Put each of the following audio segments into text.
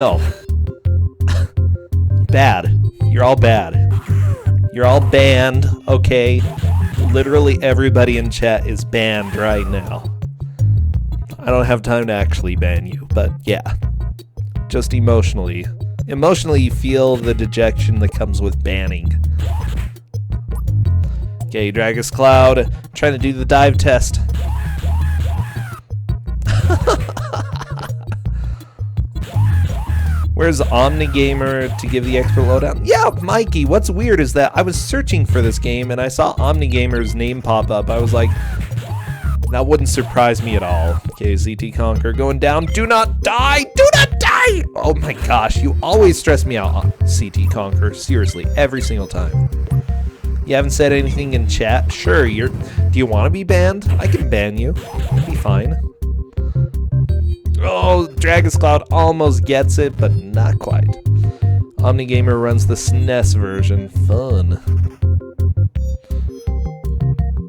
No. Bad. You're all bad. You're all banned, okay? Literally everybody in chat is banned right now. I don't have time to actually ban you, but yeah. Just emotionally. Emotionally, you feel the dejection that comes with banning. Okay, Dragus Cloud, trying to do the dive test. Where's Omnigamer to give the expert lowdown? Yeah, Mikey, what's weird is that I was searching for this game and I saw Omnigamer's name pop up. I was like, that wouldn't surprise me at all. Okay, ZT Conquer going down. Do not die! Do not die! Oh my gosh, you always stress me out, CT Conquer. Seriously, every single time. You haven't said anything in chat? Sure, do you want to be banned? I can ban you. It'll be fine. Oh, Dragus Cloud almost gets it, but not quite. Omnigamer runs the SNES version. Fun.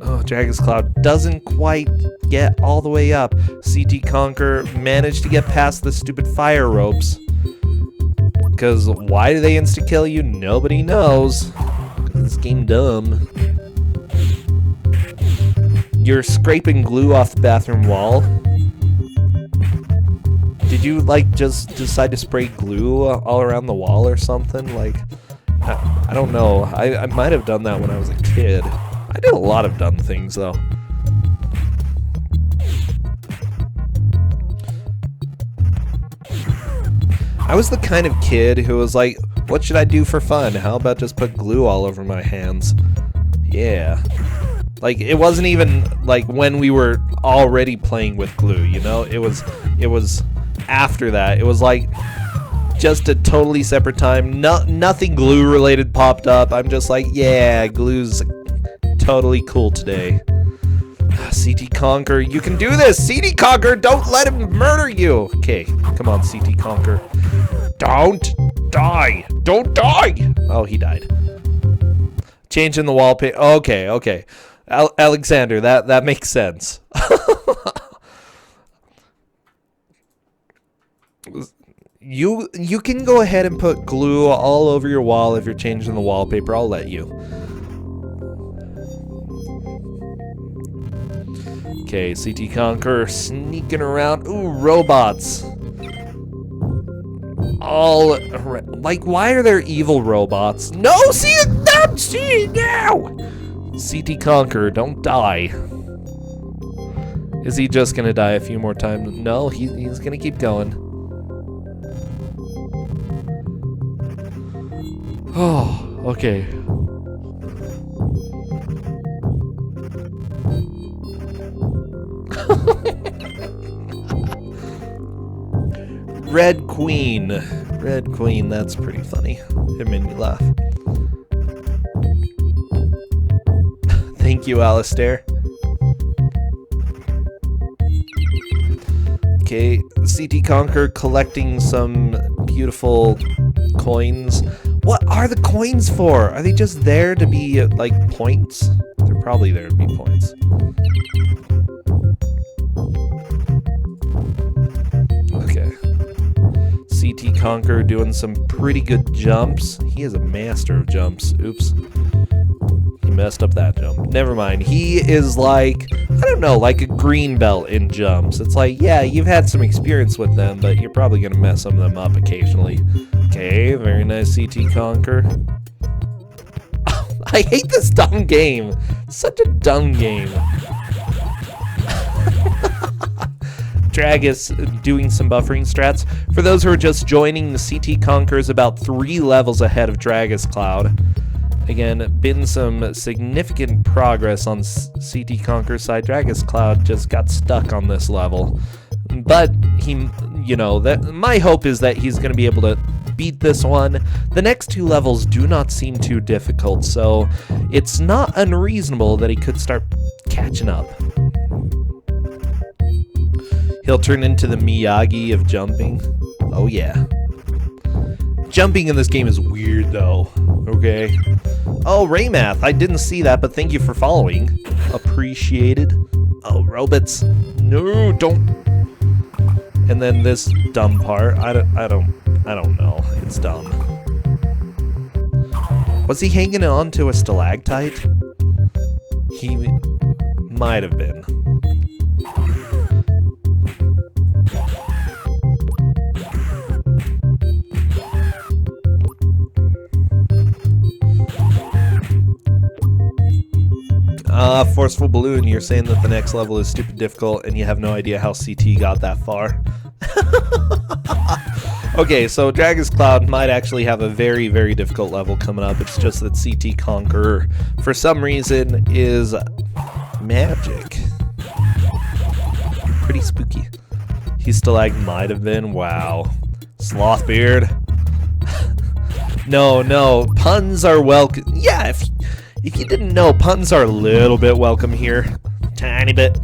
Oh, Dragus Cloud doesn't quite get all the way up. CT Conquer managed to get past the stupid fire ropes. Because why do they insta-kill you? Nobody knows. This game dumb. You're scraping glue off the bathroom wall. Did you, like, just decide to spray glue all around the wall or something? Like, I don't know. I might have done that when I was a kid. I did a lot of dumb things, though. I was the kind of kid who was like, what should I do for fun? How about just put glue all over my hands? Yeah. Like, it wasn't even, like, when we were already playing with glue, you know? It was after that. It was like just a totally separate time. Nothing glue related popped up. I'm just like, yeah, glue's totally cool today. CT Conquer, you can do this! CT Conquer, don't let him murder you! Okay, come on, CT Conquer. Don't die! Don't die! Oh, he died. Changing the wallpaper. Okay. Alexander, that makes sense. You can go ahead and put glue all over your wall if you're changing the wallpaper. I'll let you. Okay, CT Conquer sneaking around. Ooh, robots. All like, why are there evil robots? No, see it now! See it now! CT Conquer, don't die. Is he just gonna die a few more times? No, he's gonna keep going. Oh, okay. Red Queen, that's pretty funny. It made me laugh. Thank you, Alistair. Okay, CT Conquer collecting some beautiful coins. What are the coins for? Are they just there to be, like, points? They're probably there to be points. Okay. CT Conquer doing some pretty good jumps. He is a master of jumps. Oops. He messed up that jump. Never mind. He is like, I don't know, like a green belt in jumps. It's like, yeah, you've had some experience with them, but you're probably going to mess some of them up occasionally. Okay, very nice CT Conquer. Oh, I hate this dumb game. Such a dumb game. Dragus doing some buffering strats. For those who are just joining, the CT Conquer is about 3 levels ahead of Dragus Cloud. Again, been some significant progress on CT Conquer's side. Dragus Cloud just got stuck on this level. But he, you know, my hope is that he's going to be able to beat this one. The next 2 levels do not seem too difficult, so it's not unreasonable that he could start catching up. He'll turn into the Miyagi of jumping. Oh yeah. Jumping in this game is weird though. Okay. Oh, Raymath, I didn't see that, but thank you for following. Appreciated. Oh, robots. No, don't. And then this dumb part. I don't I don't know. It's dumb. Was he hanging on to a stalactite? He might have been. Forceful balloon, you're saying that the next level is stupid difficult and you have no idea how CT got that far. Okay, so Dragon's Cloud might actually have a very, very difficult level coming up. It's just that CT Conqueror, for some reason, is magic. Pretty spooky. He might have been. Wow. Slothbeard. No, puns are welcome. Yeah, if you didn't know, puns are a little bit welcome here. Tiny bit.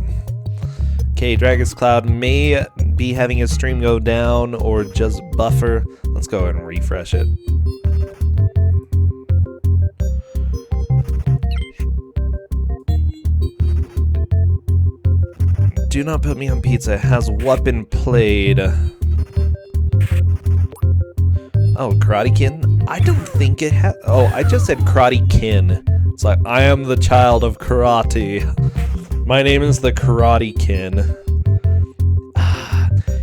Okay, Dragon's Cloud may be having his stream go down or just buffer. Let's go ahead and refresh it. Do not put me on pizza. Has what been played? Oh, Karate Kin? I don't think it has. Oh, I just said Karate Kin. It's like, I am the child of karate. My name is the Karate Kin.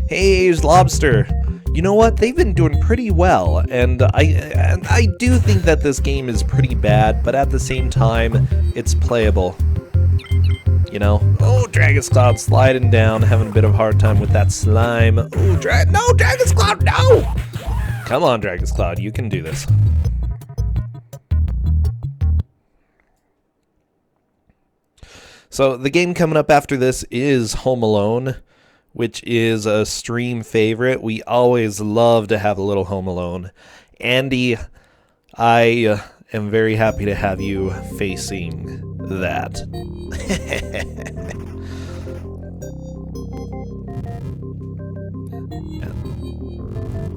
Hey, Lobster. You know what? They've been doing pretty well, and I do think that this game is pretty bad, but at the same time, it's playable. You know? Oh, Dragon's Cloud sliding down, having a bit of a hard time with that slime. Oh, no, Dragon's Cloud, no! Come on, Dragon's Cloud, you can do this. So the game coming up after this is Home Alone, which is a stream favorite. We always love to have a little Home Alone. Andy, I am very happy to have you facing that.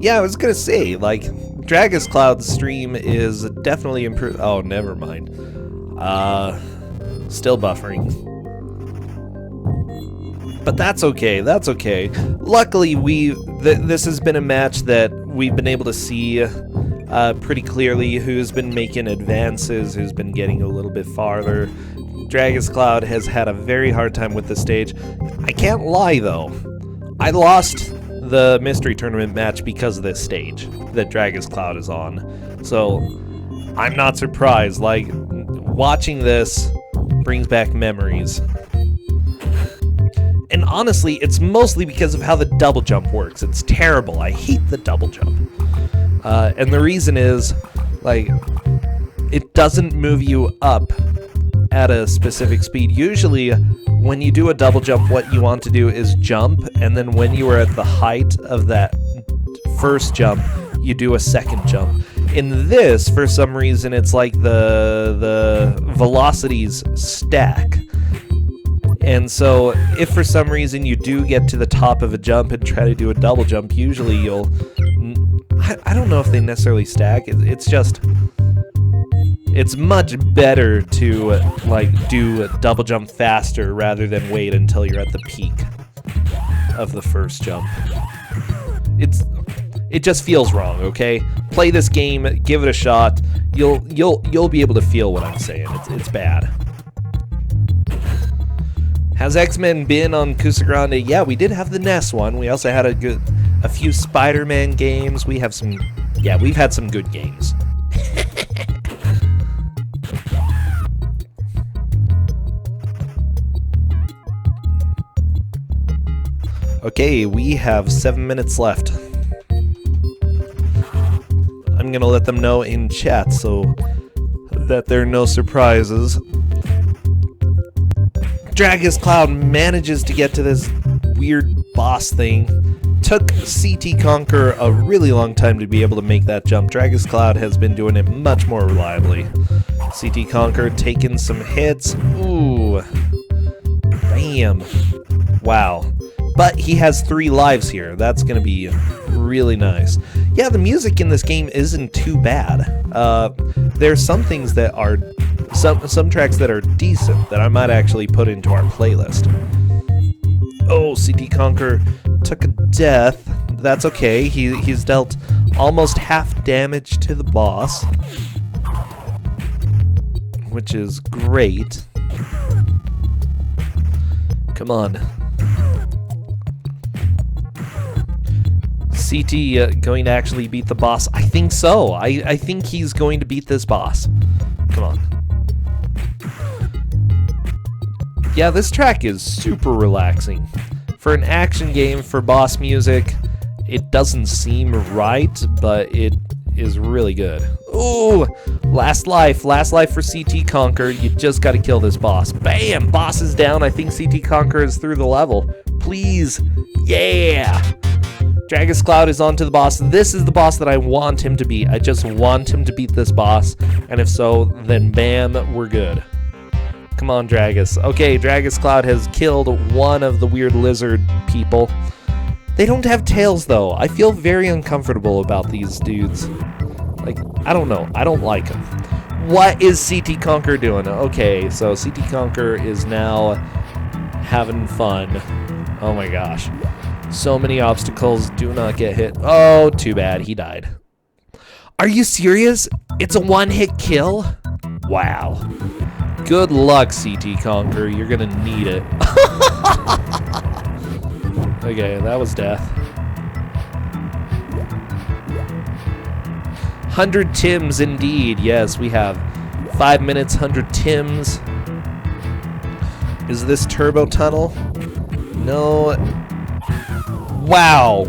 Yeah, I was gonna say, like, Dragon's Cloud's stream is definitely improved. Oh, never mind. Still buffering. But that's okay, that's okay. Luckily, this has been a match that we've been able to see pretty clearly who's been making advances, who's been getting a little bit farther. Dragon's Cloud has had a very hard time with the stage. I can't lie, though. I lost the mystery tournament match because of this stage that Dragon's Cloud is on. So, I'm not surprised. Like, watching this brings back memories. And honestly, it's mostly because of how the double jump works. It's terrible. I hate the double jump. And the reason is, like, it doesn't move you up at a specific speed. Usually, when you do a double jump, what you want to do is jump, and then when you are at the height of that first jump, you do a second jump. In this, for some reason, it's like the velocities stack. And so, if for some reason you do get to the top of a jump and try to do a double jump, usually you'll... I don't know if they necessarily stack. It's just... It's much better to, like, do a double jump faster rather than wait until you're at the peak of the first jump. It just feels wrong, okay? Play this game, give it a shot. You'll be able to feel what I'm saying. It's bad. Has X-Men been on Twosogrande? Yeah, we did have the NES one. We also had a few Spider-Man games. We have some... Yeah, we've had some good games. Okay, we have 7 minutes left. I'm gonna let them know in chat so that there are no surprises. Dragon's Cloud manages to get to this weird boss thing. Took CT Conqueror a really long time to be able to make that jump. Dragon's Cloud has been doing it much more reliably. CT Conqueror taking some hits. Ooh. Bam. Wow. But he has 3 lives here. That's going to be really nice. Yeah, the music in this game isn't too bad. There's some things that are... Some tracks that are decent that I might actually put into our playlist. Oh, CT Conqueror took a death. That's okay. He's dealt almost half damage to the boss, which is great. Come on. CT going to actually beat the boss? I think so. I think he's going to beat this boss. Come on. Yeah, this track is super relaxing. For an action game, for boss music, it doesn't seem right, but it is really good. Ooh, last life for CT Conquer. You just gotta kill this boss. Bam, boss is down. I think CT Conquer is through the level. Please, yeah. Dragus Cloud is onto the boss. This is the boss that I want him to beat. I just want him to beat this boss, and if so, then bam, we're good. Come on, Dragus. Okay, Dragus Cloud has killed one of the weird lizard people. They don't have tails, though. I feel very uncomfortable about these dudes. Like, I don't know. I don't like them. What is CT Conquer doing? Okay, so CT Conquer is now having fun. Oh my gosh. So many obstacles. Do not get hit. Oh, too bad. He died. Are you serious? It's a one-hit kill? Wow. Good luck, CT Conquer. You're gonna need it. Okay, that was death. 100 Tims indeed. Yes, we have 5 minutes, 100 Tims. Is this Turbo Tunnel? No. Wow.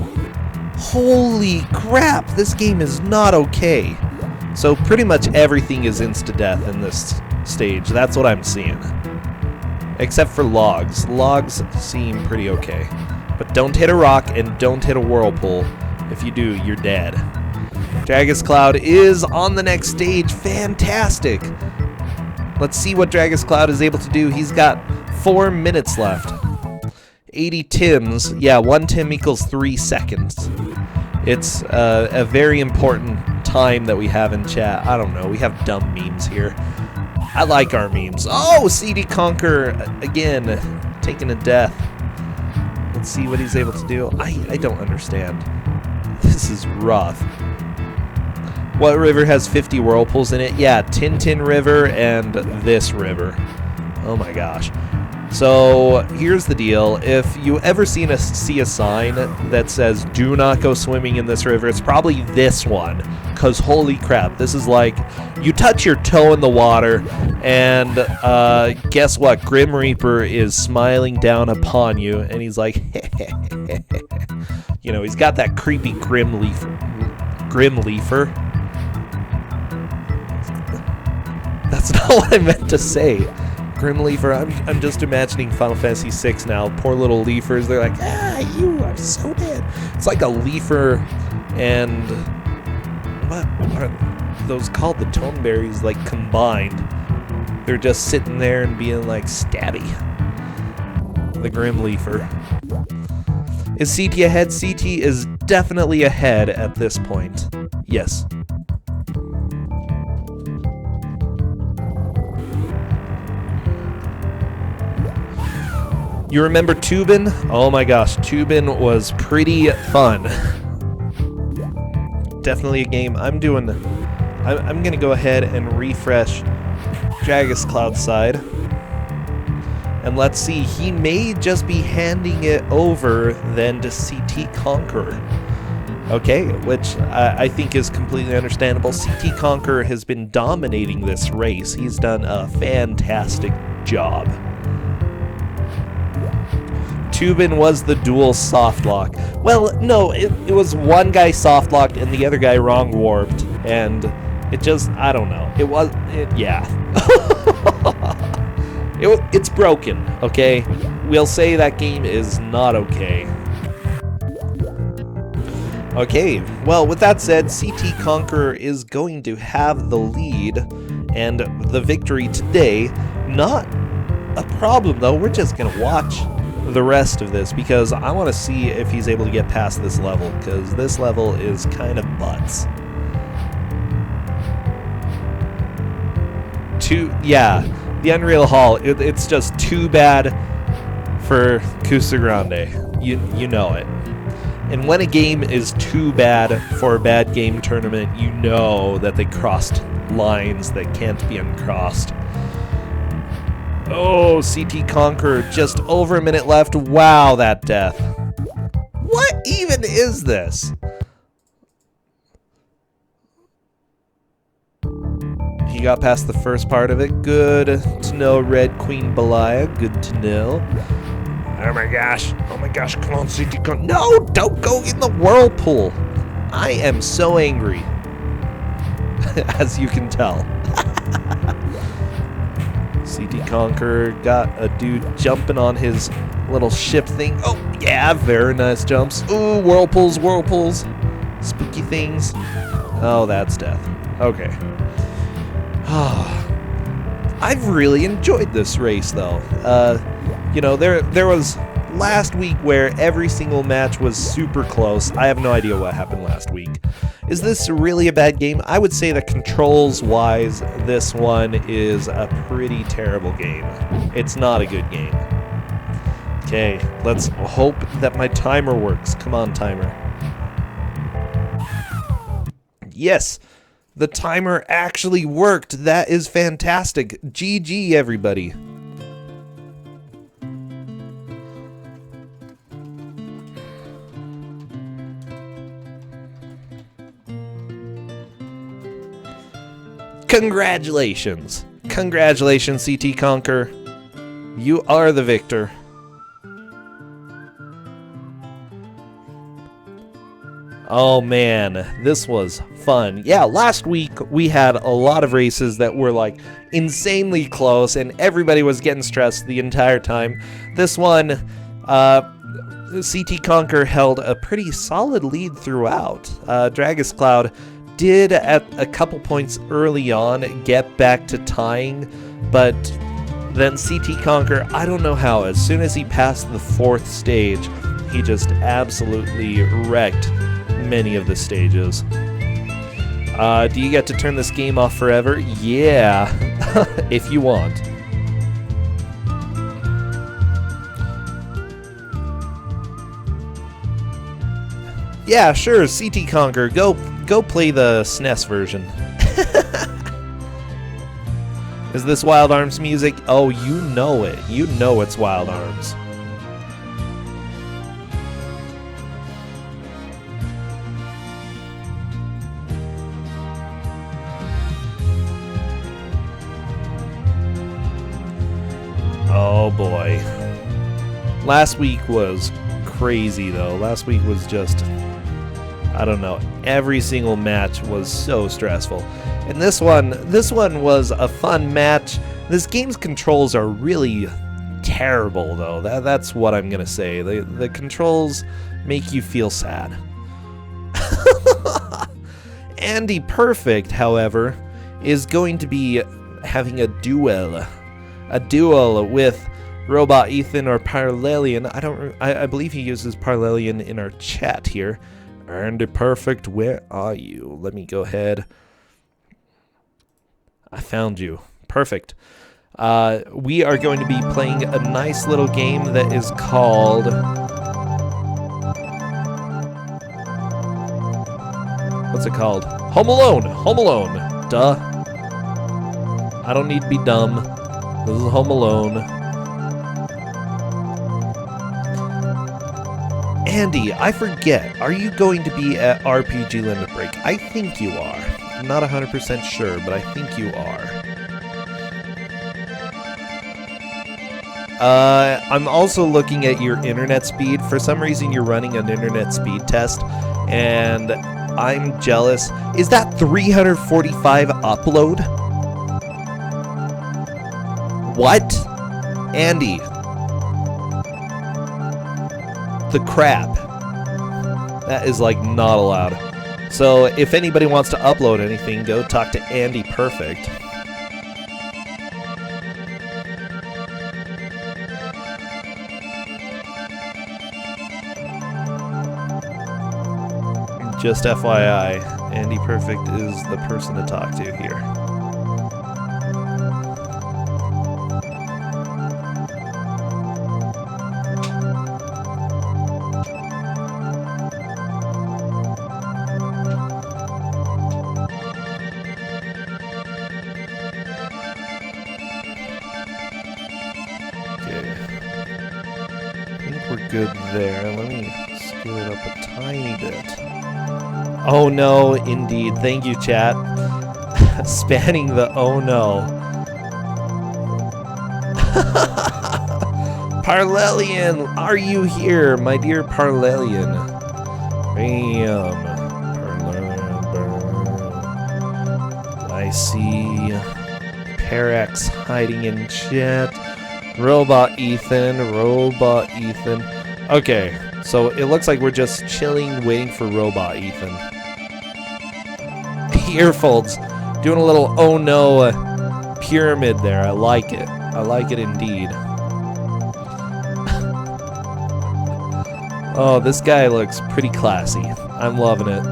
Holy crap, this game is not okay. So pretty much everything is insta-death in this stage. That's what I'm seeing. Except for logs. Logs seem pretty okay. But don't hit a rock and don't hit a whirlpool. If you do, you're dead. Dragus Cloud is on the next stage. Fantastic. Let's see what Dragus Cloud is able to do. He's got 4 minutes left. 80 Tims. Yeah, 1 Tim equals 3 seconds. It's a very important time that we have in chat. I don't know. We have dumb memes here. I like our memes. Oh, CD Conquer again, taking a death. Let's see what he's able to do. I don't understand. This is rough. What river has 50 whirlpools in it? Yeah, Tintin River and this river. Oh my gosh. So here's the deal. If you ever see a sign that says do not go swimming in this river, it's probably this one. Because holy crap, this is like you touch your toe in the water and guess what? Grim Reaper is smiling down upon you and he's like, you know, he's got that creepy Grim Leafer. That's not what I meant to say. Grim Leafer, I'm just imagining Final Fantasy VI now. Poor little Leafers, they're like, you are so dead. It's like a Leafer and what are those called? The Toneberries, like combined. They're just sitting there and being like stabby. The Grim Leafer. Is CT ahead? CT is definitely ahead at this point. Yes. You remember Tubin? Oh my gosh, Tubin was pretty fun. Definitely a game I'm gonna go ahead and refresh Dragus Cloud side. And let's see, he may just be handing it over then to CT Conqueror. Okay, which I think is completely understandable. CT Conqueror has been dominating this race. He's done a fantastic job. Tubin was the dual soft lock. Well, no, it was one guy soft locked and the other guy wrong warped, and it just, I don't know. Yeah. It's broken, okay? We'll say that game is not okay. Okay, well, with that said, CT Conqueror is going to have the lead and the victory today. Not a problem, though. We're just going to watch the rest of this because I want to see if he's able to get past this level, because this level is kind of butts. Yeah, the Unreal Hall, it's just too bad for Twosogrande. You know it. And when a game is too bad for a bad game tournament, you know that they crossed lines that can't be uncrossed. Oh, CT Conqueror, just over a minute left. Wow, that death. What even is this? He got past the first part of it. Good to know, Red Queen Belia. Good to know. Oh my gosh, come on, CT Conqueror. No, don't go in the whirlpool. I am so angry. As you can tell. CT Conqueror got a dude jumping on his little ship thing. Oh, yeah, very nice jumps. Ooh, whirlpools. Spooky things. Oh, that's death. Okay. I've really enjoyed this race, though. You know, there was last week where every single match was super close. I have no idea what happened last week. Is this really a bad game? I would say that controls-wise, this one is a pretty terrible game. It's not a good game. Okay, let's hope that my timer works. Come on, timer. Yes, the timer actually worked. That is fantastic. GG, everybody. Congratulations. Congratulations, CT Conqueror. You are the victor. Oh man, this was fun. Yeah, last week we had a lot of races that were like insanely close and everybody was getting stressed the entire time. This one, CT Conqueror held a pretty solid lead throughout. Dragus Cloud did at a couple points early on get back to tying, but then CT Conqueror, I don't know how, as soon as he passed the 4th stage, he just absolutely wrecked many of the stages. Do you get to turn this game off forever? Yeah, if you want. Yeah, sure, CT Conqueror, go play the SNES version. Is this Wild Arms music? Oh, you know it. You know it's Wild Arms. Oh boy. Last week was crazy though. Last week was just, I don't know, every single match was so stressful. And this one was a fun match. This game's controls are really terrible though. That's what I'm gonna say. The controls make you feel sad. Andy Perfect, however, is going to be having a duel with Robot Ethan or Parallelian. I believe he uses Parallelian in our chat here. Andy Perfect, where are you? Let me go ahead. I found you. Perfect. We are going to be playing a nice little game that is called... What's it called? Home Alone! Home Alone! Duh. I don't need to be dumb. This is Home Alone. Andy, I forget. Are you going to be at RPG Limit Break? I think you are. I'm not 100% sure, but I think you are. I'm also looking at your internet speed. For some reason, you're running an internet speed test, and I'm jealous. Is that 345 upload? What? Andy. The crap. That is like not allowed. So if anybody wants to upload anything, go talk to Andy Perfect. Just FYI, Andy Perfect is the person to talk to here. good there. Let me scoot it up a tiny bit. Oh no, indeed. Thank you, chat. Spanning the oh no. Parlelian, are you here, my dear Parlelian? Bam. I see Parax hiding in chat. Robot Ethan. Okay, so it looks like we're just chilling, waiting for Robot Ethan. Earfolds, doing a little oh no pyramid there. I like it. I like it indeed. Oh, this guy looks pretty classy. I'm loving it.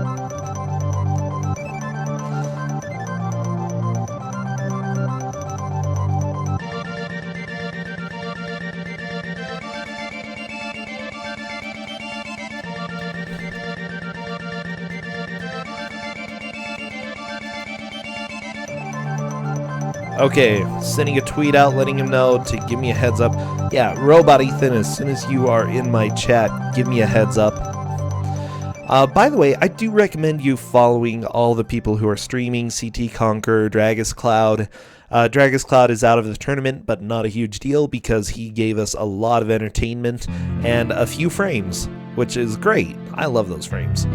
Okay, sending a tweet out letting him know to give me a heads up. Yeah, Robot Ethan, as soon as you are in my chat, give me a heads up. By the way, I do recommend you following all the people who are streaming, CT Conquer, Dragus Cloud. Dragus Cloud is out of the tournament, but not a huge deal because he gave us a lot of entertainment and a few frames, which is great. I love those frames.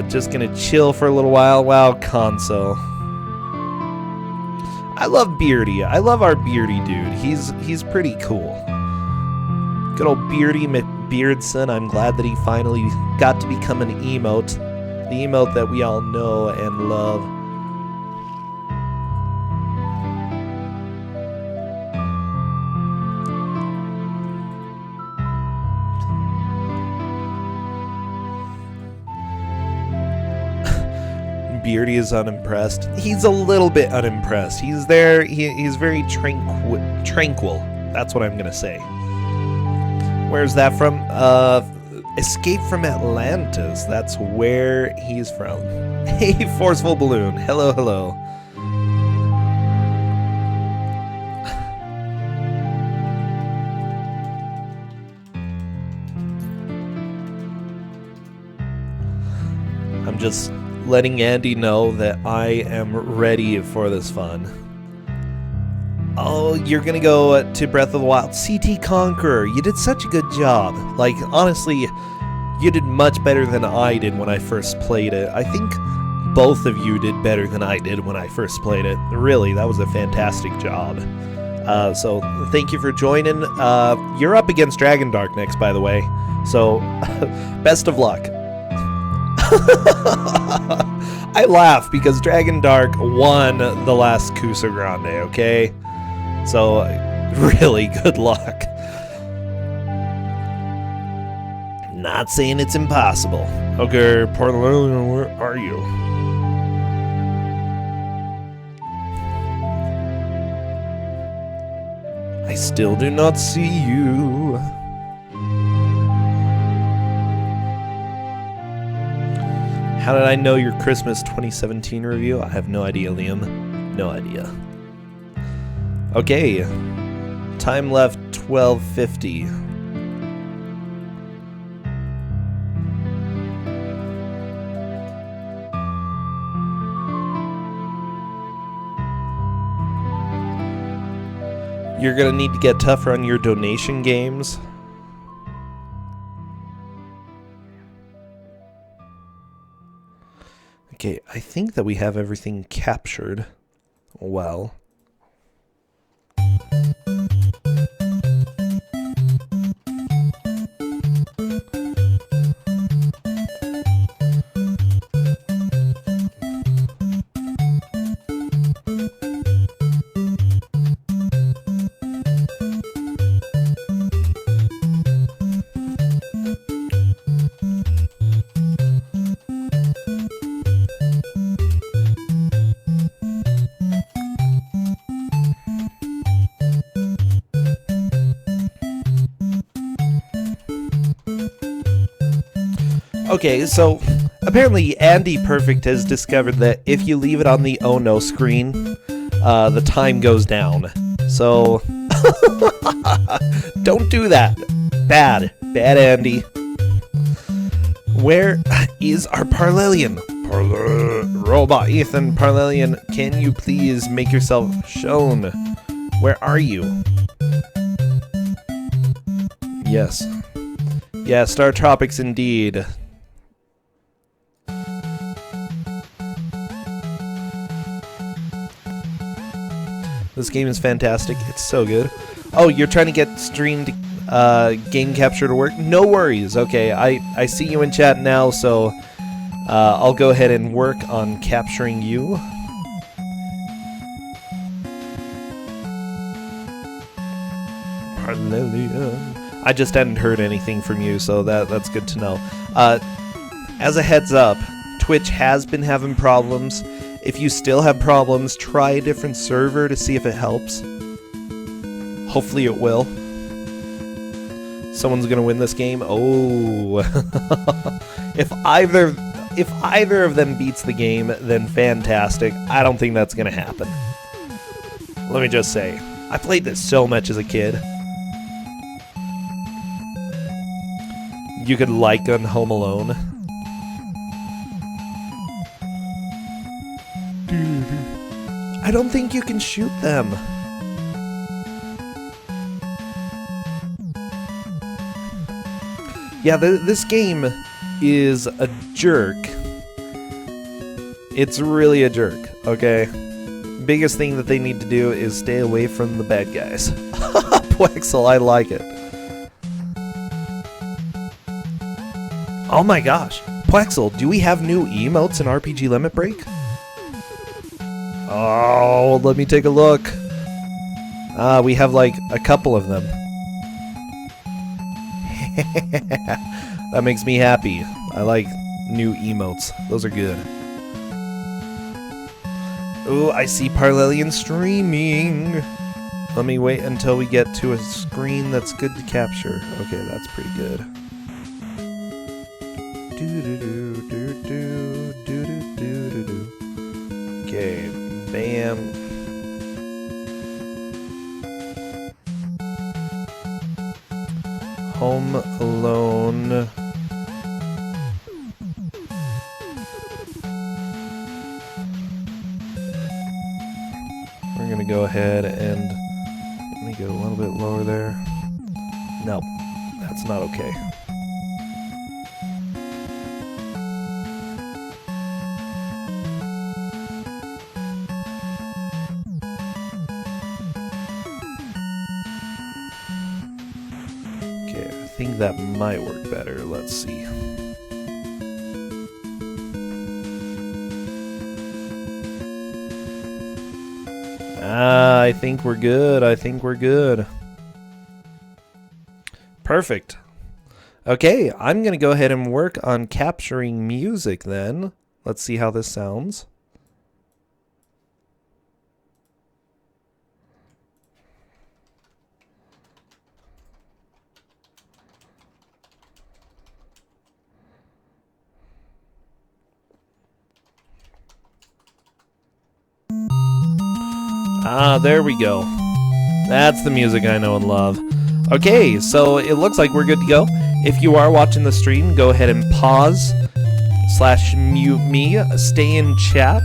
Just gonna chill for a little while. Wow, console. I love Beardy. I love our Beardy dude. He's pretty cool. Good old Beardy McBeardson. I'm glad that he finally got to become an emote. The emote that we all know and love. Beardy is unimpressed. He's a little bit unimpressed. He's there. He's very tranquil. That's what I'm gonna say. Where's that from? Escape from Atlantis. That's where he's from. Hey, Forceful Balloon. Hello, hello. I'm just letting Andy know that I am ready for this fun. Oh, you're gonna go to Breath of the Wild. CT Conqueror, you did such a good job. Like, honestly, you did much better than I did when I first played it. I think both of you did better than I did when I first played it. Really, that was a fantastic job. So, thank you for joining. You're up against Dragon Dark next, by the way. So, best of luck. I laugh because Dragon Dark won the last Twosogrande, okay? So, really, good luck. Not saying it's impossible. Okay, Portland, where are you? I still do not see you. How did I know your Christmas 2017 review? I have no idea, Liam. No idea. Okay. Time left 12:50. You're gonna need to get tougher on your donation games. Okay, I think that we have everything captured well. Okay, so Apparently, Andy Perfect has discovered that if you leave it on the oh no screen, the time goes down. So, don't do that. Bad. Bad, Andy. Where is our Parlelian? Robot Ethan Parlelian, can you please make yourself shown? Where are you? Yes. Yeah, Star Tropics indeed. This game is fantastic. It's so good. Oh, you're trying to get streamed game capture to work? No worries. Okay, I see you in chat now, so I'll go ahead and work on capturing you. I just hadn't heard anything from you, so that's good to know. As a heads up, Twitch has been having problems. If you still have problems, try a different server to see if it helps. Hopefully it will. Someone's gonna win this game. Oh. If either of them beats the game, then fantastic. I don't think that's gonna happen. Let me just say, I played this so much as a kid. You could like on Home Alone. I don't think you can shoot them. Yeah, this game is a jerk. It's really a jerk, okay? Biggest thing that they need to do is stay away from the bad guys. Pwexel, I like it. Oh my gosh. Pwexel, do we have new emotes in RPG Limit Break? Oh, let me take a look. We have like a couple of them. That makes me happy. I like new emotes. Those are good. Ooh, I see Parlelian streaming. Let me wait until we get to a screen that's good to capture. Okay, that's pretty good. Okay, bam. Home Alone. We're gonna go ahead and let me go a little bit lower there. No, that's not okay. I think that might work better. Let's see. I think we're good. I think we're good. Perfect. Okay, I'm going to go ahead and work on capturing music then. Let's see how this sounds. Ah, there we go. That's the music I know and love. Okay, so it looks like we're good to go. If you are watching the stream, go ahead and pause / mute me. Stay in chat.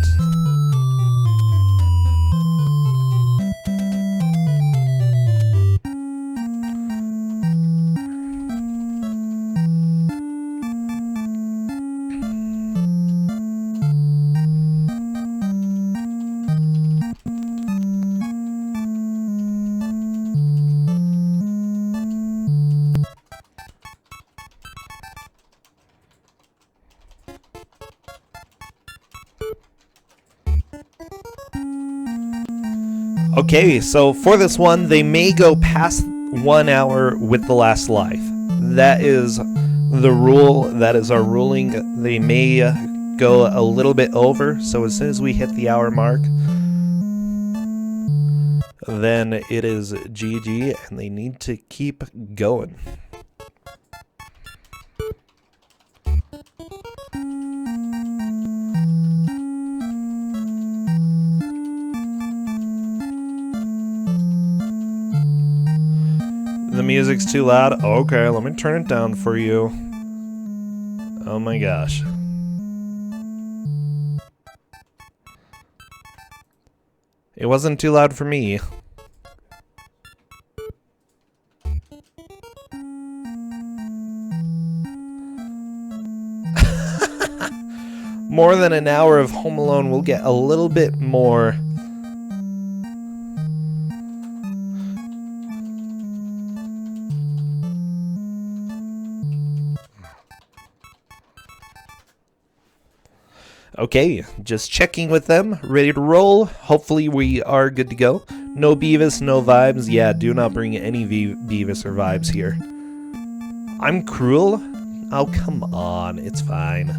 Okay, so for this one, they may go past 1 hour with the last life. That is the rule. That is our ruling. They may go a little bit over, so as soon as we hit the hour mark, then it is GG, and they need to keep going. music's too loud? Okay, let me turn it down for you. Oh my gosh. It wasn't too loud for me. More than an hour of Home Alone will get a little bit more. Okay, just checking with them, ready to roll. Hopefully we are good to go. No Beavis, no vibes. Yeah, do not bring any Beavis or vibes here. I'm cruel? Oh, come on, it's fine.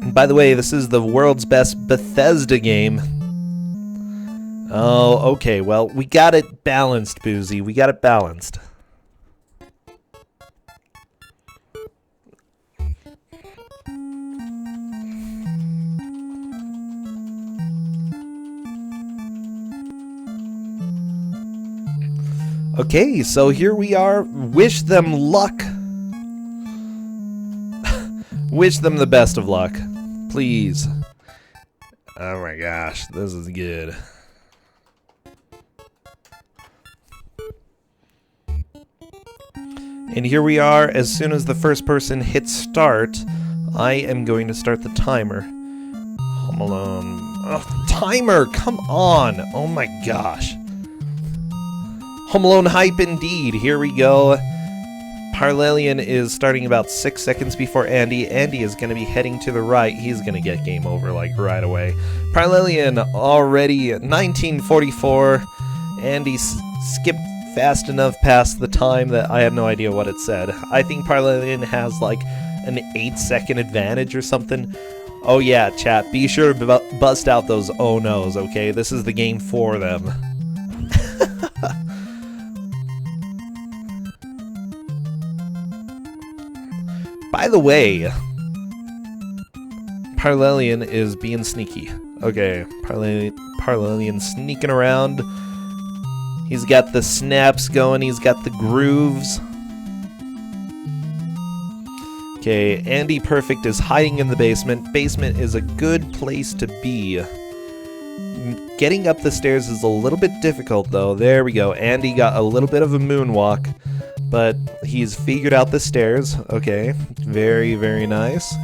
And by the way, this is the world's best Bethesda game. Oh, okay, well, we got it balanced, Boozy. We got it balanced. Okay, so here we are. Wish them luck. Wish them the best of luck. Please. Oh my gosh, this is good. And here we are. As soon as the first person hits start, I am going to start the timer. Home Alone. Oh, timer! Come on! Oh my gosh. Home Alone hype indeed. Here we go. Parlelian is starting about 6 seconds before Andy. Andy is going to be heading to the right. He's going to get game over like right away. Parlelian already 1944. Andy skipped fast enough past the time that I have no idea what it said. I think Parlelian has like an 8-second advantage or something. Oh yeah, chat. Be sure to bust out those oh no's, okay? This is the game for them. By the way, Parlelian is being sneaky. Okay, Parlelian sneaking around. He's got the snaps going, he's got the grooves. Okay, Andy Perfect is hiding in the basement. Basement is a good place to be. Getting up the stairs is a little bit difficult though. There we go. Andy got a little bit of a moonwalk. But he's figured out the stairs. Okay, very, very nice.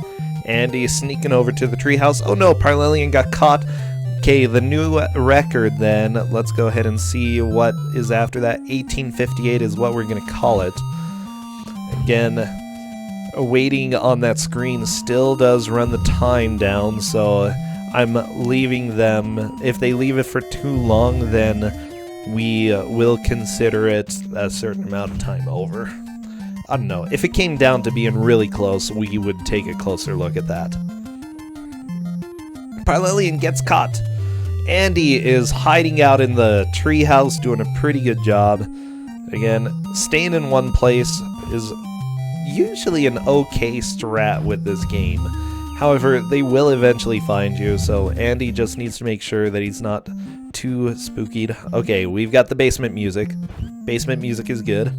Andy sneaking over to the treehouse. Oh no, Parlelian got caught. Okay, the new record then. Let's go ahead and see what is after that. 1858 is what we're going to call it. Again, waiting on that screen still does run the time down, so I'm leaving them. If they leave it for too long, then we will consider it a certain amount of time over. I don't know. If it came down to being really close, we would take a closer look at that. Parlelian gets caught. Andy is hiding out in the treehouse, doing a pretty good job. Again, staying in one place is usually an okay strat with this game. However, they will eventually find you, so Andy just needs to make sure that he's not too spookied. Okay, we've got the basement music. Basement music is good.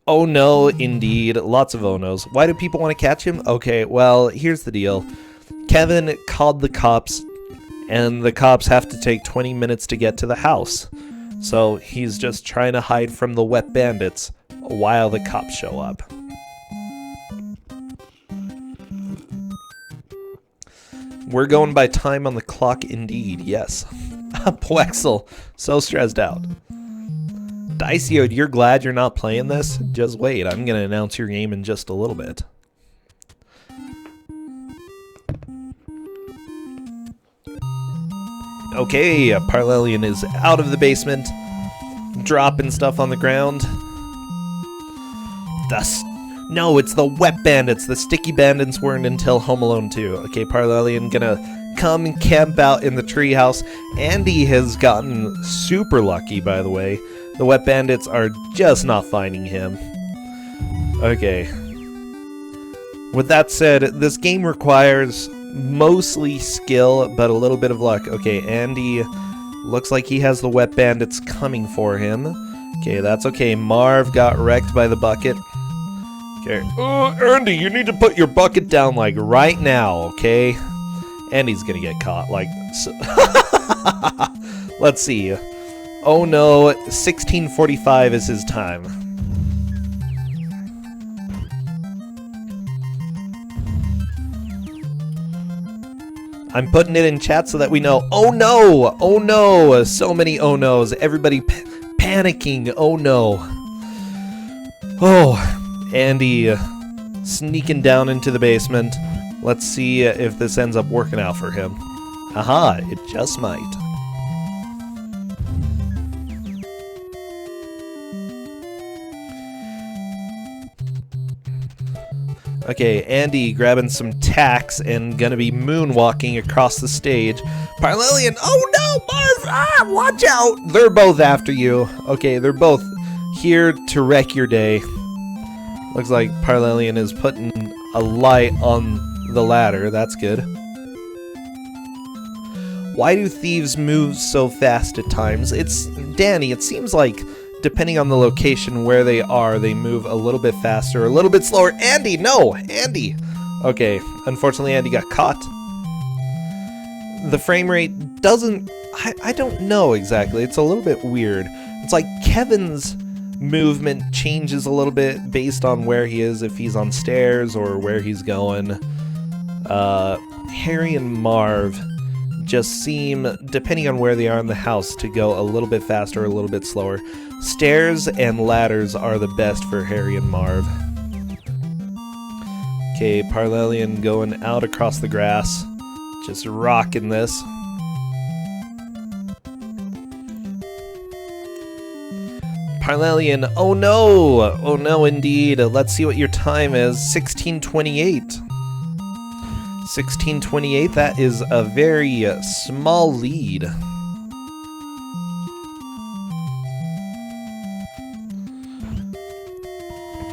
Oh no, indeed. Lots of oh no's. Why do people want to catch him? Okay, well, here's the deal. Kevin called the cops, and the cops have to take 20 minutes to get to the house. So he's just trying to hide from the wet bandits while the cops show up. We're going by time on the clock indeed, yes. Poexel, so stressed out. Dysiode, you're glad you're not playing this? Just wait, I'm going to announce your game in just a little bit. Okay, Parlelian is out of the basement, dropping stuff on the ground. No, it's the wet bandits. The sticky bandits weren't until Home Alone 2. Okay, Parlelian gonna come and camp out in the treehouse. Andy has gotten super lucky, by the way. The wet bandits are just not finding him. Okay. With that said, this game requires mostly skill, but a little bit of luck. Okay, Andy looks like he has the wet bandits coming for him. Okay, that's okay. Marv got wrecked by the bucket. Okay. Andy, you need to put your bucket down, like, right now, okay? Andy's gonna get caught, like... So let's see. Oh no, 16:45 is his time. I'm putting it in chat so that we know. Oh no! Oh no! So many oh no's. Everybody panicking. Oh no. Oh, Andy sneaking down into the basement. Let's see if this ends up working out for him. Aha, it just might. Okay, Andy grabbing some tacks and gonna be moonwalking across the stage. Parlelian, oh no, Marv! Ah, watch out! They're both after you. Okay, they're both here to wreck your day. Looks like Parlelian is putting a light on the ladder. That's good. Why do thieves move so fast at times? It's Danny, it seems like depending on the location where they are, they move a little bit faster, a little bit slower. Andy, no! Andy! Okay, unfortunately Andy got caught. The frame rate doesn't... I don't know exactly. It's a little bit weird. It's like Kevin's movement changes a little bit based on where he is, if he's on stairs or where he's going. Harry and Marv just seem, depending on where they are in the house, to go a little bit faster, a little bit slower. Stairs and ladders are the best for Harry and Marv. Okay, Parlelian going out across the grass. Just rocking this. Parlelian, oh no! Oh no indeed. Let's see what your time is. 16:28. 16:28, that is a very small lead.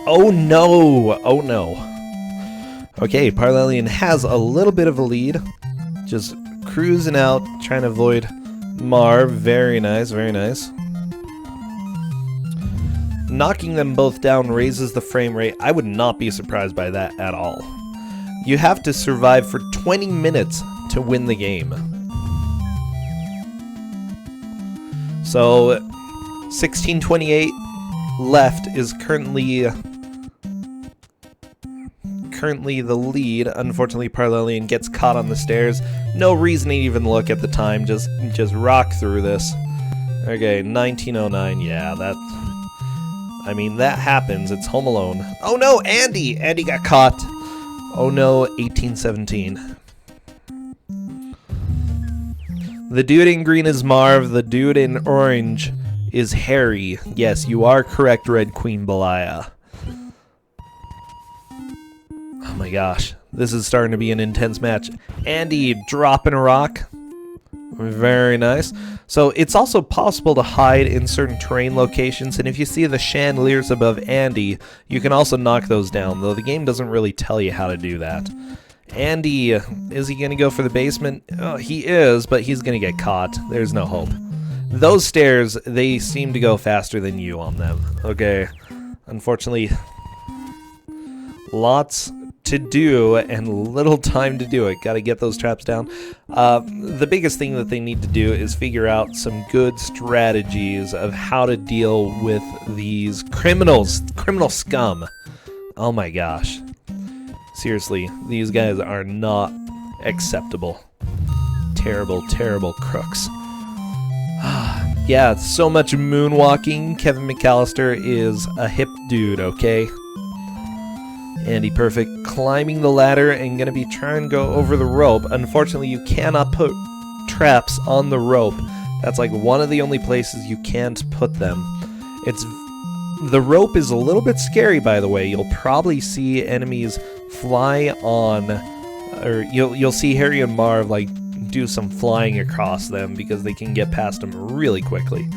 Oh no! Oh no. Okay, Parlelian has a little bit of a lead. Just cruising out, trying to avoid Marv. Very nice, very nice. Knocking them both down raises the frame rate. I would not be surprised by that at all. You have to survive for 20 minutes to win the game. So, 16:28 left is currently the lead. Unfortunately, Parlelian gets caught on the stairs. No reason to even look at the time. Just rock through this. Okay, 19:09. Yeah, that. I mean, that happens. It's Home Alone. Oh no, Andy! Andy got caught. Oh no, 18:17. The dude in green is Marv. The dude in orange is Harry. Yes, you are correct, Red Queen Belia. Oh my gosh, this is starting to be an intense match. Andy dropping a rock. Very nice. So it's also possible to hide in certain terrain locations, and if you see the chandeliers above Andy, you can also knock those down, though the game doesn't really tell you how to do that. Andy, is he going to go for the basement? Oh, he is, but he's going to get caught. There's no hope. Those stairs, they seem to go faster than you on them. Okay, unfortunately, lots to do and little time to do it. Gotta get those traps down. The biggest thing that they need to do is figure out some good strategies of how to deal with these criminal scum. Oh my gosh. Seriously, these guys are not acceptable. Terrible, terrible crooks. Yeah, so much moonwalking. Kevin McAllister is a hip dude, okay? Andy Perfect climbing the ladder and gonna be trying to go over the rope. Unfortunately, you cannot put traps on the rope. That's like one of the only places you can't put them. The rope is a little bit scary, by the way. You'll probably see enemies fly on, or you'll see Harry and Marv like do some flying across them because they can get past them really quickly.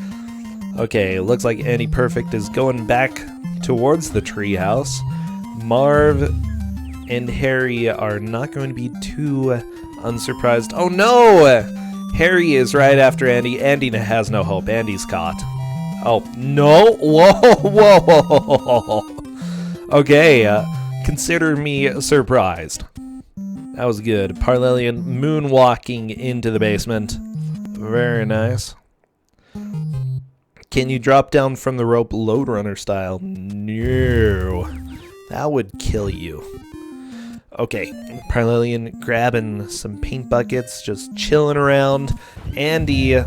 Okay, looks like Andy Perfect is going back towards the treehouse. Marv and Harry are not going to be too unsurprised. Oh no! Harry is right after Andy. Andy has no hope. Andy's caught. Oh, no. Whoa, whoa. Okay, consider me surprised. That was good. Parlelian moonwalking into the basement. Very nice. Can you drop down from the rope Lode Runner style? No. That would kill you. Okay, Parlelian grabbing some paint buckets, just chilling around. Andy,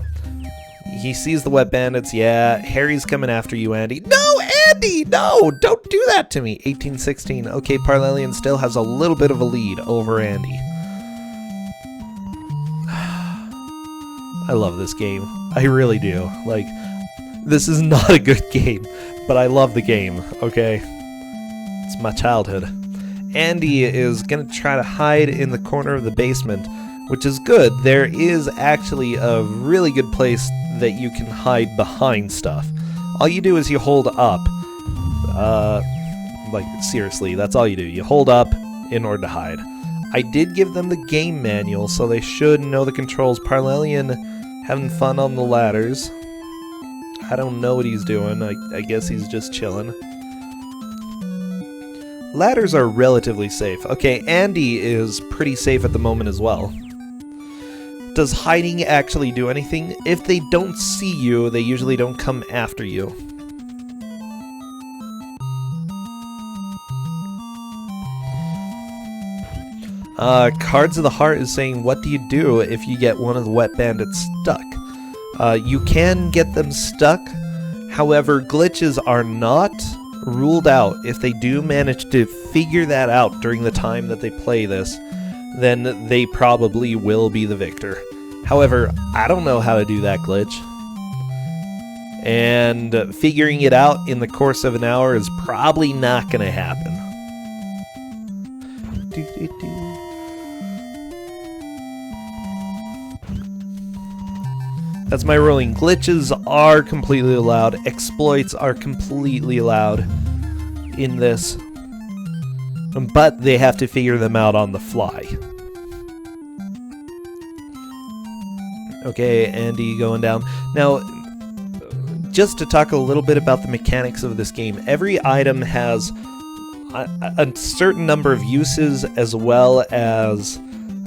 he sees the wet bandits. Yeah, Harry's coming after you, Andy. No, Andy, no, don't do that to me. 1816. Okay, Parlelian still has a little bit of a lead over Andy. I love this game. I really do. Like, this is not a good game, but I love the game, okay? It's my childhood. Andy is going to try to hide in the corner of the basement, which is good. There is actually a really good place that you can hide behind stuff. All you do is you hold up. Like, seriously, that's all you do. You hold up in order to hide. I did give them the game manual, so they should know the controls. Parlelian having fun on the ladders. I don't know what he's doing. I guess he's just chilling. Ladders are relatively safe. Okay, Andy is pretty safe at the moment as well. Does hiding actually do anything? If they don't see you, they usually don't come after you. Cards of the Heart is saying, what do you do if you get one of the wet bandits stuck? You can get them stuck. However, glitches are not ruled out. If they do manage to figure that out during the time that they play this, then they probably will be the victor. However, I don't know how to do that glitch. And figuring it out in the course of an hour is probably not going to happen. That's my ruling. Glitches are completely allowed. Exploits are completely allowed in this. But they have to figure them out on the fly. Okay, Andy going down. Now, just to talk a little bit about the mechanics of this game, every item has a certain number of uses as well as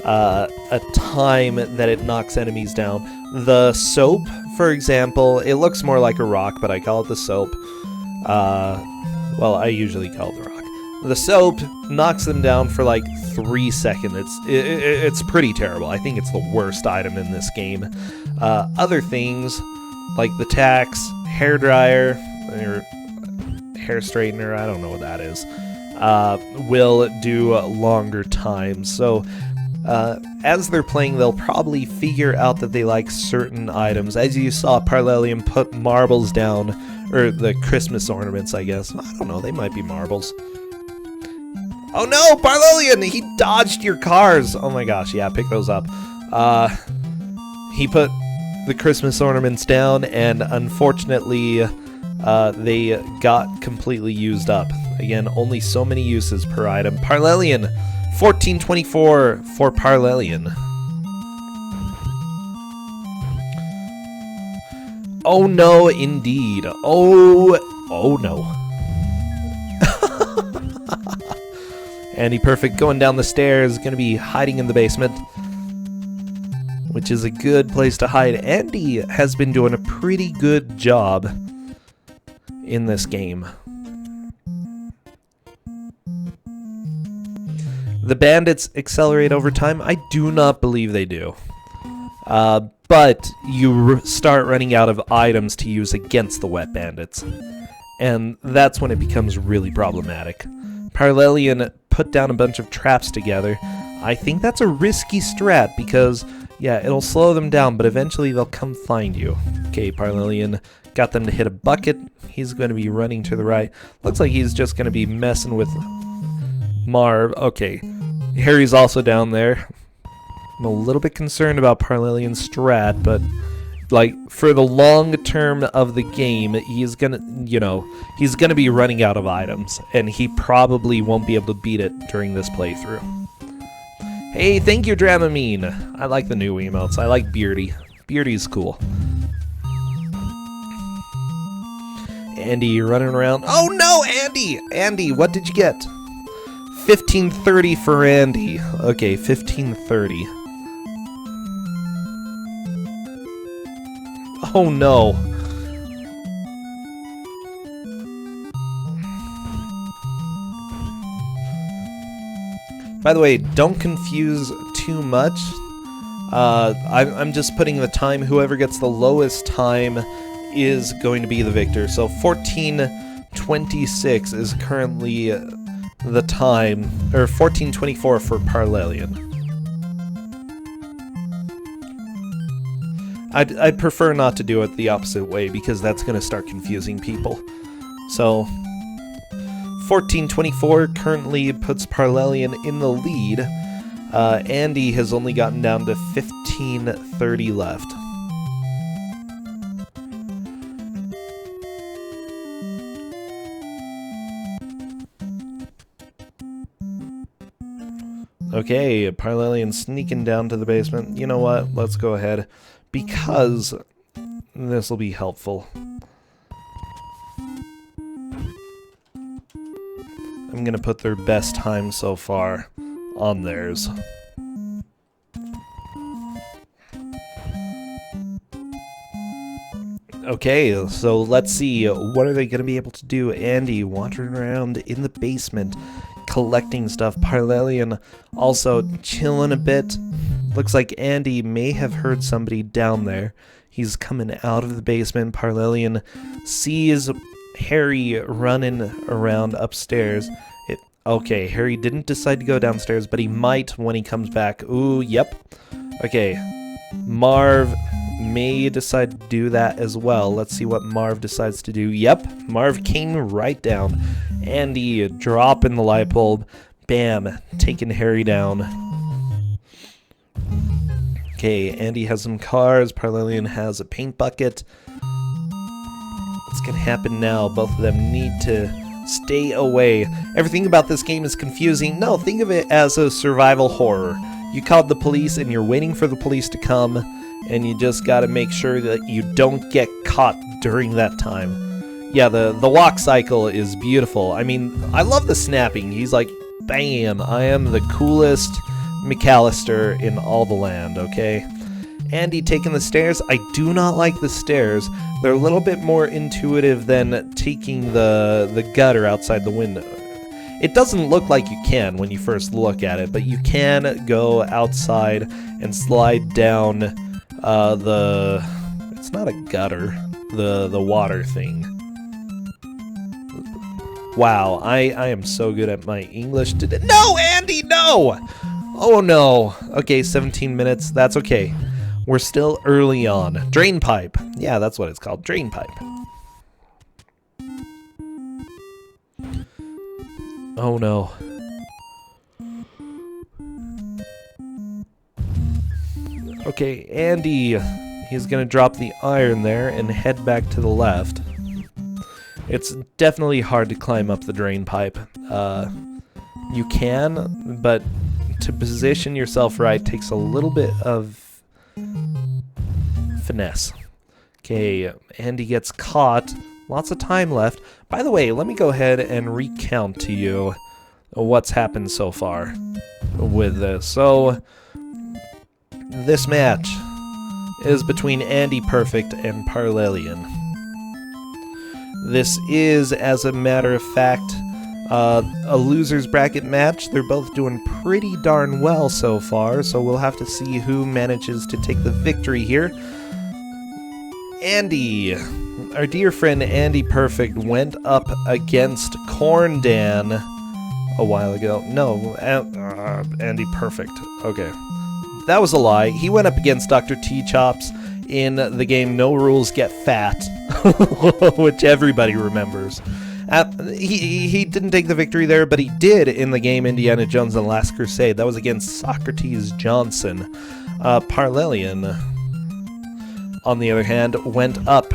a time that it knocks enemies down. The soap, for example, it looks more like a rock, but I call it the soap. Well, I usually call it the rock. The soap knocks them down for like 3 seconds. It's pretty terrible. I think it's the worst item in this game. Other things, like the tax, hairdryer, or hair straightener, I don't know what that is, will do longer times. So, as they're playing, they'll probably figure out that they like certain items. As you saw, Parlelian put marbles down, or the Christmas ornaments, I guess. I don't know, they might be marbles. Oh no, Parlelian! He dodged your cars! Oh my gosh, yeah, pick those up. He put the Christmas ornaments down, and unfortunately, they got completely used up. Again, only so many uses per item. Parlelian! 1424 for Parlelian. Oh no, indeed. Oh no. Andy Perfect going down the stairs, gonna be hiding in the basement, which is a good place to hide. Andy has been doing a pretty good job in this game. The bandits accelerate over time? I do not believe they do. But you start running out of items to use against the wet bandits. And that's when it becomes really problematic. Parlelian put down a bunch of traps together. I think that's a risky strat because, yeah, it'll slow them down, but eventually they'll come find you. Okay, Parlelian got them to hit a bucket. He's going to be running to the right. Looks like he's just going to be messing with Marv. Okay, Harry's also down there. I'm a little bit concerned about Parlelian's strat, but like for the long term of the game, he's gonna, he's gonna be running out of items, and he probably won't be able to beat it during this playthrough. Hey, thank you, Dramamine. I like the new emotes. I like Beardy. Beardy's cool. Andy running around. Oh no, Andy! Andy, what did you get? 1530 for Andy. Okay, 1530. Oh no. By the way, don't confuse too much. I'm just putting the time. Whoever gets the lowest time is going to be the victor. So 14:26 is currently the time, or 14:24 for Parlelian. I'd prefer not to do it the opposite way because that's going to start confusing people. So 14:24 currently puts Parlelian in the lead. Andy has only gotten down to 15:30 left. Okay, Parlelian sneaking down to the basement. You know what? Let's go ahead, because this will be helpful. I'm gonna put their best time so far on theirs. Okay, so let's see. What are they gonna be able to do? Andy wandering around in the basement, collecting stuff. Parlelian also chilling a bit. Looks like Andy may have heard somebody down there. He's coming out of the basement. Parlelian sees Harry running around upstairs. Okay, Harry didn't decide to go downstairs, but he might when he comes back. Ooh, yep. Okay, Marv may decide to do that as well. Let's see what Marv decides to do. Yep, Marv came right down. Andy dropping the light bulb. Bam, taking Harry down. Okay, Andy has some cars. Parlelian has a paint bucket. What's gonna happen now? Both of them need to stay away. Everything about this game is confusing. No, think of it as a survival horror. You called the police and you're waiting for the police to come, and you just gotta make sure that you don't get caught during that time. Yeah, the walk cycle is beautiful. I mean, I love the snapping. He's like, bam, I am the coolest McAllister in all the land, okay? Andy taking the stairs. I do not like the stairs. They're a little bit more intuitive than taking the gutter outside the window. It doesn't look like you can when you first look at it, but you can go outside and slide down it's not a gutter, the water thing. Wow, I am so good at my English today. No, Andy, no! Oh no. Okay, 17 minutes, that's okay. We're still early on. Drain pipe. Yeah, that's what it's called. Drain pipe. Oh no. Okay, Andy. He's gonna drop the iron there and head back to the left. It's definitely hard to climb up the drain pipe. You can, but to position yourself right takes a little bit of finesse. Okay, Andy gets caught. Lots of time left. By the way, let me go ahead and recount to you what's happened so far with this. So, this match is between Andy Perfect and Parlelian. This is, as a matter of fact, a loser's bracket match. They're both doing pretty darn well so far, so we'll have to see who manages to take the victory here. Andy, our dear friend Andy Perfect, went up against Corndan a while ago. No, Andy Perfect. Okay. That was a lie. He went up against Dr. T-Chops in the game No Rules Get Fat, which everybody remembers. He didn't take the victory there, but he did in the game Indiana Jones and the Last Crusade. That was against Socrates Johnson. Parlelian, on the other hand, went up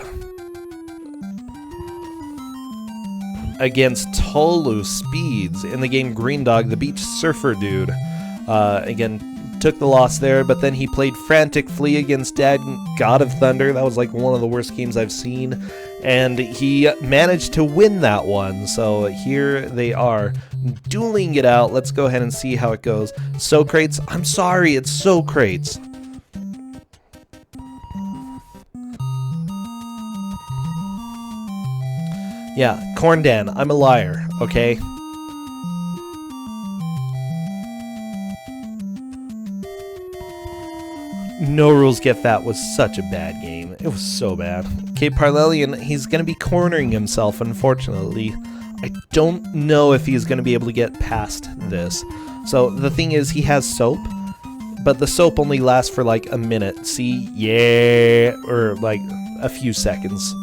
against Tolu Speeds in the game Green Dog, the Beach Surfer Dude. Again, took the loss there, but then he played Frantic Flea against God of Thunder. That was like one of the worst games I've seen, and he managed to win that one. So here they are, dueling it out. Let's go ahead and see how it goes. Socrates, I'm sorry, it's Socrates. Yeah, Corndan, I'm a liar, okay? No Rules Get Fat was such a bad game. It was so bad. Okay, Parlelian, he's going to be cornering himself, unfortunately. I don't know if he's going to be able to get past this. So, the thing is, he has soap, but the soap only lasts for like a minute. See? Yeah! Or like a few seconds.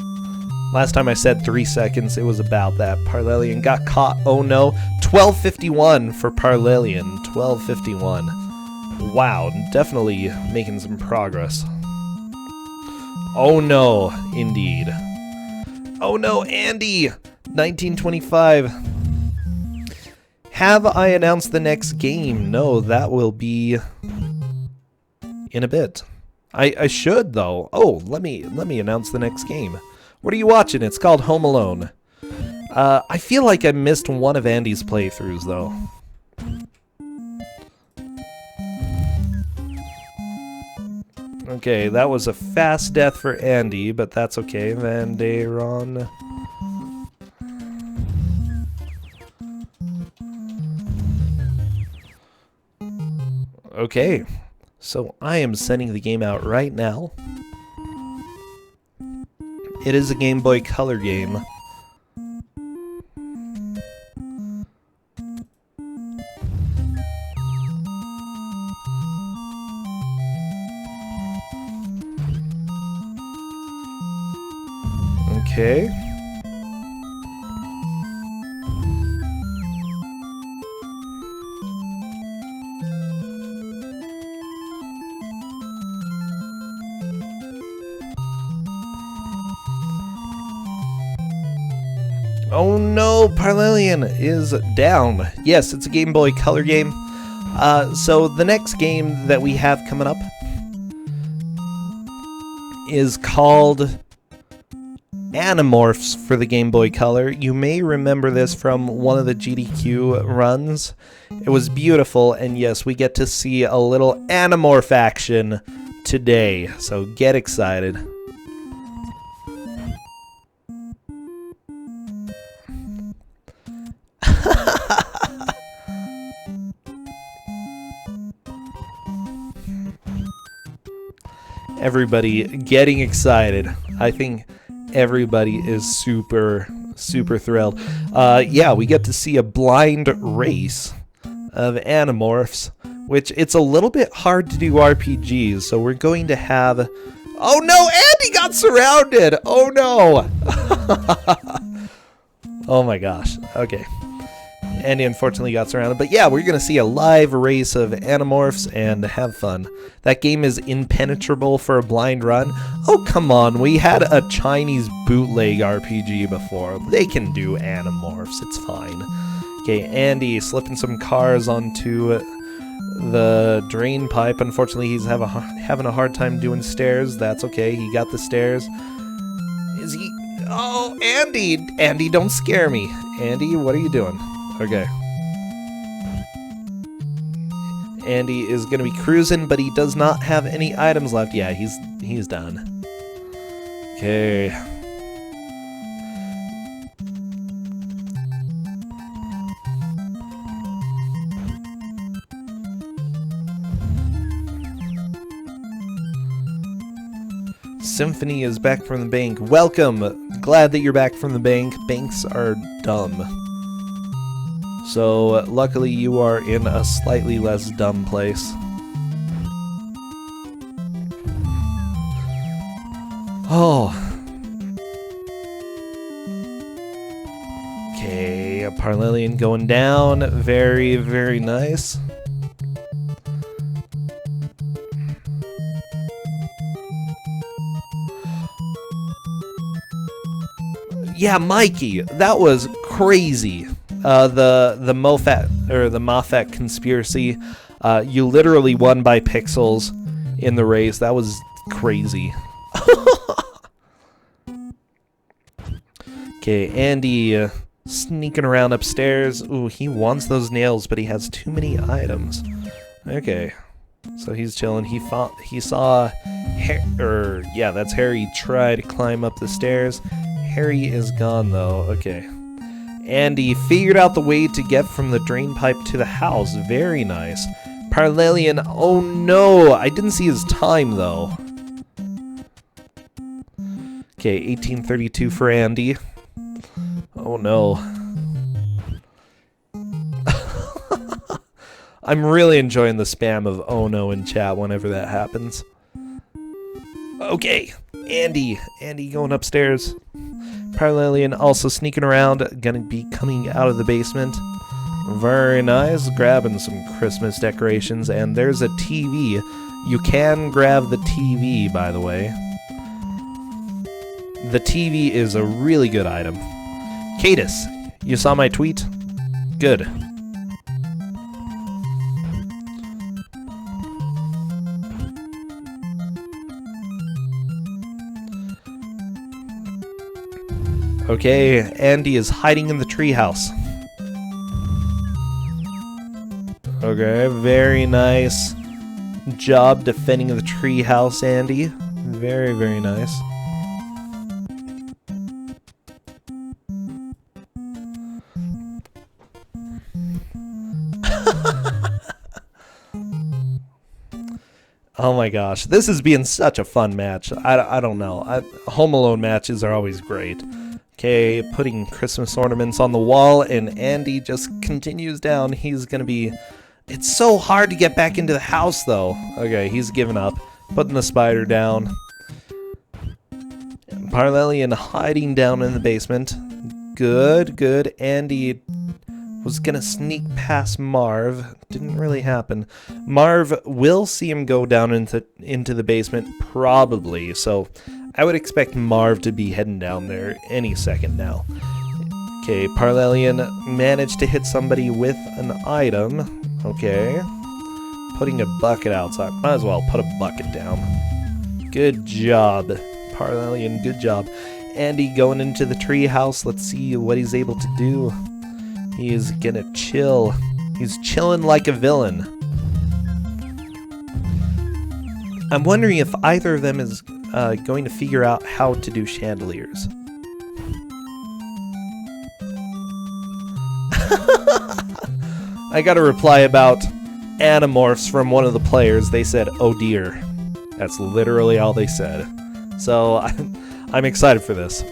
Last time I said 3 seconds, it was about that. Parlelian got caught. Oh no. 12:51 for Parlelian. 12:51. Wow, definitely making some progress. Oh no, indeed. Oh no, Andy! 1925. Have I announced the next game? No, that will be in a bit. I should though. Oh, let me announce the next game. What are you watching? It's called Home Alone. I feel like I missed one of Andy's playthroughs though. Okay, that was a fast death for Andy, but that's okay. Vandaeron. Okay, so I am sending the game out right now. It is a Game Boy Color game. Okay. Oh no, Parlelian is down. Yes, it's a Game Boy Color game. So the next game that we have coming up is called Animorphs for the Game Boy Color. You may remember this from one of the GDQ runs. It was beautiful, and yes, we get to see a little Animorph action today, so get excited. Everybody getting excited. I think everybody is super thrilled. Yeah, we get to see a blind race of Animorphs, which it's a little bit hard to do RPGs, so we're going to have... Oh no, Andy got surrounded! Oh no! Oh my gosh, okay. Andy unfortunately got surrounded, but yeah, we're going to see a live race of Animorphs and have fun. That game is impenetrable for a blind run. Oh, come on, we had a Chinese bootleg RPG before. They can do Animorphs, it's fine. Okay, Andy slipping some cars onto the drain pipe. Unfortunately, he's having a hard time doing stairs. That's okay, he got the stairs. Is he... Oh, Andy! Andy, don't scare me. Andy, what are you doing? Okay. Andy is going to be cruising, but he does not have any items left. Yeah, he's done. Okay. Symphony is back from the bank. Welcome! Glad that you're back from the bank. Banks are dumb. So, luckily you are in a slightly less dumb place. Oh. Okay, Parlelian going down. Very, very nice. Yeah, Mikey, that was crazy. The Moffat conspiracy. You literally won by pixels in the race. That was crazy. Okay, Andy sneaking around upstairs. Ooh, he wants those nails, but he has too many items. Okay, so he's chilling. He saw yeah, that's Harry try to climb up the stairs. Harry is gone though. Okay. Andy figured out the way to get from the drain pipe to the house. Very nice. Parallelian, oh no, I didn't see his time though. Okay, 1832 for Andy. Oh no. I'm really enjoying the spam of oh no in chat whenever that happens. Okay, Andy going upstairs. Parallelian also sneaking around, gonna be coming out of the basement. Very nice, grabbing some Christmas decorations, and there's a TV. You can grab the TV, by the way. The TV is a really good item. Cadis, you saw my tweet? Good. Okay, Andy is hiding in the treehouse. Okay, very nice job defending the treehouse, Andy. Very, very nice. Oh my gosh, this is being such a fun match. I don't know. Home Alone matches are always great. Okay, putting Christmas ornaments on the wall, and Andy just continues down. He's gonna be... It's so hard to get back into the house, though. Okay, he's given up. Putting the spider down. Parallelian hiding down in the basement. Good, good. Andy was gonna sneak past Marv. Didn't really happen. Marv will see him go down into the basement, probably. So I would expect Marv to be heading down there any second now. Okay, Parallelian managed to hit somebody with an item. Okay. Putting a bucket outside. Might as well put a bucket down. Good job, Parallelian. Good job. Andy going into the treehouse. Let's see what he's able to do. He is gonna chill. He's chilling like a villain. I'm wondering if either of them is going to figure out how to do chandeliers. I got a reply about Animorphs from one of the players. They said, "Oh dear." That's literally all they said. So I'm excited for this.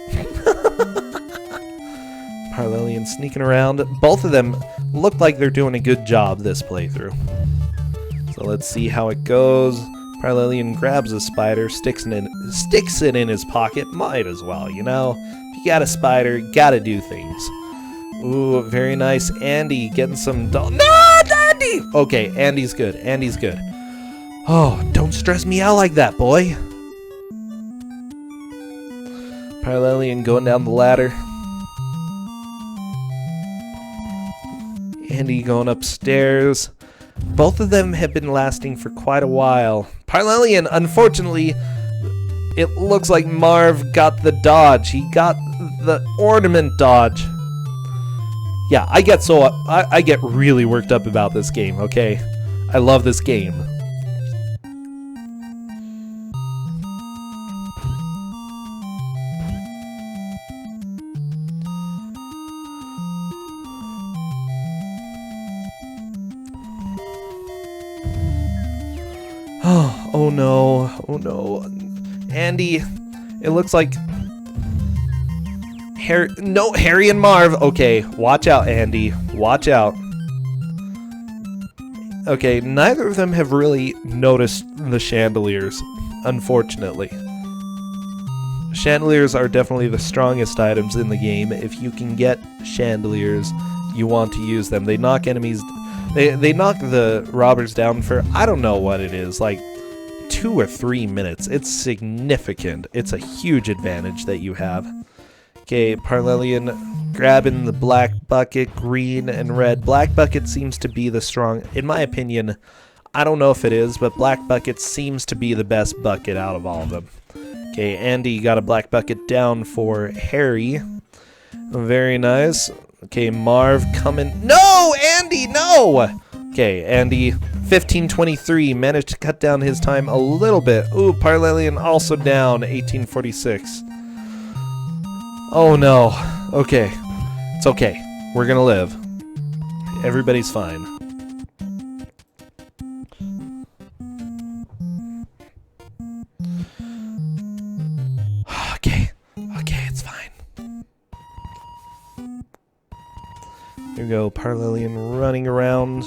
Parallelian sneaking around. Both of them look like they're doing a good job this playthrough. So let's see how it goes. Parallelian grabs a spider, sticks it in his pocket. Might as well, you know? If you got a spider, you gotta do things. Ooh, very nice. Andy getting some... No, Andy! Okay, Andy's good. Andy's good. Oh, don't stress me out like that, boy. Parallelian going down the ladder. Andy going upstairs. Both of them have been lasting for quite a while. Parallelian, unfortunately, it looks like Marv got the dodge. He got the ornament dodge. Yeah, I get really worked up about this game, okay? I love this game. Oh no, oh no. Andy, it looks like Harry and Marv. Okay, watch out, Andy. Watch out. Okay, neither of them have really noticed the chandeliers, unfortunately. Chandeliers are definitely the strongest items in the game. If you can get chandeliers, you want to use them. They knock enemies... They knock the robbers down for, I don't know what it is, like 2 or 3 minutes. It's significant. It's a huge advantage that you have. Okay, Parallelian Grabbing the black bucket, green and red. Black bucket seems to be the strong, in my opinion. I don't know if it is, but black bucket seems to be the best bucket out of all of them. Okay, Andy got a black bucket down for Harry. Very nice. Okay, Marv coming. No, Andy, no! Okay, Andy, 15:23, managed to cut down his time a little bit. Ooh, Parlelian also down, 18:46. Oh no. Okay. It's okay. We're gonna live. Everybody's fine. Okay. Okay, it's fine. Here we go, Parlelian running around.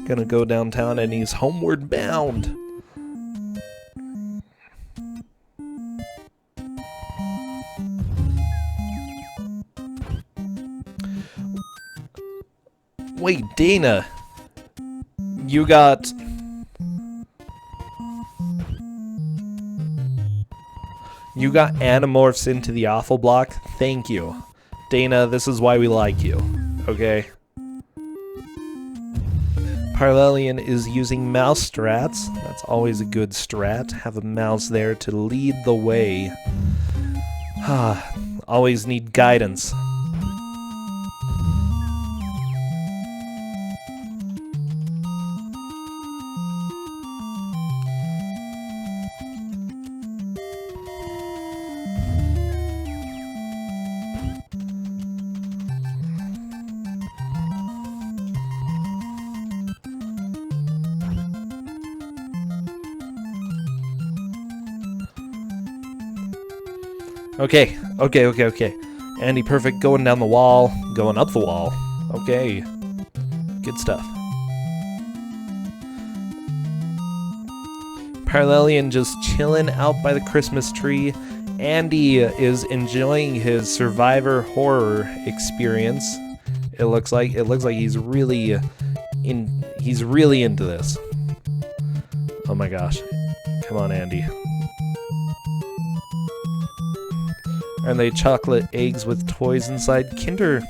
Gonna go downtown and he's homeward bound. Wait, Dana. You got... You got Animorphs into the awful block? Thank you. Dana, this is why we like you. Okay? Parlelian is using mouse strats. That's always a good strat. Have a mouse there to lead the way. Always need guidance. Okay. Andy Perfect going down the wall, going up the wall. Okay. Good stuff. Parlelian just chilling out by the Christmas tree. Andy is enjoying his survivor horror experience. It looks like he's really into this. Oh my gosh. Come on, Andy. Aren't they chocolate eggs with toys inside? Kinder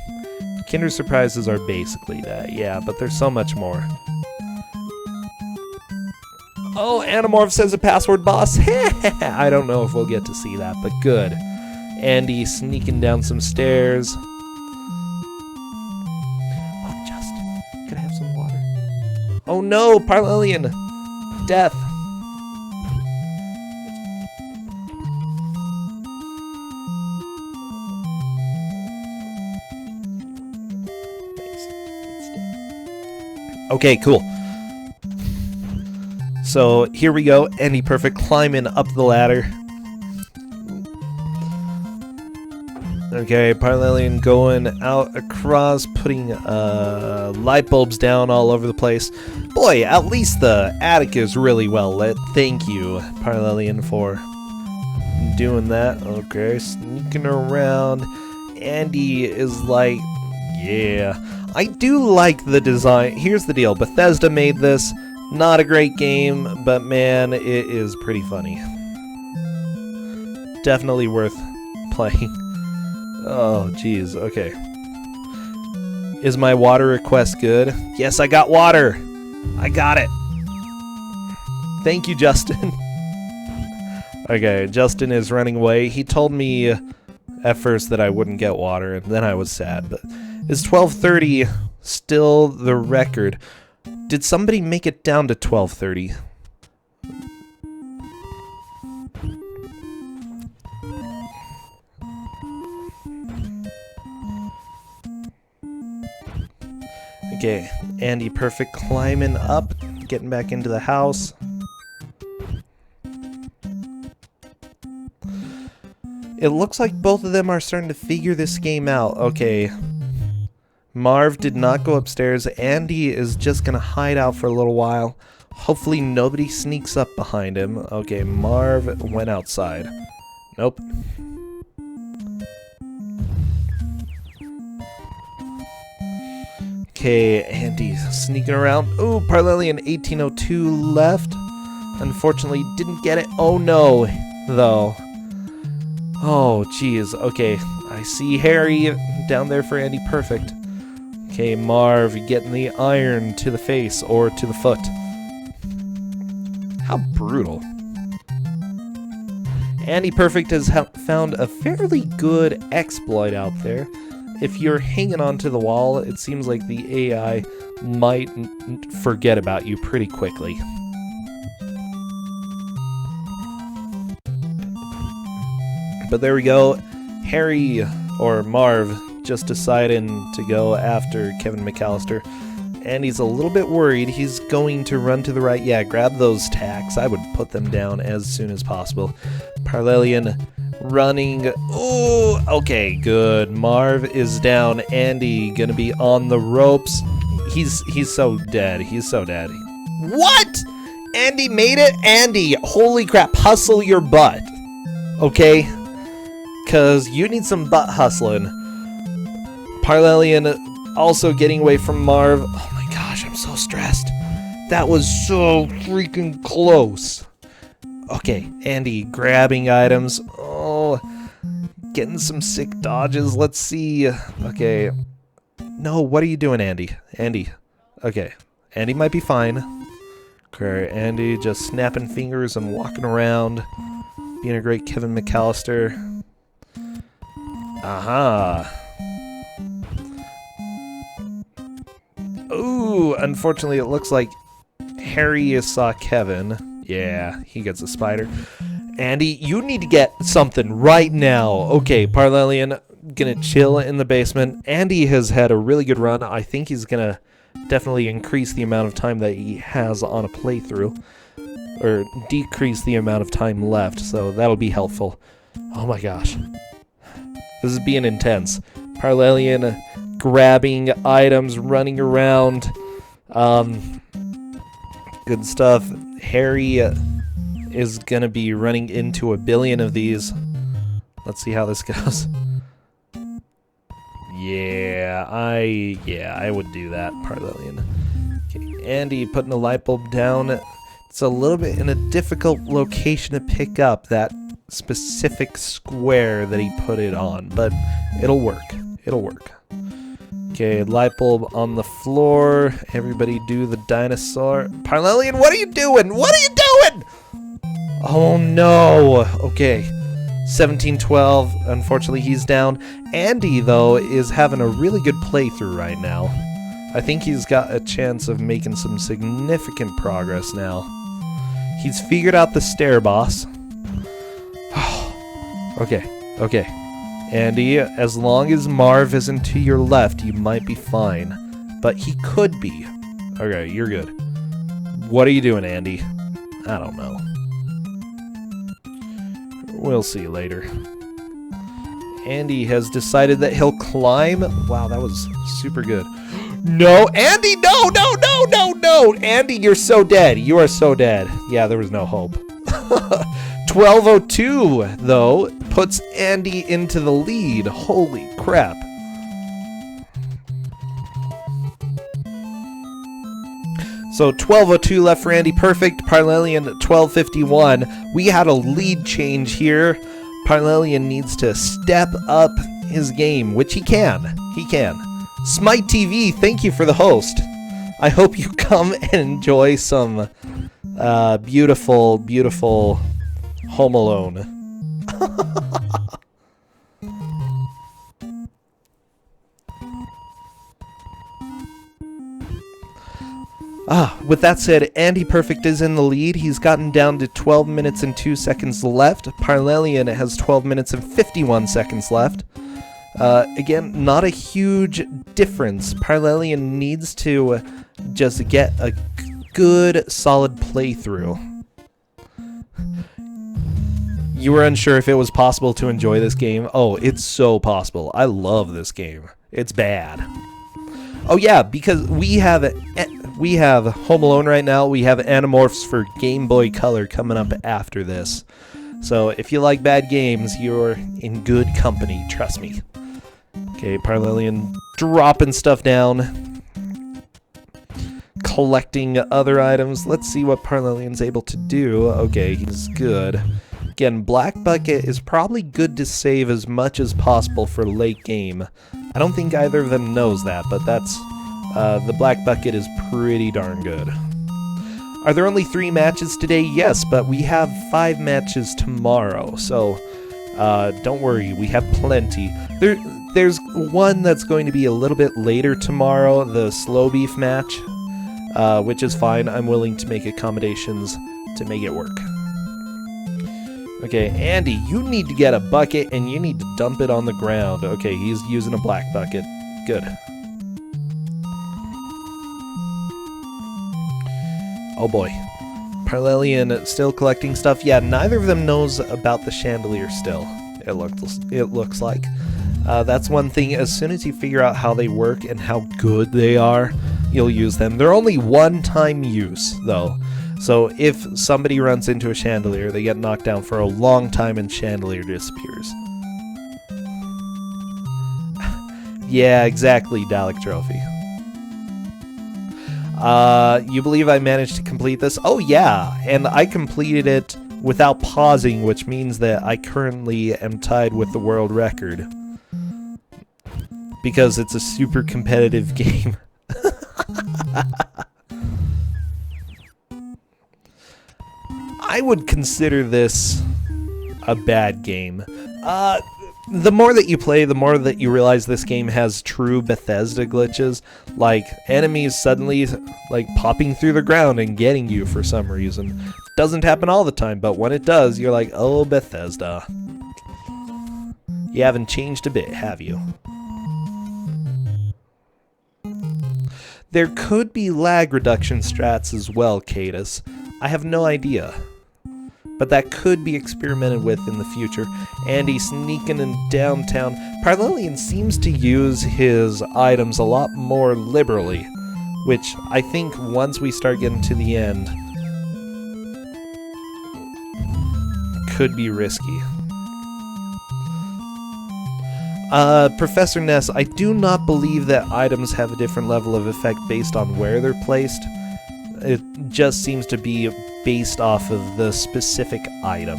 surprises are basically that, yeah, but there's so much more. Oh, Animorphs has a password boss. I don't know if we'll get to see that, but good. Andy sneaking down some stairs. Oh, just could I have some water? Oh no, Parlelian. Death. Okay, cool. So here we go. Andy Perfect climbing up the ladder. Okay, Parlelian going out across, putting light bulbs down all over the place. Boy, at least the attic is really well lit. Thank you, Parlelian, for doing that. Okay, sneaking around. Andy is like, yeah. I do like the design. Here's the deal. Bethesda made this. Not a great game, but man, it is pretty funny. Definitely worth playing. Oh, jeez. Okay. Is my water request good? Yes, I got water. I got it. Thank you, Justin. Okay, Justin is running away. He told me at first that I wouldn't get water, and then I was sad, but... Is 12:30 still the record? Did somebody make it down to 12:30? Okay, Andy Perfect climbing up, getting back into the house. It looks like both of them are starting to figure this game out. Okay. Marv did not go upstairs. Andy is just gonna hide out for a little while. Hopefully nobody sneaks up behind him. Okay, Marv went outside. Nope. Okay, Andy sneaking around. Ooh, Parlelian 1802 left. Unfortunately, didn't get it. Oh no, though. Oh, jeez. Okay, I see Harry down there for Andy Perfect. Okay, Marv getting the iron to the face or to the foot. How brutal. Andy Perfect has found a fairly good exploit out there. If you're hanging onto the wall, it seems like the AI might forget about you pretty quickly. But there we go. Harry, or Marv, just deciding to go after Kevin McAllister. And he's a little bit worried. He's going to run to the right. Yeah, grab those tacks. I would put them down as soon as possible. Parlelian running. Oh, okay, good. Marv is down. Andy gonna be on the ropes. He's so dead. He's so dead. What? Andy made it? Andy, holy crap. Hustle your butt. Okay? Because you need some butt hustling. Parlelian also getting away from Marv. Oh my gosh, I'm so stressed. That was so freaking close. Okay, Andy grabbing items. Oh, getting some sick dodges. Let's see. Okay. No, what are you doing, Andy? Andy. Okay. Andy might be fine. Okay, Andy just snapping fingers and walking around. Being a great Kevin McAllister. Aha. Ooh, unfortunately, it looks like Harry saw Kevin. Yeah, he gets a spider. Andy, you need to get something right now. Okay, Parlelian gonna chill in the basement. Andy has had a really good run. I think he's gonna definitely increase the amount of time that he has on a playthrough. Or decrease the amount of time left, so that'll be helpful. Oh my gosh. This is being intense. Parlelian grabbing items, running around. Good stuff. Harry is gonna be running into 1 billion of these. Let's see how this goes. Yeah, I would do that, Parlelian. Okay, Andy putting a light bulb down. It's a little bit in a difficult location to pick up that specific square that he put it on, but it'll work. It'll work. Okay, light bulb on the floor. Everybody do the dinosaur. Parlelian, what are you doing? What are you doing? Oh no. Okay. 1712. Unfortunately, he's down. Andy, though, is having a really good playthrough right now. I think he's got a chance of making some significant progress now. He's figured out the stair boss. Okay. Andy, as long as Marv isn't to your left, you might be fine. But he could be. Okay, you're good. What are you doing, Andy? I don't know. We'll see later. Andy has decided that he'll climb. Wow, that was super good. No, Andy, no! Andy, you're so dead. You are so dead. Yeah, there was no hope. 1202, though, puts Andy into the lead. Holy crap. So 1202 left for Andy Perfect. Parlelian 1251. We had a lead change here. Parlelian needs to step up his game, which he can. He can. Smite TV, thank you for the host. I hope you come and enjoy some beautiful, beautiful Home Alone. With that said, Andy Perfect is in the lead. He's gotten down to 12 minutes and 2 seconds left. Parlelian has 12 minutes and 51 seconds left. Again, not a huge difference. Parlelian needs to just get a good, solid playthrough. You were unsure if it was possible to enjoy this game. Oh, it's so possible. I love this game. It's bad. Oh yeah, because we have Home Alone right now. We have Animorphs for Game Boy Color coming up after this. So if you like bad games, you're in good company. Trust me. Okay, Parlelian dropping stuff down. Collecting other items. Let's see what Parlelian's able to do. Okay, he's good. Again, Black Bucket is probably good to save as much as possible for late game. I don't think either of them knows that, but that's... the Black Bucket is pretty darn good. Are there only 3 matches today? Yes, but we have 5 matches tomorrow, so don't worry, we have plenty. There's one that's going to be a little bit later tomorrow, the slow beef match, which is fine. I'm willing to make accommodations to make it work. Okay, Andy, you need to get a bucket and you need to dump it on the ground. Okay, he's using a black bucket. Good. Oh boy. Parlelian still collecting stuff. Yeah, neither of them knows about the chandelier still, it looks like. That's one thing. As soon as you figure out how they work and how good they are, you'll use them. They're only one-time use, though. So if somebody runs into a chandelier, they get knocked down for a long time and chandelier disappears. Yeah, exactly, Dalek Trophy. You believe I managed to complete this? Oh yeah, and I completed it without pausing, which means that I currently am tied with the world record. Because it's a super competitive game. I would consider this a bad game. The more that you play, the more that you realize this game has true Bethesda glitches, like enemies suddenly like popping through the ground and getting you for some reason. Doesn't happen all the time, but when it does, you're like, oh, Bethesda. You haven't changed a bit, have you? There could be lag reduction strats as well, Cadus. I have no idea. But that could be experimented with in the future. Andy sneaking in downtown. Parlelian seems to use his items a lot more liberally, which I think once we start getting to the end, could be risky. Professor Ness, I do not believe that items have a different level of effect based on where they're placed. It just seems to be based off of the specific item.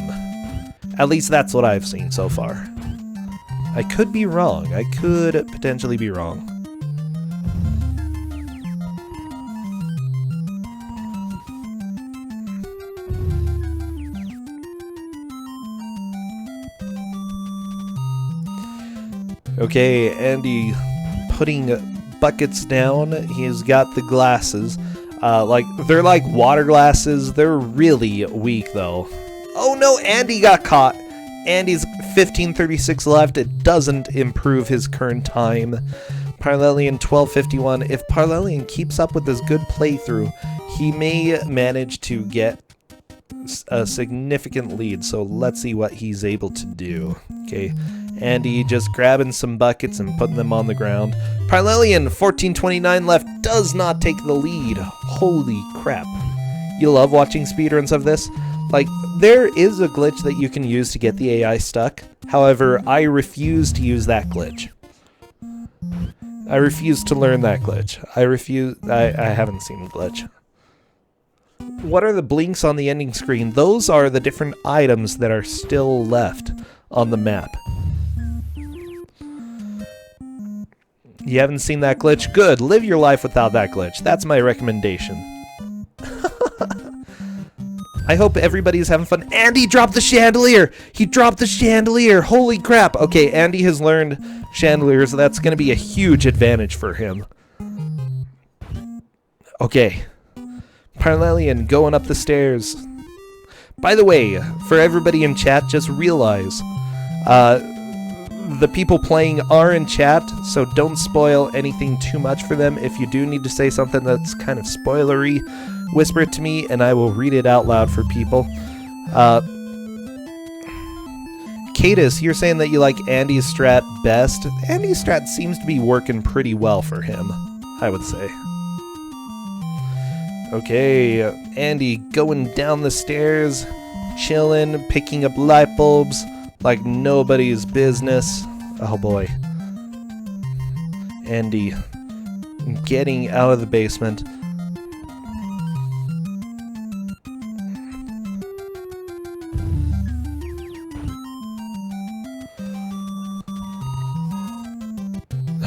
At least that's what I've seen so far. I could be wrong. I could potentially be wrong. Okay, Andy putting buckets down. He's got the glasses. They're like water glasses. They're really weak, though. Oh no, Andy got caught. Andy's 15:36 left. It doesn't improve his current time. Parlelian 12:51. If Parlelian keeps up with this good playthrough, he may manage to get a significant lead. So let's see what he's able to do. Okay, Andy just grabbing some buckets and putting them on the ground. Parlelian 14:29 left, does not take the lead. Holy crap. You love watching speedruns of this? Like, there is a glitch that you can use to get the AI stuck. However, I refuse to use that glitch. I refuse to learn that glitch. I haven't seen the glitch. What are the blinks on the ending screen? Those are the different items that are still left on the map. You haven't seen that glitch? Good. Live your life without that glitch. That's my recommendation. I hope everybody's having fun. Andy dropped the chandelier! He dropped the chandelier! Holy crap! Okay, Andy has learned chandeliers. That's going to be a huge advantage for him. Okay. Parlelian going up the stairs. By the way, for everybody in chat, just realize, the people playing are in chat, so don't spoil anything too much for them. If you do need to say something that's kind of spoilery, whisper it to me and I will read it out loud for people. Cadus, you're saying that you like Andy's strat best. Andy's strat seems to be working pretty well for him, I would say. Okay, Andy going down the stairs, chilling, picking up light bulbs like nobody's business. Oh boy. Andy getting out of the basement.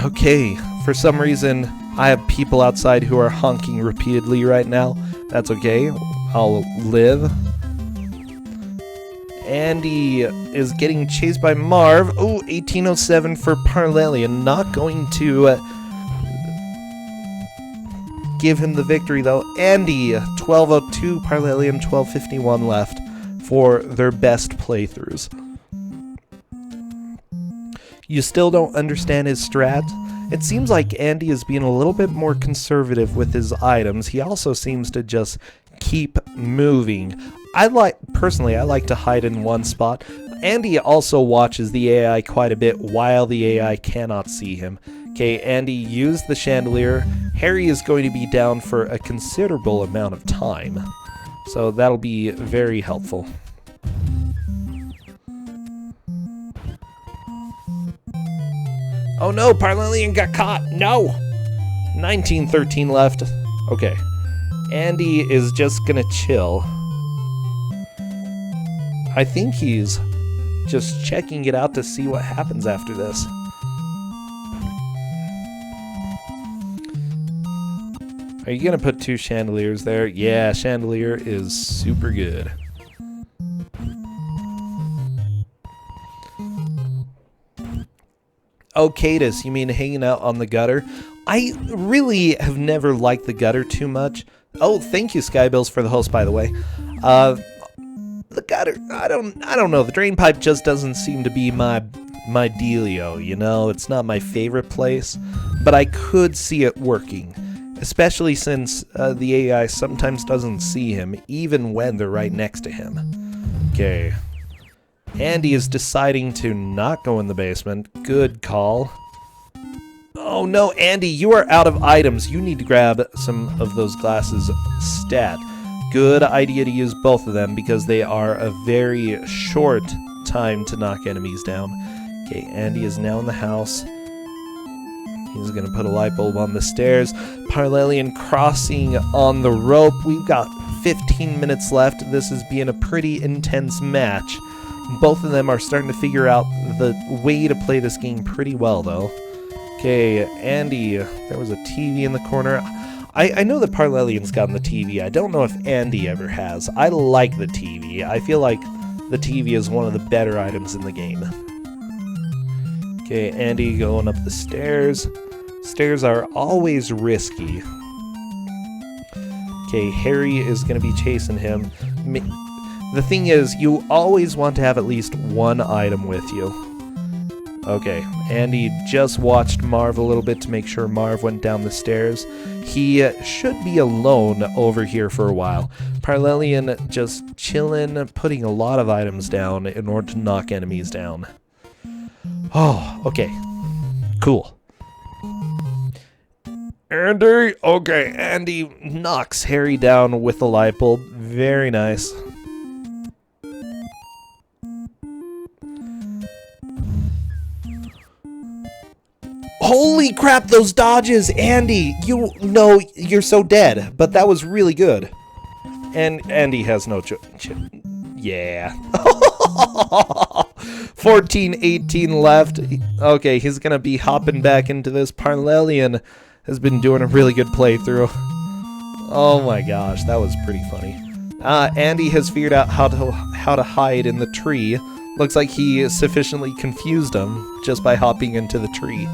Okay, for some reason, I have people outside who are honking repeatedly right now. That's okay. I'll live. Andy is getting chased by Marv. Oh, 1807 for Parlelian. Not going to give him the victory, though. Andy, 1202. Parlelian, 1251 left for their best playthroughs. You still don't understand his strat? It seems like Andy is being a little bit more conservative with his items. He also seems to just keep moving. Personally, I like to hide in one spot. Andy also watches the AI quite a bit while the AI cannot see him. Okay, Andy used the chandelier. Harry is going to be down for a considerable amount of time, so that'll be very helpful. Oh no, Parlelian got caught. No! 1913 left. Okay. Andy is just gonna chill. I think he's just checking it out to see what happens after this. Are you gonna put 2 chandeliers there? Yeah, chandelier is super good. Oh, Cadus, you mean hanging out on the gutter? I really have never liked the gutter too much. Oh, thank you, Skybills, for the host, by the way. The gutter, I don't know. The drain pipe just doesn't seem to be my dealio, you know? It's not my favorite place, but I could see it working, especially since the AI sometimes doesn't see him, even when they're right next to him. Okay. Andy is deciding to not go in the basement. Good call. Oh no, Andy, you are out of items. You need to grab some of those glasses stat. Good idea to use both of them because they are a very short time to knock enemies down. Okay, Andy is now in the house. He's going to put a light bulb on the stairs. Parlelian crossing on the rope. We've got 15 minutes left. This is being a pretty intense match. Both of them are starting to figure out the way to play this game pretty well, though. Okay, Andy, there was a TV in the corner. I know that Parlelian's gotten the TV. I don't know if Andy ever has. I like the TV. I feel like the TV is one of the better items in the game. Okay, Andy going up the stairs. Stairs are always risky. Okay, Harry is going to be chasing him. The thing is, you always want to have at least one item with you. Okay, Andy just watched Marv a little bit to make sure Marv went down the stairs. He should be alone over here for a while. Parlelian just chilling, putting a lot of items down in order to knock enemies down. Oh, okay. Cool. Andy? Okay, Andy knocks Harry down with the light bulb. Very nice. Holy crap, those dodges, Andy! You know you're so dead, but that was really good. And Andy has no yeah. 14-18 left. Okay, he's gonna be hopping back into this. Parlelian has been doing a really good playthrough. Oh my gosh, that was pretty funny. Andy has figured out how to hide in the tree. Looks like he sufficiently confused him just by hopping into the tree.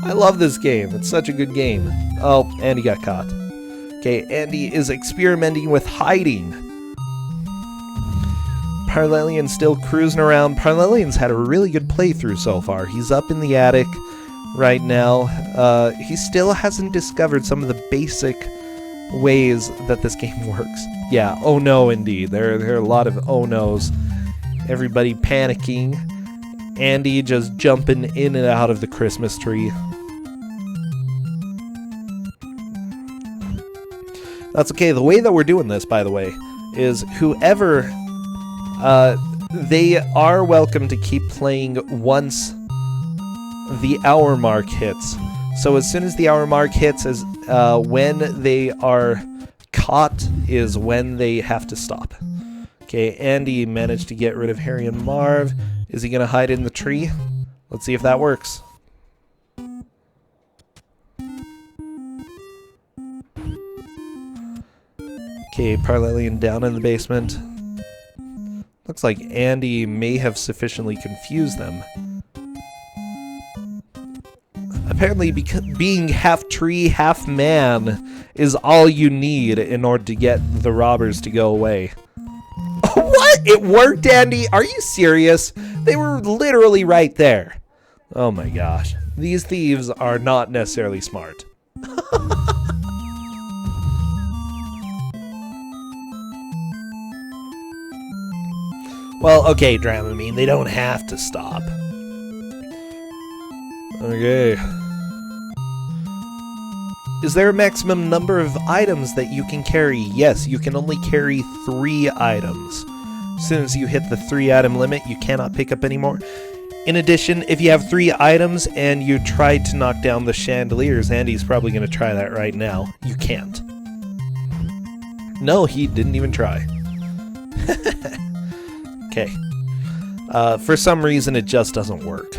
I love this game. It's such a good game. Oh, Andy got caught. Okay, Andy is experimenting with hiding. Parlelian's still cruising around. Parlelian's had a really good playthrough so far. He's up in the attic right now. He still hasn't discovered some of the basic ways that this game works. Yeah, oh no indeed. There are a lot of oh no's. Everybody panicking. Andy just jumping in and out of the Christmas tree. That's okay. The way that we're doing this, by the way, is whoever... they are welcome to keep playing once the hour mark hits. So as soon as the hour mark hits, is when they are caught is when they have to stop. Okay, Andy managed to get rid of Harry and Marv. Is he going to hide in the tree? Let's see if that works. Okay, Parlelian down in the basement. Looks like Andy may have sufficiently confused them. Apparently, being half tree, half man is all you need in order to get the robbers to go away. What? It worked, Andy? Are you serious? They were literally right there. Oh my gosh. These thieves are not necessarily smart. Well, okay, Dramamine, they don't have to stop. Okay. Is there a maximum number of items that you can carry? Yes, you can only carry 3 items. As soon as you hit the 3-item limit, you cannot pick up any more. In addition, if you have 3 items and you try to knock down the chandeliers, Andy's probably going to try that right now. You can't. No, he didn't even try. Okay. For some reason, it just doesn't work.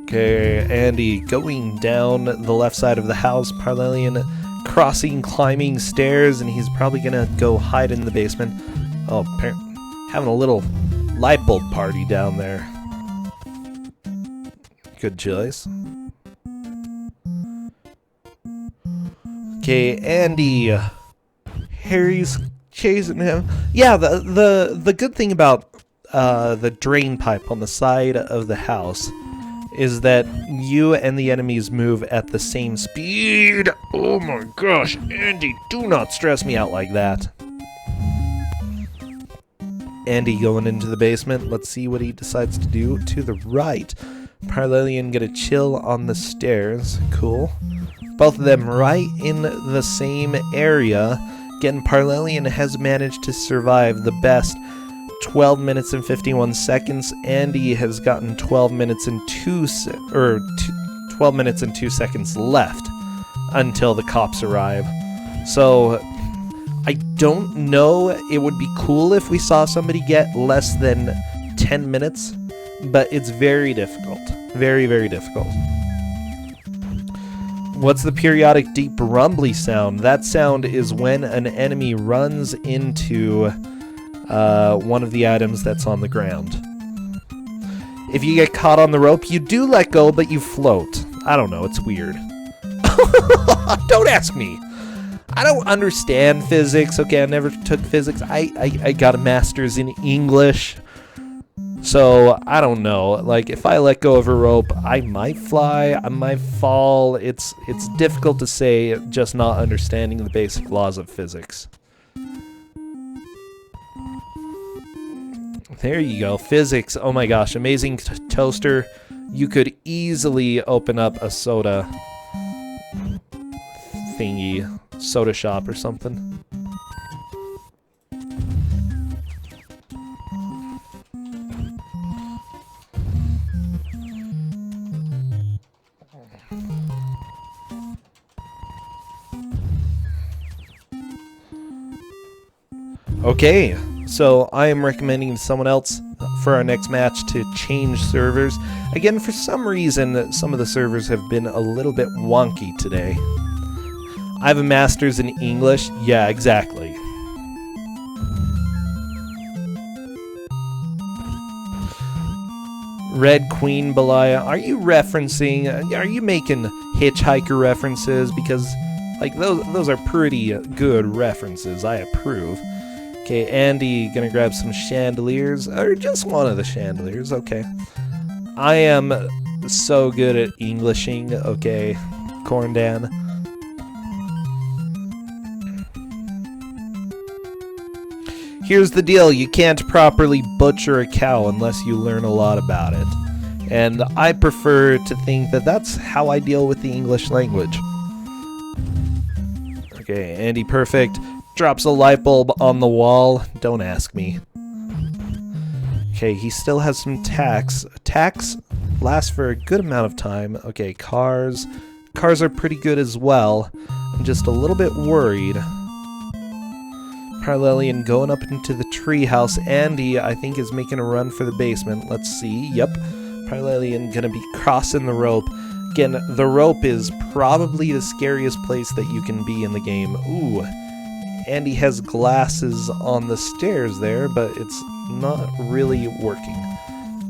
Okay, Andy going down the left side of the house. Parlelian crossing, climbing stairs, and he's probably going to go hide in the basement. Oh, having a little light bulb party down there. Good choice. Okay, Andy. Harry's chasing him. Yeah, the good thing about the drain pipe on the side of the house is that you and the enemies move at the same speed. Oh my gosh, Andy, do not stress me out like that. Andy going into the basement. Let's see what he decides to do. To the right. Parlelian gonna chill on the stairs. Cool. Both of them right in the same area. Again, Parlelian has managed to survive the best 12 minutes and 51 seconds. Andy has gotten 12 minutes and 2 seconds left until the cops arrive. So I don't know. It would be cool if we saw somebody get less than 10 minutes, but it's very difficult. Very, very difficult. What's the periodic deep rumbly sound? That sound is when an enemy runs into one of the items that's on the ground. If you get caught on the rope, you do let go, but you float. I don't know, it's weird. Don't ask me. I don't understand physics. Okay, I never took physics. I got a master's in English. So, I don't know. Like, if I let go of a rope, I might fly, I might fall. It's difficult to say, just not understanding the basic laws of physics. There you go, physics. Oh my gosh, amazing toaster. You could easily open up a soda thingy, soda shop or something. Okay, so I am recommending to someone else for our next match to change servers. Again, for some reason, some of the servers have been a little bit wonky today. I have a master's in English. Yeah, exactly. Red Queen Belaya, are you making Hitchhiker references? Because, like, those are pretty good references. I approve. Okay, Andy gonna grab some chandeliers, or just one of the chandeliers, okay. I am so good at Englishing, okay, Corndan. Here's the deal, you can't properly butcher a cow unless you learn a lot about it. And I prefer to think that that's how I deal with the English language. Okay, Andy perfect. Drops a light bulb on the wall. Don't ask me. Okay, he still has some tacks. Tacks last for a good amount of time. Okay, cars. Cars are pretty good as well. I'm just a little bit worried. Parlelian going up into the treehouse. Andy, I think, is making a run for the basement. Let's see. Yep. Parlelian gonna be crossing the rope. Again, the rope is probably the scariest place that you can be in the game. Ooh, Andy has glasses on the stairs there, but it's not really working.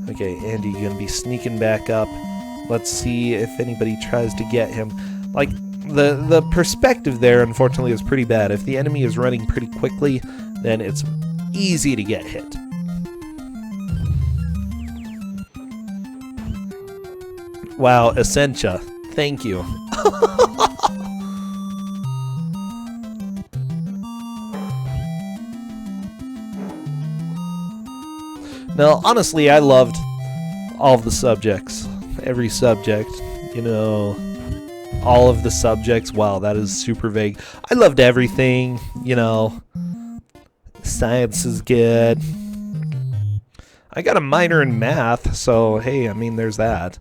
Okay, Andy gonna be sneaking back up. Let's see if anybody tries to get him. Like, the perspective there, unfortunately, is pretty bad. If the enemy is running pretty quickly, then it's easy to get hit. Wow, Essentia. Thank you. Now, honestly, I loved all of the subjects. Every subject, you know, all of the subjects. Wow, that is super vague. I loved everything, you know. Science is good. I got a minor in math, so hey, I mean, there's that.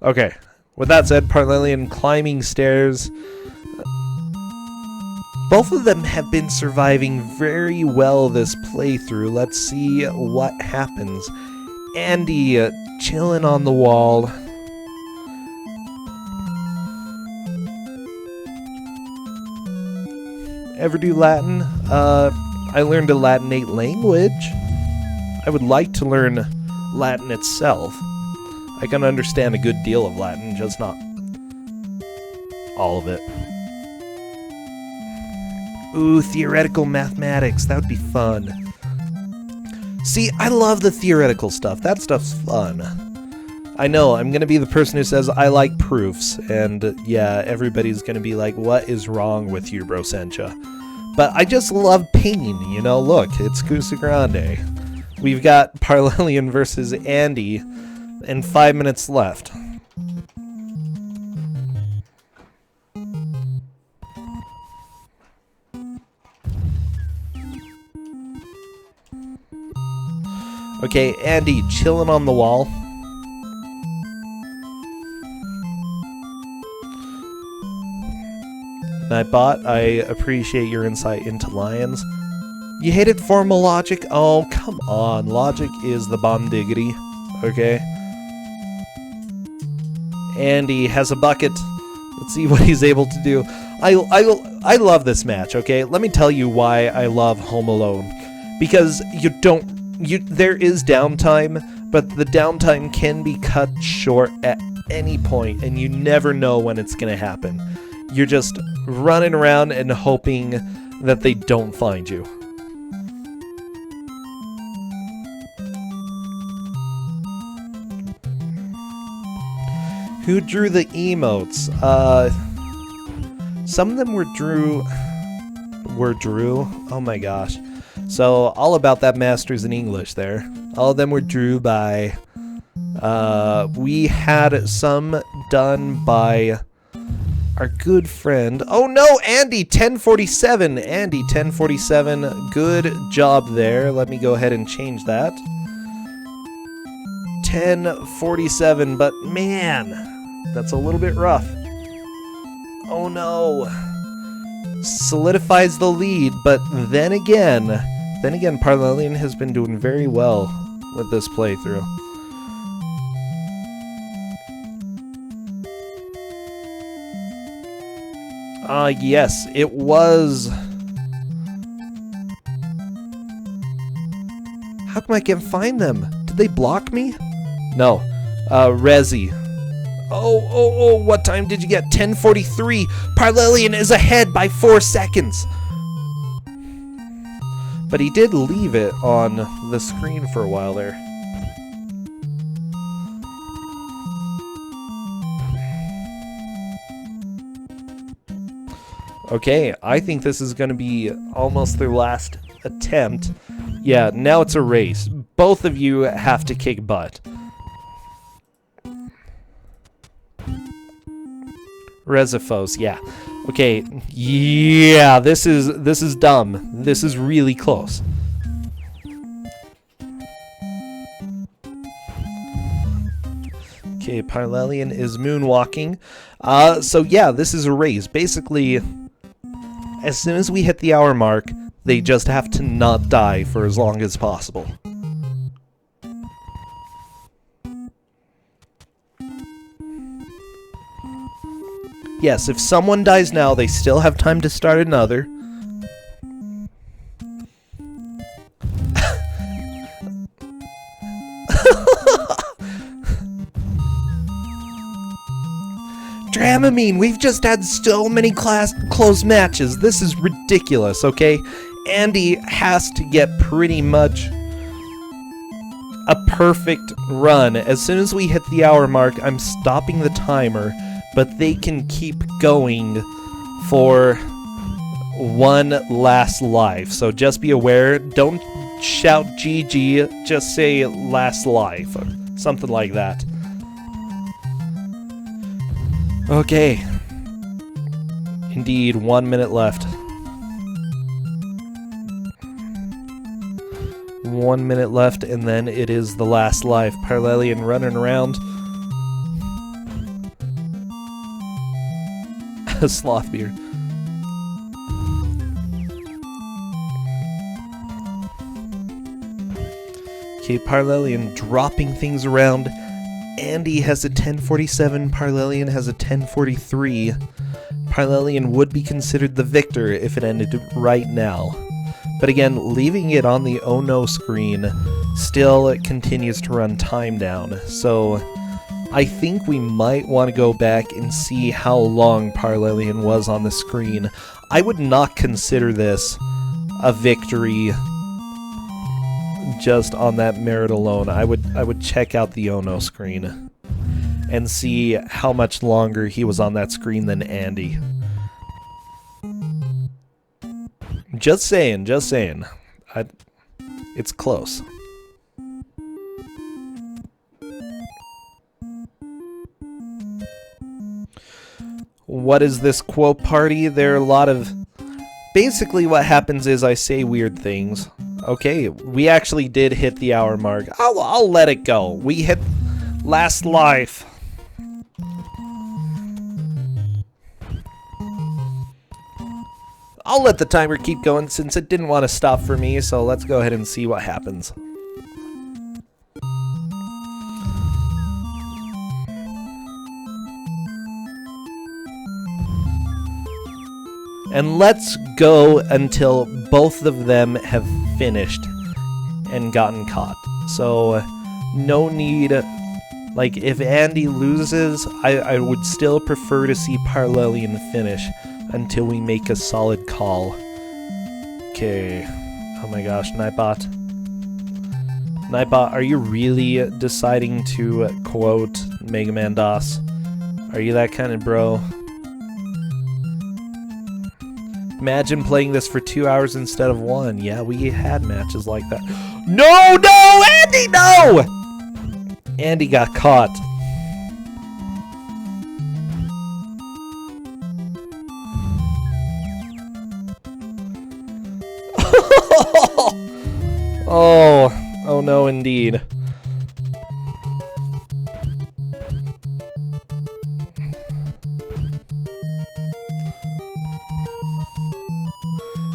Okay, with that said, Parlelian climbing stairs. Both of them have been surviving very well this playthrough. Let's see what happens. Andy chilling on the wall. Ever do Latin? I learned a Latinate language. I would like to learn Latin itself. I can understand a good deal of Latin, just not all of it. Ooh, theoretical mathematics. That would be fun. See, I love the theoretical stuff. That stuff's fun. I know, I'm going to be the person who says I like proofs, and yeah, everybody's going to be like, what is wrong with you, Brosentia? But I just love pain, you know? Look, it's Twosogrande. We've got Parlelian versus Andy, and 5 minutes left. Okay, Andy, chilling on the wall. Nightbot, I appreciate your insight into lions. You hated formal logic? Oh, come on. Logic is the bomb diggity. Okay. Andy has a bucket. Let's see what he's able to do. I love this match, okay? Let me tell you why I love Home Alone. Because there is downtime, but the downtime can be cut short at any point, and you never know when it's gonna happen. You're just running around and hoping that they don't find you. Who drew the emotes? Some of them were Drew. Oh my gosh. So, all about that masters in English there. All of them were drew by... we had some done by our good friend... Oh no, Andy 1047! Andy 1047, good job there. Let me go ahead and change that. 1047, but man, that's a little bit rough. Oh no. Solidifies the lead, but then again, Parlelian has been doing very well with this playthrough. Yes, it was... How come I can't find them? Did they block me? No. Rezi. Oh, what time did you get? 10:43. Parlelian is ahead by 4 seconds. But he did leave it on the screen for a while there. Okay, I think this is going to be almost their last attempt. Yeah, now it's a race. Both of you have to kick butt. Resifos, yeah. Okay, yeah, this is dumb. This is really close. Okay, Parlelian is moonwalking. So yeah, this is a race. Basically, as soon as we hit the hour mark, they just have to not die for as long as possible. Yes, if someone dies now, they still have time to start another. Dramamine, we've just had so many close matches. This is ridiculous, okay? Andy has to get pretty much a perfect run. As soon as we hit the hour mark, I'm stopping the timer, but they can keep going for one last life. So just be aware, don't shout GG, just say last life, or something like that. Okay. Indeed, 1 minute left. 1 minute left, and then it is the last life. Parlelian running around. Sloth beer. Okay, Parlelian dropping things around. Andy has a 1047, Parlelian has a 1043. Parlelian would be considered the victor if it ended right now. But again, leaving it on the oh no screen still continues to run time down. So I think we might want to go back and see how long Parlelian was on the screen. I would not consider this a victory just on that merit alone. I would check out the oh no screen and see how much longer he was on that screen than Andy. Just saying, just saying. It's close. What is this quote party? There are a lot of... Basically what happens is I say weird things. Okay, we actually did hit the hour mark. I'll let it go. We hit last life. I'll let the timer keep going since it didn't want to stop for me, so let's go ahead and see what happens. And let's go until both of them have finished and gotten caught. So, no need... Like, if Andy loses, I would still prefer to see Parlelian finish until we make a solid call. Okay. Oh my gosh, Nightbot. Nightbot, are you really deciding to quote Mega Man DOS? Are you that kind of bro? Imagine playing this for 2 hours instead of 1. Yeah, we had matches like that. No, no, Andy, no! Andy got caught. Oh no, indeed.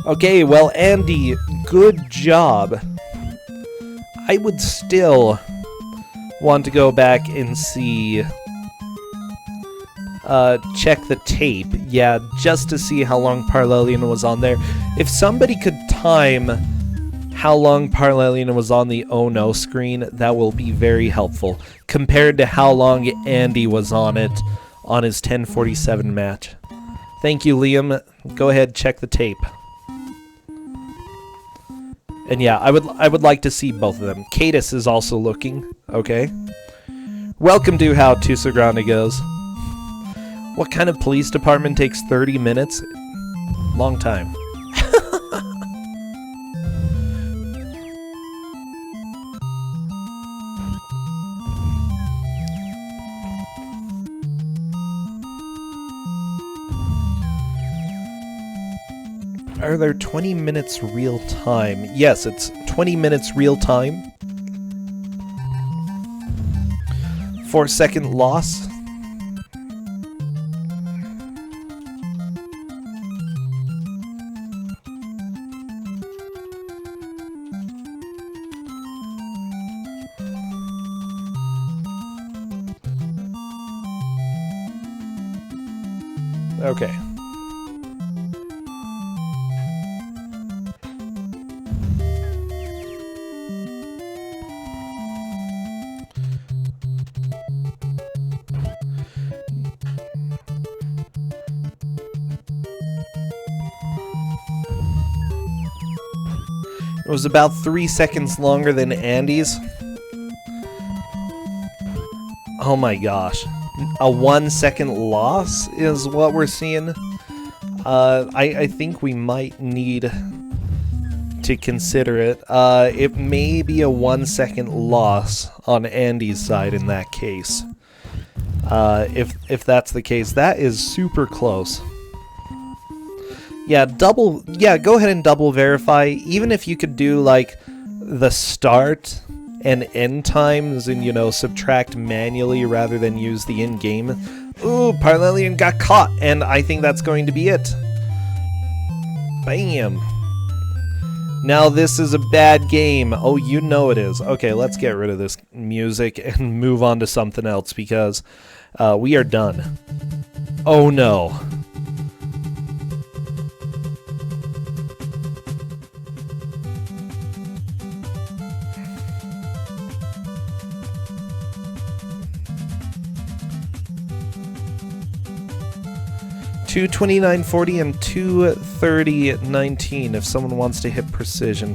Okay, well, Andy, good job. I would still want to go back and see, check the tape. Yeah, just to see how long Parlelian was on there. If somebody could time how long Parlelian was on the oh no screen, that will be very helpful, compared to how long Andy was on it on his 1047 match. Thank you, Liam. Go ahead, check the tape. And yeah, I would like to see both of them. Cadus is also looking. Okay. Welcome to how Twosogrande goes. What kind of police department takes 30 minutes? Long time. Are there 20 minutes real time? Yes, it's 20 minutes real time. 4-second loss. Okay. It was about 3 seconds longer than Andy's. Oh my gosh. A 1 second loss is what we're seeing. I think we might need to consider it. It may be a 1 second loss on Andy's side in that case. If that's the case, that is super close. Yeah, go ahead and double verify. Even if you could do like the start and end times and, you know, subtract manually rather than use the in-game. Ooh, Parlelian got caught, and I think that's going to be it. Bam. Now this is a bad game. Oh, you know it is. Okay, let's get rid of this music and move on to something else because we are done. Oh no. $229.40 and $230.19 if someone wants to hit precision.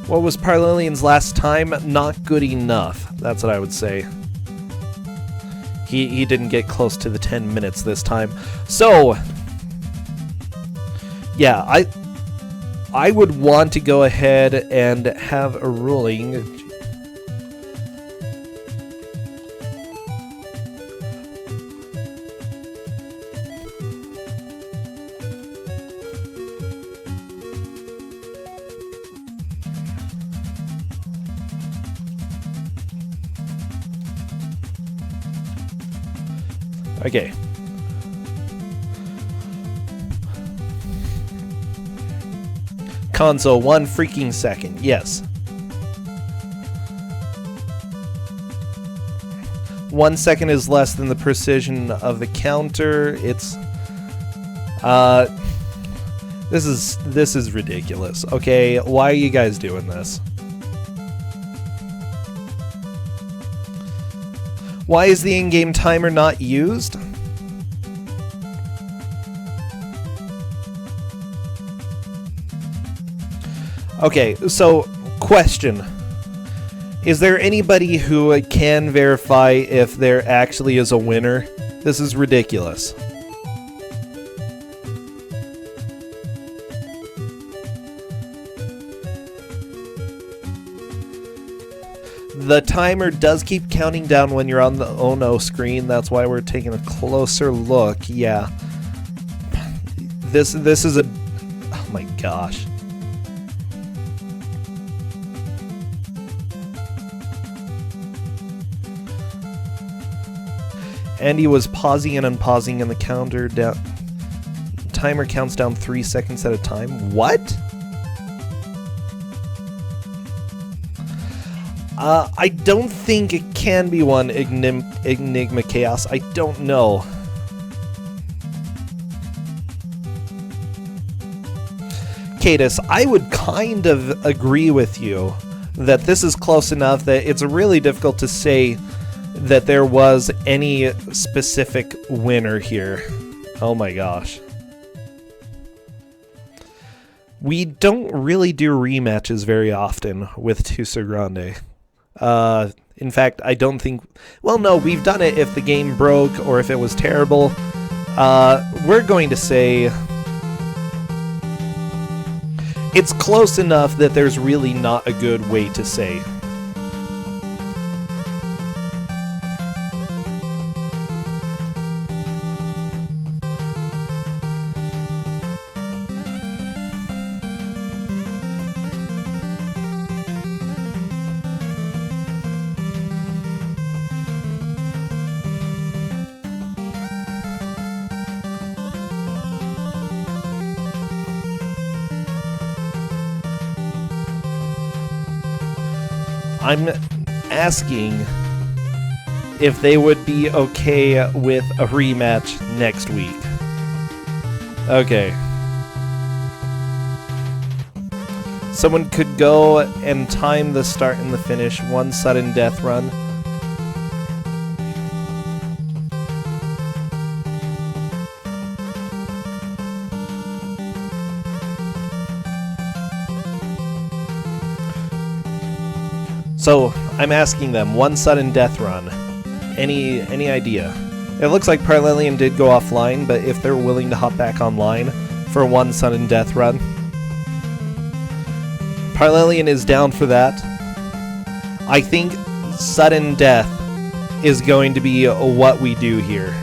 What was Parlelian's last time? Not good enough. That's what I would say. He didn't get close to the 10 minutes this time. So, yeah, I would want to go ahead and have a ruling. Okay. Console, 1 freaking second. Yes. 1 second is less than the precision of the counter. It's this is ridiculous. Okay, why are you guys doing this? Why is the in-game timer not used? Okay, so, question. Is there anybody who can verify if there actually is a winner? This is ridiculous. The timer does keep counting down when you're on the oh no screen. That's why we're taking a closer look. Yeah. This is a... Oh my gosh. Andy was pausing and unpausing in the counter down. Timer counts down 3 seconds at a time. What? I don't think it can be one Enigma Chaos. I don't know. Cadus, I would kind of agree with you that this is close enough that it's really difficult to say that there was any specific winner here. Oh my gosh. We don't really do rematches very often with Twosogrande. In fact, I don't think... Well, no, we've done it if the game broke or if it was terrible. We're going to say... It's close enough that there's really not a good way to say. I'm asking if they would be okay with a rematch next week. Okay. Someone could go and time the start and the finish. One sudden death run. So, I'm asking them, one sudden death run. Any idea? It looks like Parlelian did go offline, but if they're willing to hop back online for one sudden death run. Parlelian is down for that. I think sudden death is going to be what we do here.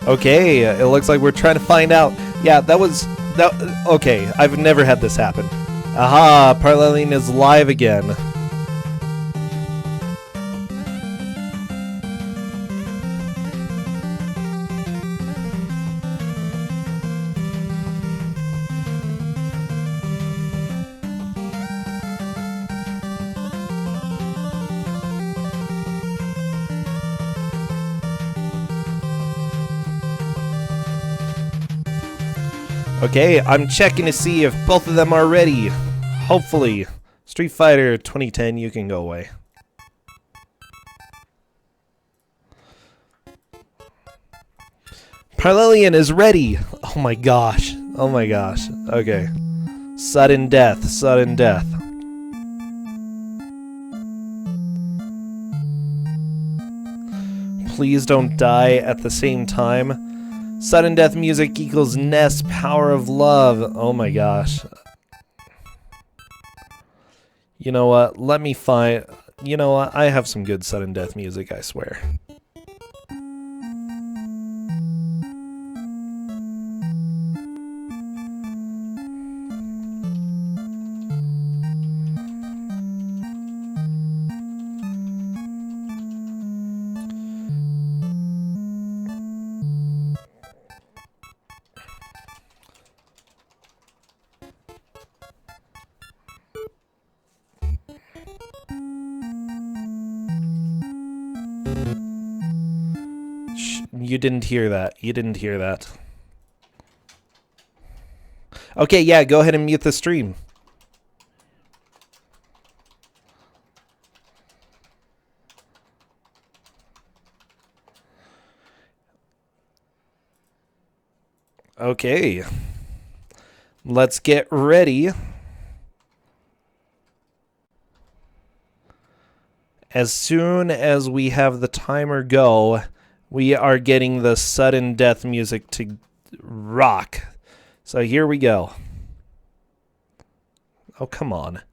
Okay, it looks like we're trying to find out. Yeah, okay, I've never had this happen. Aha, Parlelian is live again. Okay, I'm checking to see if both of them are ready. Hopefully. Street Fighter 2010, you can go away. Parlelian is ready. Oh my gosh. Oh my gosh. Okay. Sudden death. Sudden death. Please don't die at the same time. Sudden death music equals Ness power of love. Oh my gosh. You know what? Let me find... You know what? I have some good sudden death music, I swear. You didn't hear that. You didn't hear that. Okay, yeah, go ahead and mute the stream. Okay. Let's get ready. As soon as we have the timer go, we are getting the sudden death music to rock. So here we go. Oh, come on.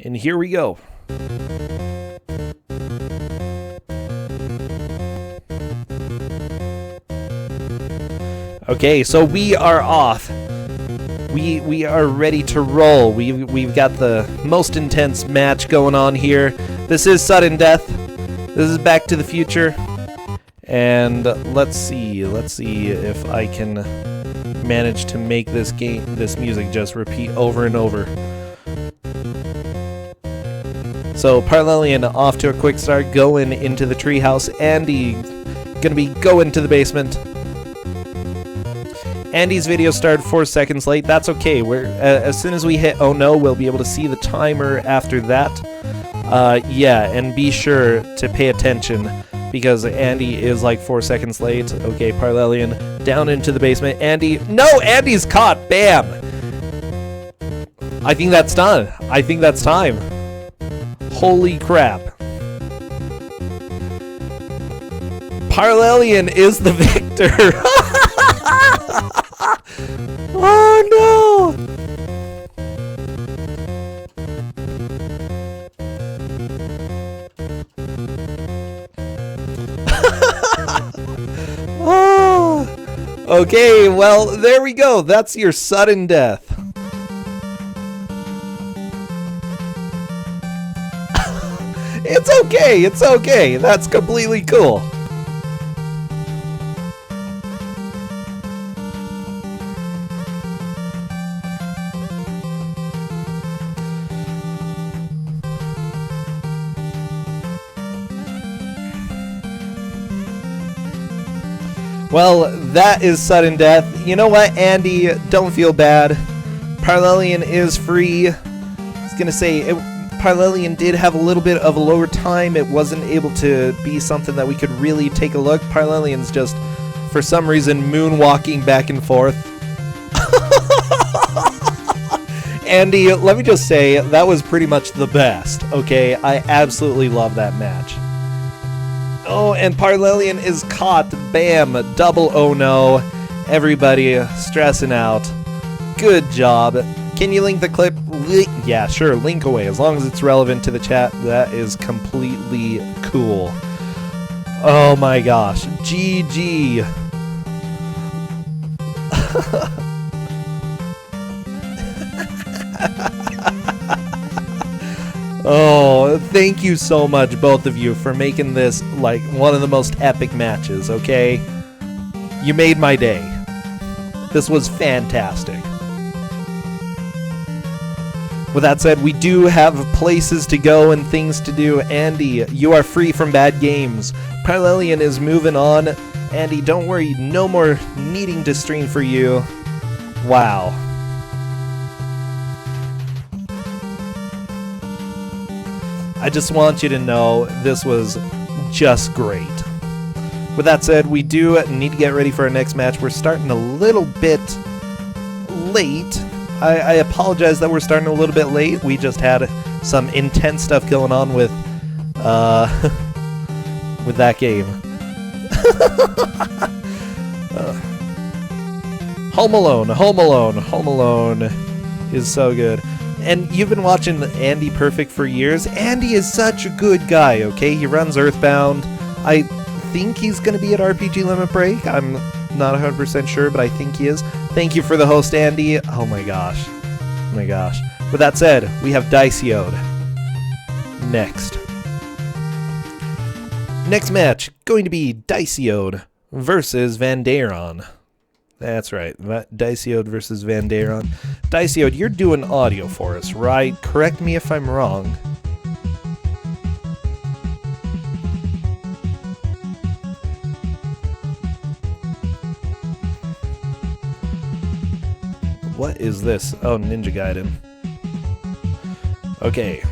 And here we go. Okay, so we are off. We are ready to roll. We've got the most intense match going on here. This is sudden death. This is Back to the Future. And let's see if I can manage to make this music just repeat over and over. So Parlelian off to a quick start, going into the treehouse. Andy gonna be going to the basement. Andy's video started 4 seconds late. That's okay. As soon as we hit oh no, we'll be able to see the timer after that. Yeah, and be sure to pay attention because Andy is like 4 seconds late. Okay, Parlelian down into the basement. Andy, no, Andy's caught. Bam. I think that's done. I think that's time. Holy crap. Parlelian is the victor. Oh no! Okay, well, there we go. That's your sudden death. It's okay, it's okay. That's completely cool. Well, that is sudden death. You know what, Andy? Don't feel bad. Parlelian is free. I was gonna say, Parlelian did have a little bit of a lower time. It wasn't able to be something that we could really take a look. Parlelian's just, for some reason, moonwalking back and forth. Andy, let me just say, that was pretty much the best, okay? I absolutely love that match. Oh, and Parlelian is caught. Bam. Double oh no. Everybody stressing out. Good job. Can you link the clip? Yeah, sure. Link away. As long as it's relevant to the chat, that is completely cool. Oh my gosh. GG. Oh, thank you so much, both of you, for making this, like, one of the most epic matches, okay? You made my day. This was fantastic. With that said, we do have places to go and things to do. Andy, you are free from bad games. Parlelian is moving on. Andy, don't worry, no more needing to stream for you. Wow. I just want you to know this was just great. With that said, we do need to get ready for our next match. We're starting a little bit late. I apologize that we're starting a little bit late. We just had some intense stuff going on with that game. Home Alone, Home Alone, Home Alone is so good. And you've been watching Andy Perfect for years. Andy is such a good guy, okay? He runs Earthbound. I think he's going to be at RPG Limit Break. I'm not 100% sure, but I think he is. Thank you for the host, Andy. Oh my gosh. Oh my gosh. With that said, we have Dysiode. Next. Next match, going to be Dysiode versus Vandaeron. That's right, Dysiode versus Vandaeron. Dysiode, you're doing audio for us, right? Correct me if I'm wrong. What is this? Oh, Ninja Gaiden. Okay.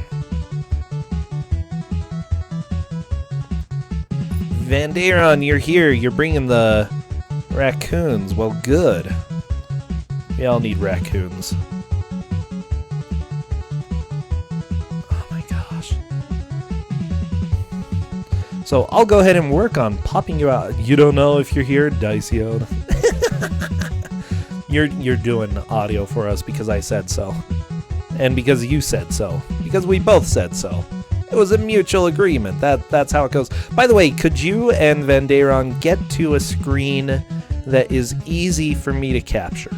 Vandaeron, you're here. You're bringing the raccoons. Well, good. We all need raccoons. Oh my gosh. So I'll go ahead and work on popping you out. You don't know if you're here, Dysiode. You're doing audio for us because I said so. And because you said so. Because we both said so. It was a mutual agreement. That's how it goes. By the way, could you and Vandaeron get to a screen that is easy for me to capture?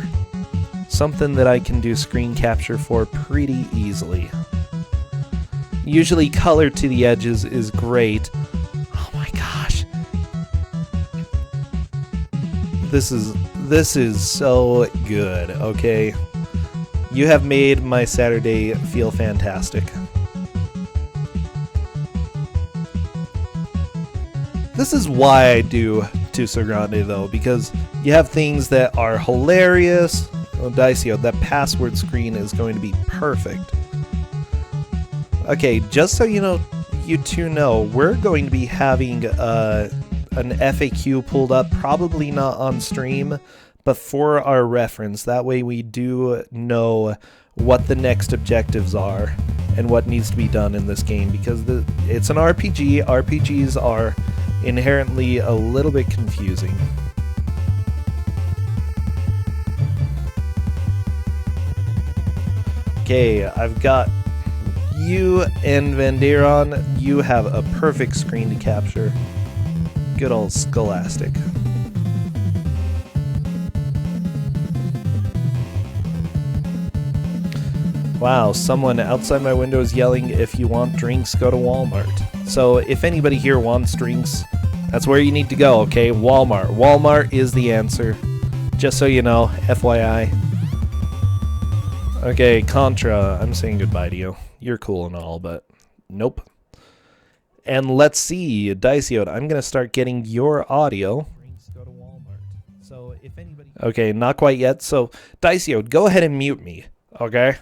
Something that I can do screen capture for pretty easily. Usually color to the edges is great. Oh my gosh. This is so good, okay? You have made my Saturday feel fantastic. This is why I do Twosogrande though, because you have things that are hilarious. Oh, Dysiode, that password screen is going to be perfect. Okay, just so you know, you two know, we're going to be having an FAQ pulled up, probably not on stream, but for our reference. That way we do know what the next objectives are and what needs to be done in this game, because it's an RPG. RPGs are inherently a little bit confusing. Okay, I've got you and Vandaeron. You have a perfect screen to capture. Good old Scholastic. Wow, someone outside my window is yelling, if you want drinks, go to Walmart. So if anybody here wants drinks, that's where you need to go, okay? Walmart. Walmart is the answer. Just so you know, FYI. Okay, Contra, I'm saying goodbye to you. You're cool and all, but nope. And let's see, Dysiode, I'm going to start getting your audio. Okay, not quite yet. So, Dysiode, go ahead and mute me, okay?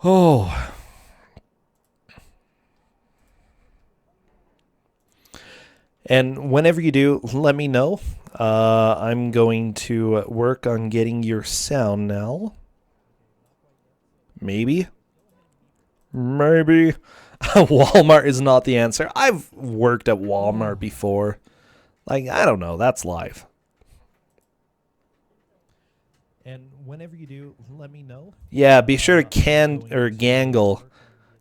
Oh. And whenever you do, let me know. I'm going to work on getting your sound now. Maybe. Walmart is not the answer. I've worked at Walmart before. Like, I don't know. That's life. And whenever you do, let me know. Yeah, be sure to gangle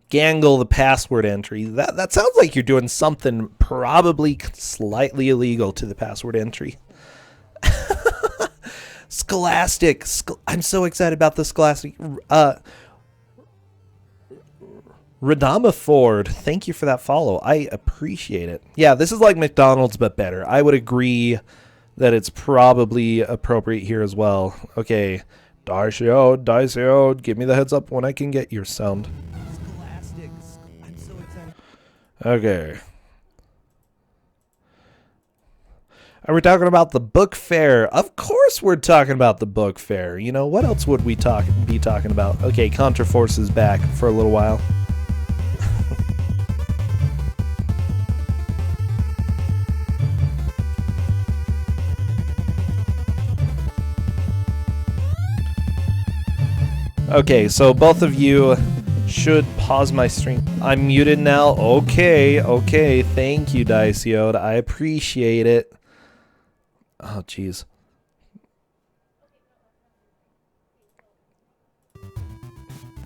the password entry. That sounds like you're doing something probably slightly illegal to the password entry. Scholastic. I'm so excited about the Scholastic. Radama Ford, thank you for that follow. I appreciate it. Yeah, this is like McDonald's, but better. I would agree that it's probably appropriate here as well. Okay, Dysiode, give me the heads up when I can get your sound. I'm so excited. Okay. Are we talking about the book fair? Of course we're talking about the book fair. You know, what else would we be talking about? Okay, Contraforce is back for a little while. Okay, so both of you should pause my stream. I'm muted now. Okay, thank you, Dysiode. I appreciate it. Oh, jeez.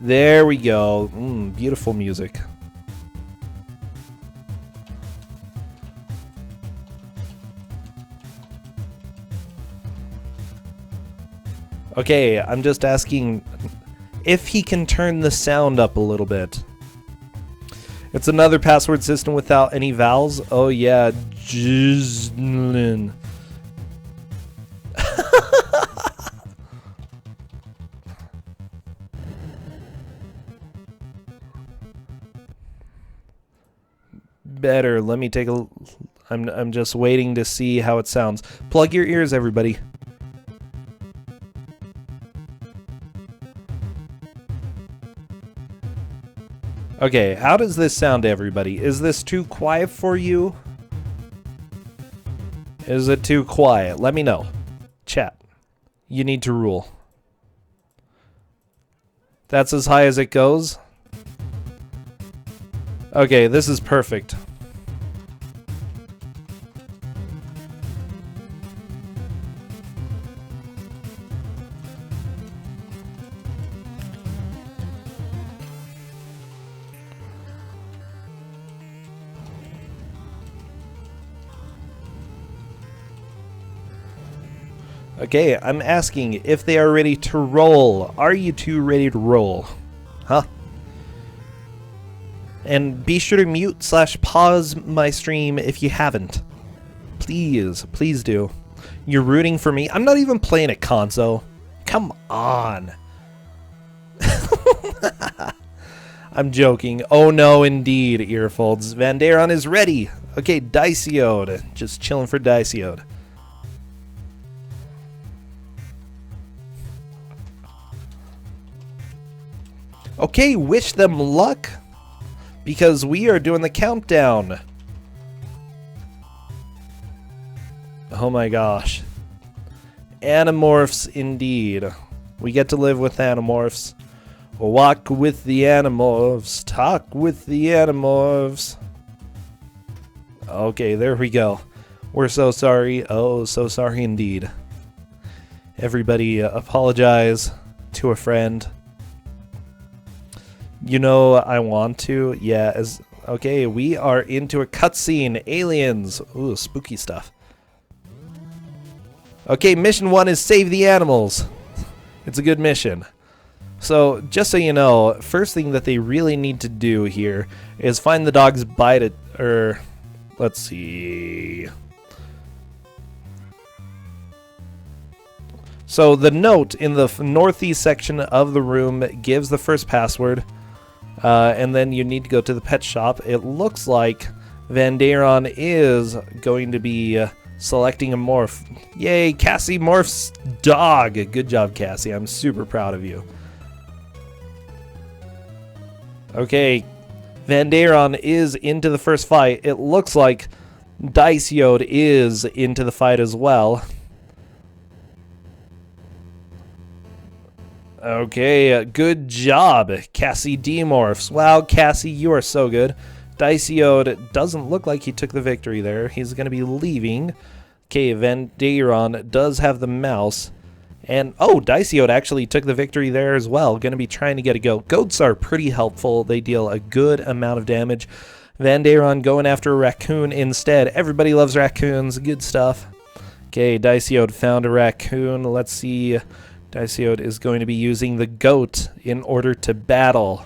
There we go. Beautiful music. Okay, I'm just asking if he can turn the sound up a little bit. It's another password system without any vowels. Oh yeah, Jizzlin. Better. Let me take a. I'm just waiting to see how it sounds. Plug your ears, everybody. Okay, how does this sound to everybody? Is this too quiet for you? Is it too quiet? Let me know. Chat. You need to rule. That's as high as it goes? Okay, this is perfect. Okay, I'm asking if they are ready to roll. Are you two ready to roll? Huh? And be sure to mute/pause my stream if you haven't. Please, please do. You're rooting for me. I'm not even playing a console. Come on. I'm joking. Oh no, indeed, Earfolds. Vandaeron is ready. Okay, Dysiode. Just chilling for Dysiode. Okay, wish them luck, because we are doing the countdown. Oh my gosh. Animorphs indeed. We get to live with Animorphs. Walk with the Animorphs. Talk with the Animorphs. Okay, there we go. We're so sorry. Oh, so sorry indeed. Everybody apologize to a friend. You know, I want to. Yeah, as Okay, we are into a cutscene. Aliens. Ooh, spooky stuff. Okay, mission 1 is save the animals. It's a good mission. So, just so you know, first thing that they really need to do here is find the dog's bite, let's see. So the note in the northeast section of the room gives the first password, and then you need to go to the pet shop. It looks like Vandaeron is going to be selecting a morph. Yay, Cassie morphs dog. Good job, Cassie. I'm super proud of you. Okay, Vandaeron is into the first fight. It looks like Dysiode is into the fight as well. Okay, good job, Cassie Demorphs. Wow, Cassie, you are so good. Dysiode doesn't look like he took the victory there. He's going to be leaving. Okay, Vandaeron does have the mouse. And, oh, Dysiode actually took the victory there as well. Going to be trying to get a goat. Goats are pretty helpful. They deal a good amount of damage. Vandaeron going after a raccoon instead. Everybody loves raccoons. Good stuff. Okay, Dysiode found a raccoon. Let's see. Dysiode is going to be using the goat in order to battle.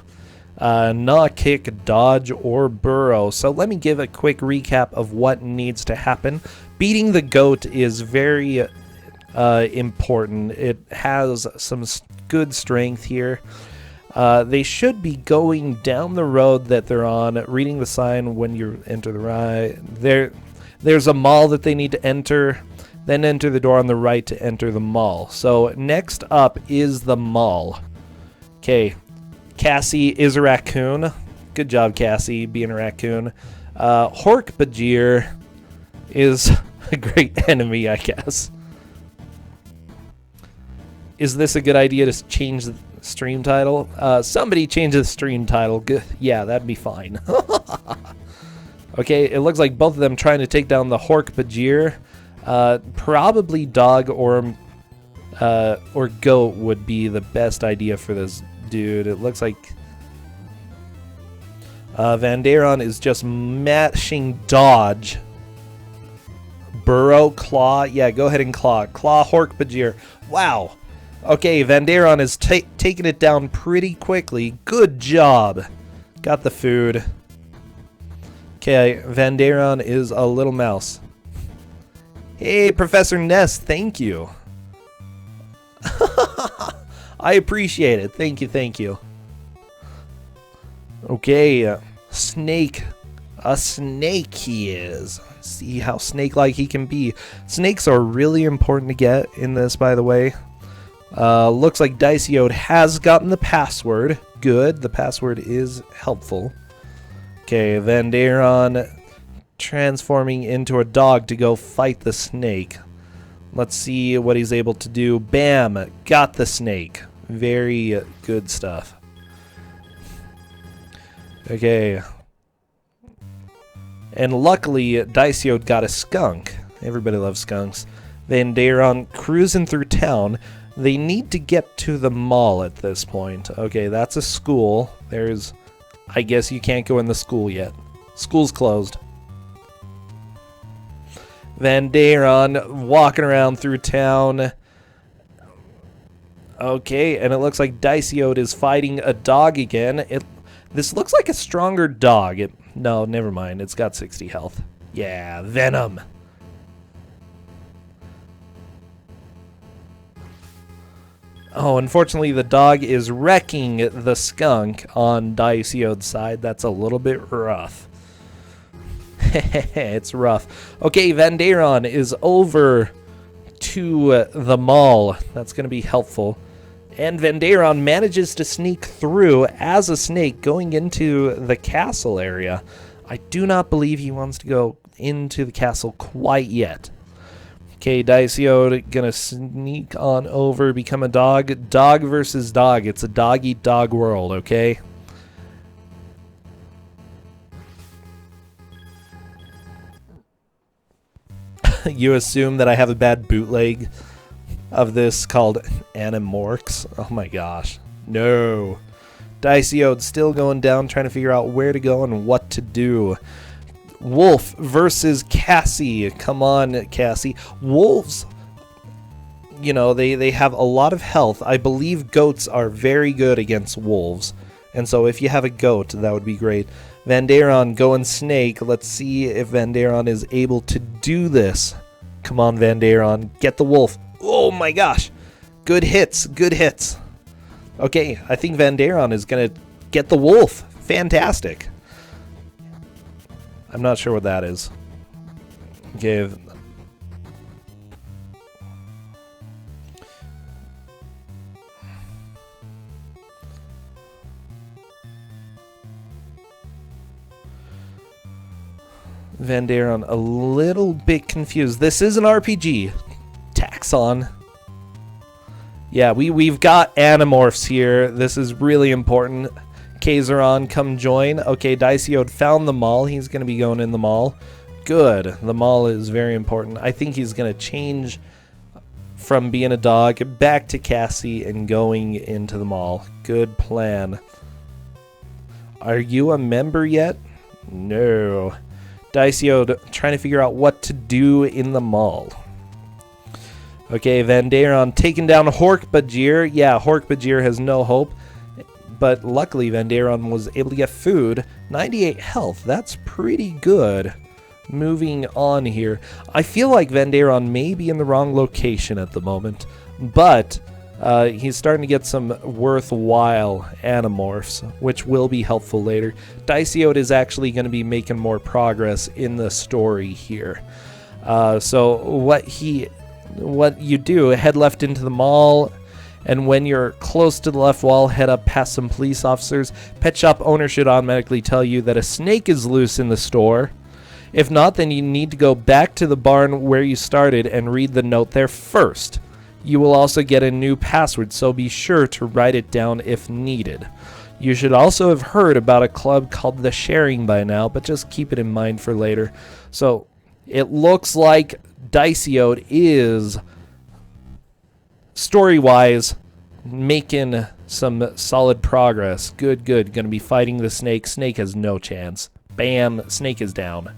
Not kick, dodge, or burrow. So let me give a quick recap of what needs to happen. Beating the goat is very important. It has some good strength here. They should be going down the road that they're on, reading the sign when you enter the right. There's a mall that they need to enter. Then enter the door on the right to enter the mall. So next up is the mall. Okay, Cassie is a raccoon. Good job, Cassie, being a raccoon. Hork-Bajir is a great enemy, I guess. Is this a good idea to change the stream title? Somebody change the stream title. Good. Yeah, that'd be fine. Okay, it looks like both of them trying to take down the Hork-Bajir. Probably dog or goat would be the best idea for this dude. It looks like Vandaeron is just mashing dodge. Burrow, claw. Yeah, go ahead and claw. Claw Hork-Bajir. Wow. Okay, Vandaeron is taking it down pretty quickly. Good job. Got the food. Okay, Vandaeron is a little mouse. Hey, Professor Ness, thank you. I appreciate it. Thank you, thank you. Okay, snake. A snake he is. See how snake-like he can be. Snakes are really important to get in this, by the way. Looks like Dysiode has gotten the password. Good, the password is helpful. Okay, Vandaeron transforming into a dog to go fight the snake. Let's see what he's able to do. Bam! Got the snake. Very good stuff. Okay. And luckily, Dysiode got a skunk. Everybody loves skunks. Vandaeron cruising through town. They need to get to the mall at this point. Okay, that's a school. There's... I guess you can't go in the school yet. School's closed. Vandaeron walking around through town. Okay, and it looks like Dysiode is fighting a dog again. This looks like a stronger dog. No, never mind. It's got 60 health. Yeah, Venom. Oh, unfortunately, the dog is wrecking the skunk on Dysiode's side. That's a little bit rough. It's rough. Okay, Vandaeron is over to the mall. That's going to be helpful. And Vandaeron manages to sneak through as a snake going into the castle area. I do not believe he wants to go into the castle quite yet. Okay, Dysiode gonna sneak on over, become a dog. Dog versus dog. It's a dog-eat-dog world, okay? You assume that I have a bad bootleg of this called Animorphs? Oh my gosh. No. Dysiode still going down, trying to figure out where to go and what to do. Wolf versus Cassie. Come on, Cassie. Wolves, you know, they have a lot of health. I believe goats are very good against wolves. And so if you have a goat, that would be great. Vandaeron going snake. Let's see if Vandaeron is able to do this. Come on, Vandaeron. Get the wolf. Oh my gosh. Good hits. Good hits. Okay, I think Vandaeron is going to get the wolf. Fantastic. I'm not sure what that is. Okay. Vandaeron a little bit confused. This is an RPG. Taxon. Yeah, we've got Animorphs here. This is really important. Kaiseron, come join. Okay, Dysiode found the mall. He's going to be going in the mall. Good. The mall is very important. I think he's going to change from being a dog back to Cassie and going into the mall. Good plan. Are you a member yet? No. Dysiode trying to figure out what to do in the mall. Okay, Vandaeron taking down Hork-Bajir. Yeah, Hork-Bajir has no hope. But luckily, Vandaeron was able to get food. 98 health. That's pretty good. Moving on here. I feel like Vandaeron may be in the wrong location at the moment. But he's starting to get some worthwhile Animorphs, which will be helpful later. Dysiode is actually going to be making more progress in the story here. So what you do, head left into the mall, and when you're close to the left wall, head up past some police officers. Pet shop owner should automatically tell you that a snake is loose in the store. If not, then you need to go back to the barn where you started and read the note there first. You will also get a new password, so be sure to write it down if needed. You should also have heard about a club called The Sharing by now, but just keep it in mind for later. So it looks like Dysiode is, story-wise, making some solid progress. Good. Going to be fighting the snake. Snake has no chance. Bam, snake is down.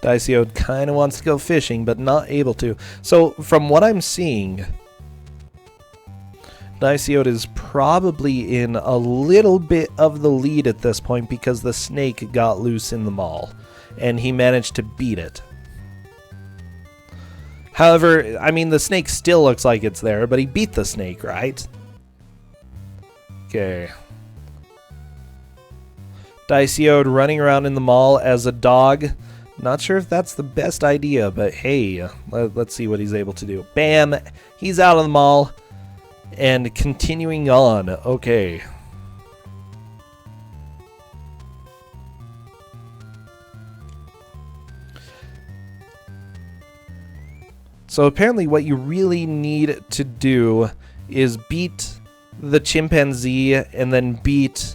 Dysiode kind of wants to go fishing, but not able to. So, from what I'm seeing, Dysiode is probably in a little bit of the lead at this point because the snake got loose in the mall, and he managed to beat it. However, I mean, the snake still looks like it's there, but he beat the snake, right? Okay. Dysiode running around in the mall as a dog. Not sure if that's the best idea, but hey, let's see what he's able to do. Bam! He's out of the mall. And continuing on. Okay. So apparently what you really need to do is beat the chimpanzee and then beat...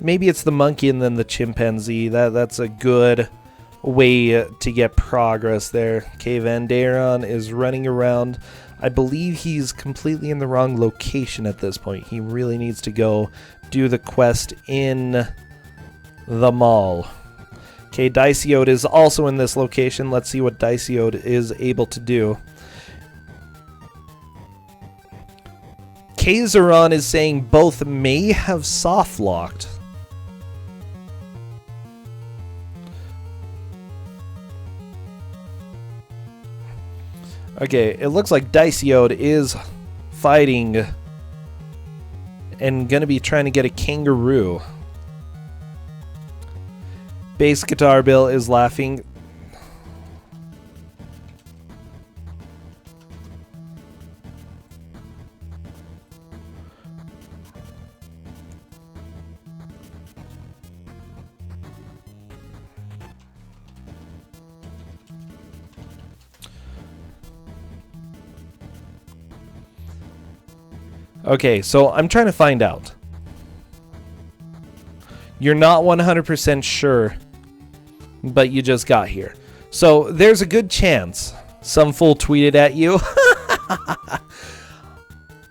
maybe it's the monkey and then the chimpanzee. That's a good way to get progress there. Okay, Vandaeron is running around. I believe he's completely in the wrong location at this point. He really needs to go do the quest in the mall. Okay, Dysiode is also in this location. Let's see what Dysiode is able to do. Kaiseron is saying both may have soft-locked. Okay, it looks like Dysiode is fighting and gonna be trying to get a kangaroo. Bass Guitar Bill is laughing. Okay, so I'm trying to find out. You're not 100% sure, but you just got here. So there's a good chance some fool tweeted at you.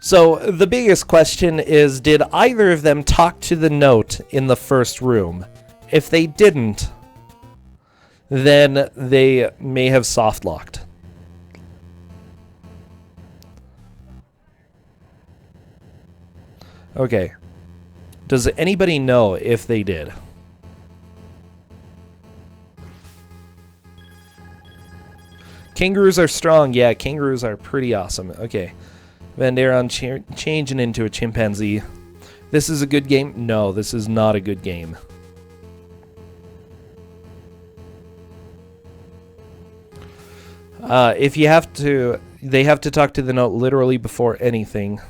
So the biggest question is, did either of them talk to the note in the first room? If they didn't, then they may have soft locked. Okay. Does anybody know if they did? Kangaroos are strong. Yeah, kangaroos are pretty awesome. Okay. Vandaeron changing into a chimpanzee. This is a good game? No, this is not a good game. If you have to, they have to talk to the note literally before anything.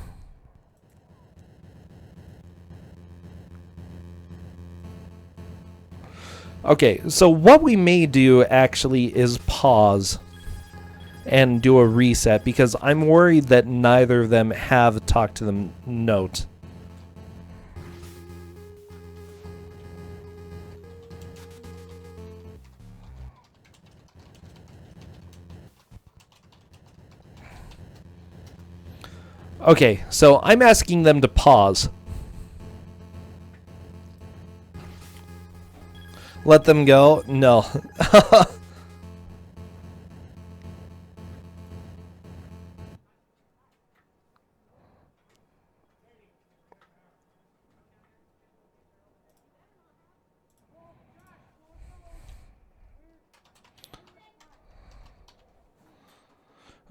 Okay, so what we may do actually is pause and do a reset, because I'm worried that neither of them have talked to the note. Okay, so I'm asking them to pause. Let them go? No.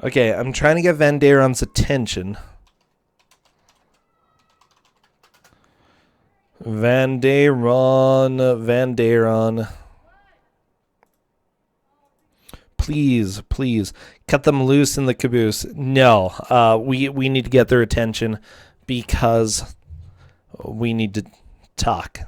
Okay, I'm trying to get Vandaeron's attention. Vandaeron. Please, please, cut them loose in the caboose. No, we need to get their attention because we need to talk.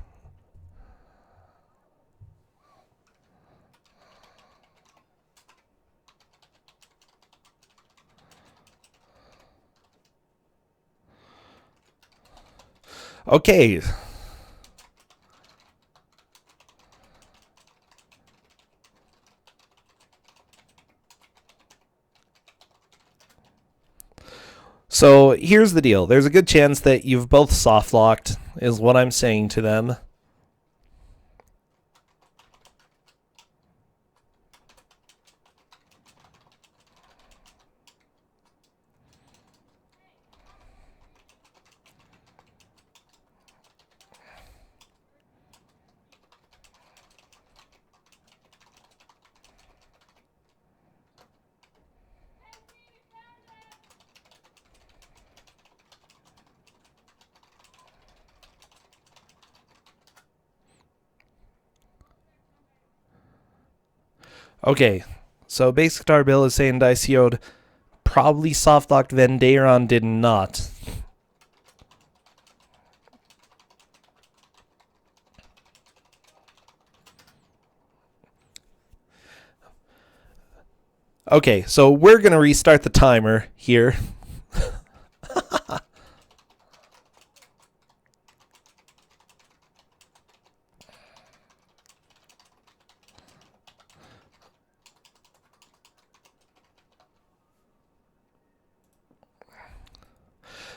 Okay. So here's the deal. There's a good chance that you've both soft locked, is what I'm saying to them. Okay, so Basic Star Bill is saying Dysiode probably soft-locked. Vandaeron did not. Okay, so we're going to restart the timer here.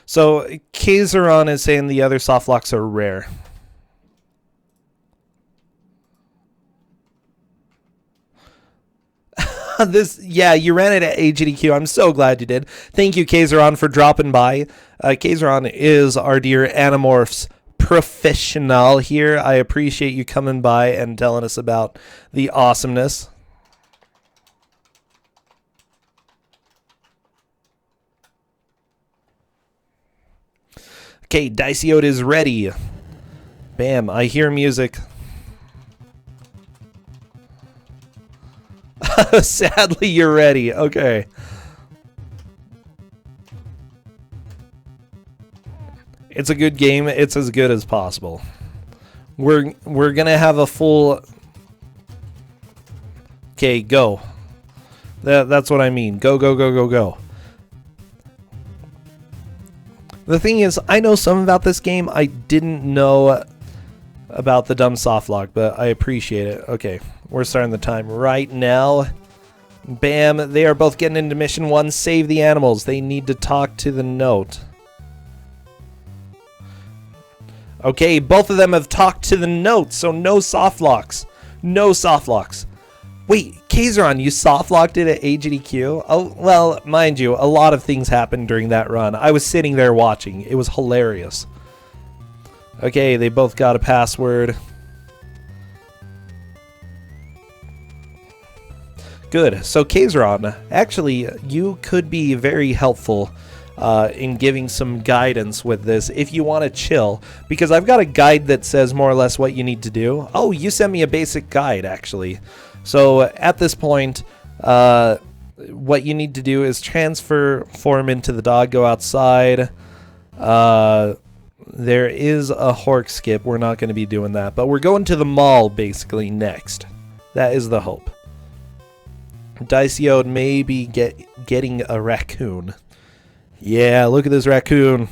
So Kaiseron is saying the other soft locks are rare. Yeah, you ran it at AGDQ. I'm so glad you did. Thank you, Kaiseron, for dropping by. Kaiseron is our dear Animorphs professional here. I appreciate you coming by and telling us about the awesomeness. Okay, Dysiode is ready. Bam, I hear music. Sadly, you're ready. Okay. It's a good game. It's as good as possible. We're gonna have a full. Okay, go. That's what I mean. Go, go, go, go, go. The thing is, I know some about this game. I didn't know about the dumb soft lock, but I appreciate it. Okay, we're starting the time right now. Bam, they are both getting into mission 1. Save the animals. They need to talk to the note. Okay, both of them have talked to the note, so no soft locks. No soft locks. Wait, Kaiseron, you soft locked it at AGDQ? Oh, well, mind you, a lot of things happened during that run. I was sitting there watching. It was hilarious. Okay, they both got a password. Good. So, Kaiseron, actually, you could be very helpful in giving some guidance with this if you want to chill, because I've got a guide that says more or less what you need to do. Oh, you sent me a basic guide, actually. So, at this point, what you need to do is transfer form into the dog, go outside. There is a Hork skip. We're not going to be doing that, but we're going to the mall, basically, next. That is the hope. Dysiode may be getting a raccoon. Yeah, look at this raccoon.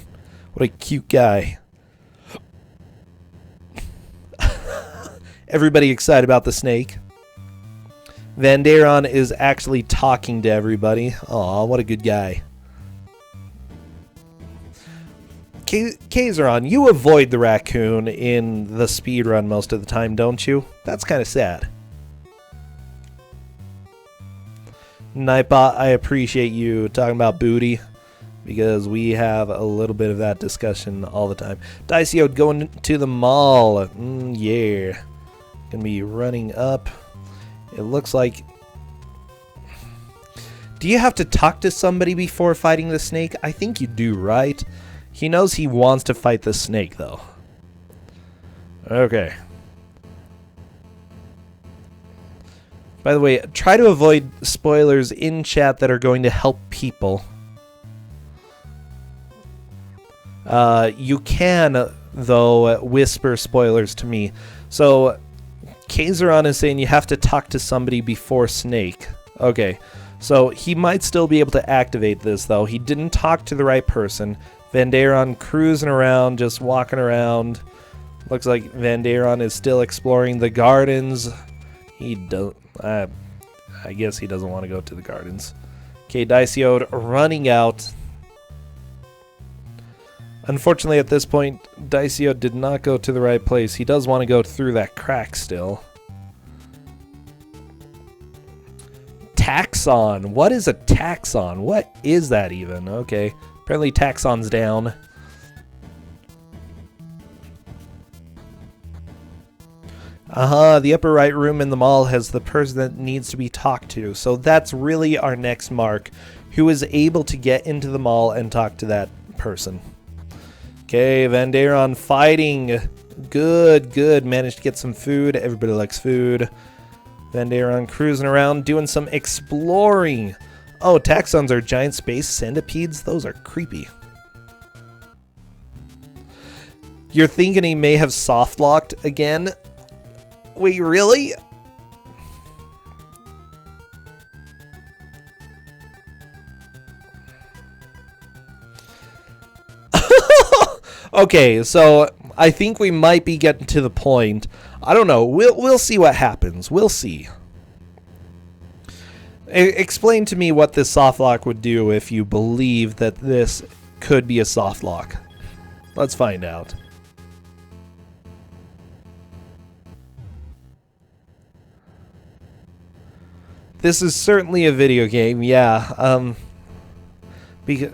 What a cute guy. Everybody excited about the snake. Vandaeron is actually talking to everybody. Aw, what a good guy. Kaiseron, you avoid the raccoon in the speedrun most of the time, don't you? That's kind of sad. Nightbot, I appreciate you talking about booty, because we have a little bit of that discussion all the time. Dysiode going to the mall. Yeah. Gonna be running up. It looks like... Do you have to talk to somebody before fighting the snake? I think you do, right? He knows he wants to fight the snake, though. Okay. By the way, try to avoid spoilers in chat that are going to help people. You can, though, whisper spoilers to me. So, Kaiseron is saying you have to talk to somebody before Snake. Okay, so he might still be able to activate this, though. He didn't talk to the right person. Vandaeron cruising around, just walking around. Looks like Vandaeron is still exploring the gardens. He don't... I guess he doesn't want to go to the gardens. Okay, Dysiode running out. Unfortunately, at this point, Dysiode did not go to the right place. He does want to go through that crack still. Taxon. What is a taxon? What is that even? Okay. Apparently taxon's down. The upper right room in the mall has the person that needs to be talked to. So that's really our next mark, who is able to get into the mall and talk to that person. Okay, Vandaeron fighting. Good, good. Managed to get some food. Everybody likes food. Vandaeron cruising around, doing some exploring. Oh, taxons are giant space centipedes? Those are creepy. You're thinking he may have soft-locked again? Wait, really? Okay, so I think we might be getting to the point. I don't know. We'll see what happens. We'll see. Explain to me what this soft lock would do if you believe that this could be a soft lock. Let's find out. This is certainly a video game, yeah. Because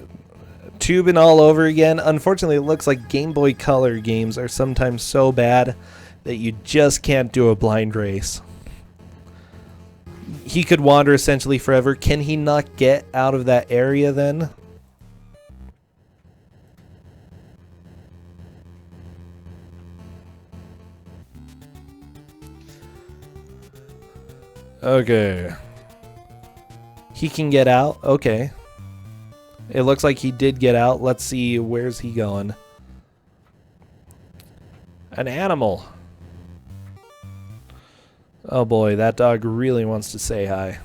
tubing all over again. Unfortunately, it looks like Game Boy Color games are sometimes so bad that you just can't do a blind race. He could wander essentially forever. Can he not get out of that area then? Okay. He can get out? Okay. It looks like he did get out. Let's see, where's he going? An animal. Oh boy, that dog really wants to say hi.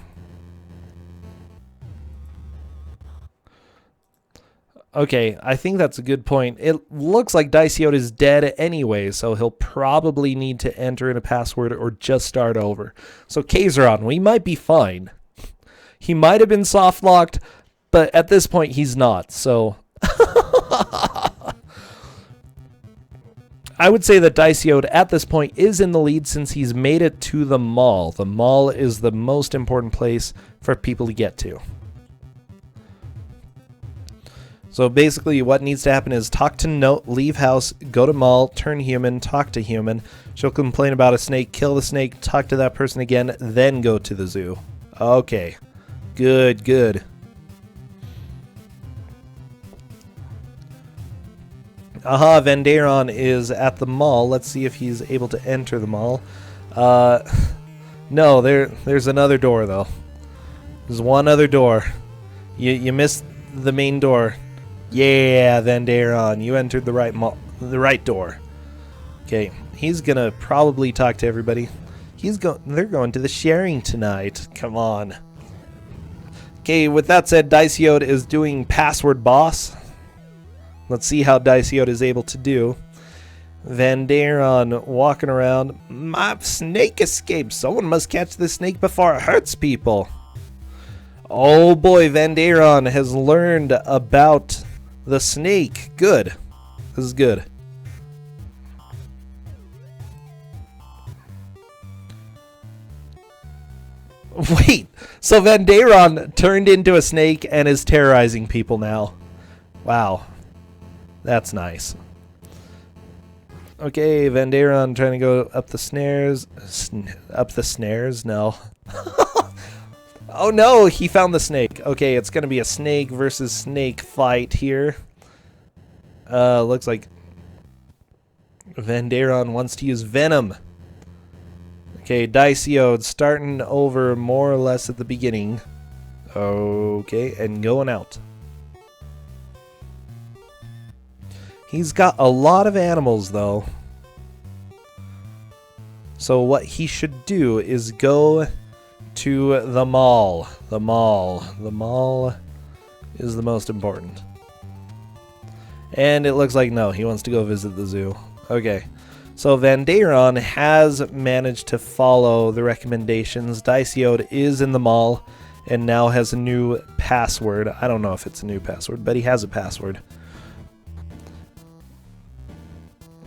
Okay, I think that's a good point. It looks like Dysiode is dead anyway, so he'll probably need to enter in a password or just start over. So Kaiseron, we might be fine. He might have been soft-locked, but at this point he's not, so... I would say that Dysiode at this point is in the lead since he's made it to the mall. The mall is the most important place for people to get to. So basically what needs to happen is talk to Note, leave house, go to mall, turn human, talk to human. She'll complain about a snake, kill the snake, talk to that person again, then go to the zoo. Okay. Good, good. Aha, Vandaeron is at the mall. Let's see if he's able to enter the mall. No, there's another door though. There's one other door. You missed the main door. Yeah, Vandaeron, you entered the right door. Okay, he's gonna probably talk to everybody. They're going to the sharing tonight. Come on. Okay, with that said, Dysiode is doing password boss. Let's see how Dysiode is able to do. Vandaeron walking around. My snake escaped. Someone must catch the snake before it hurts people. Oh boy, Vandaeron has learned about the snake. Good. This is good. Wait, so Vandaeron turned into a snake and is terrorizing people now. Wow. That's nice. Okay, Vandaeron trying to go up the snares. Up the snares? No. Oh no, he found the snake. Okay, it's gonna be a snake versus snake fight here. Looks like Vandaeron wants to use venom. Okay, Dysiode starting over more or less at the beginning. Okay, and going out. He's got a lot of animals though. So what he should do is go to the mall. The mall. The mall is the most important. And it looks like no, he wants to go visit the zoo. Okay. So Vandaeron has managed to follow the recommendations. Dysiode is in the mall and now has a new password. I don't know if it's a new password, but he has a password.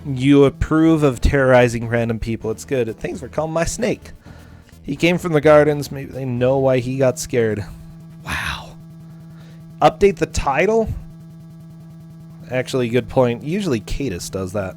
You approve of terrorizing random people. It's good. Thanks for calling my snake. He came from the gardens. Maybe they know why he got scared. Wow. Update the title? Actually, good point. Usually Cadus does that.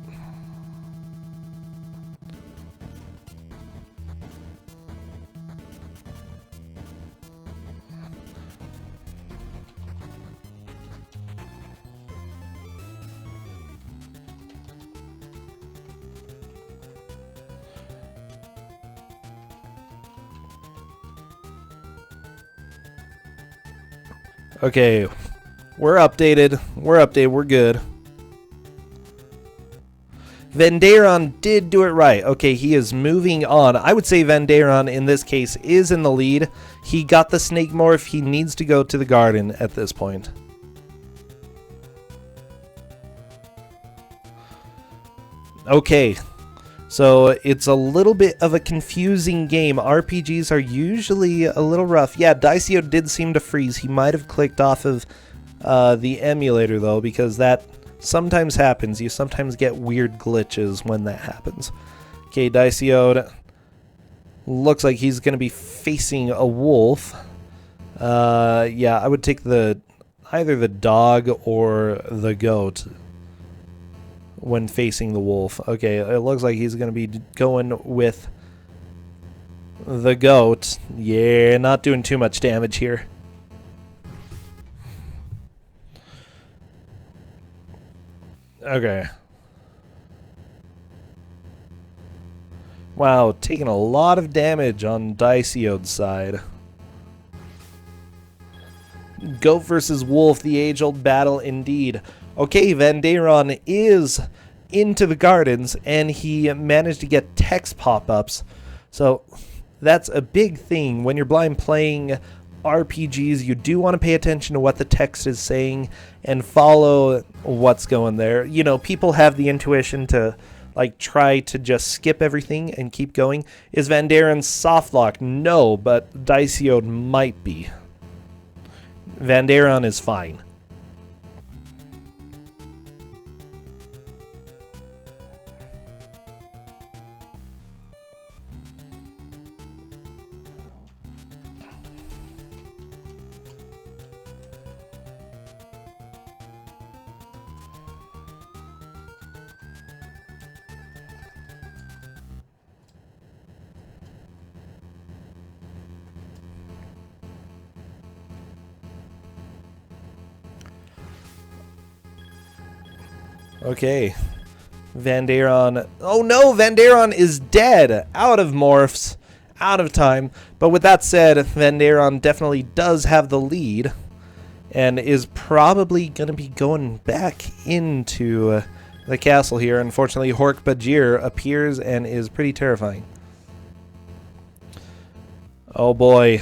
Okay, we're updated. We're good. Vandaeron did do it right. Okay, he is moving on. I would say Vandaeron in this case is in the lead. He got the snake morph. He needs to go to the garden at this point. Okay, so it's a little bit of a confusing game. RPGs are usually a little rough. Yeah, Dysiode did seem to freeze. He might have clicked off of the emulator though, because that sometimes happens. You sometimes get weird glitches when that happens. Okay, Dysiode looks like he's going to be facing a wolf. Yeah, I would take either the dog or the goat when facing the wolf. Okay, it looks like he's going to be going with the goat. Yeah, not doing too much damage here. Okay. Wow, taking a lot of damage on Dysiode's side. Goat versus wolf, the age-old battle indeed. Okay, Vandaeron is into the gardens, and he managed to get text pop-ups. So that's a big thing when you're blind playing RPGs, you do want to pay attention to what the text is saying and follow what's going there. You know, people have the intuition to like try to just skip everything and keep going. Is Vandaeron soft lock? No, but Dysiode might be. Vandaeron is fine. Okay. Vandaeron. Oh no, Vandaeron is dead. Out of morphs. Out of time. But with that said, Vandaeron definitely does have the lead. And is probably going to be going back into the castle here. Unfortunately, Hork-Bajir appears and is pretty terrifying. Oh boy.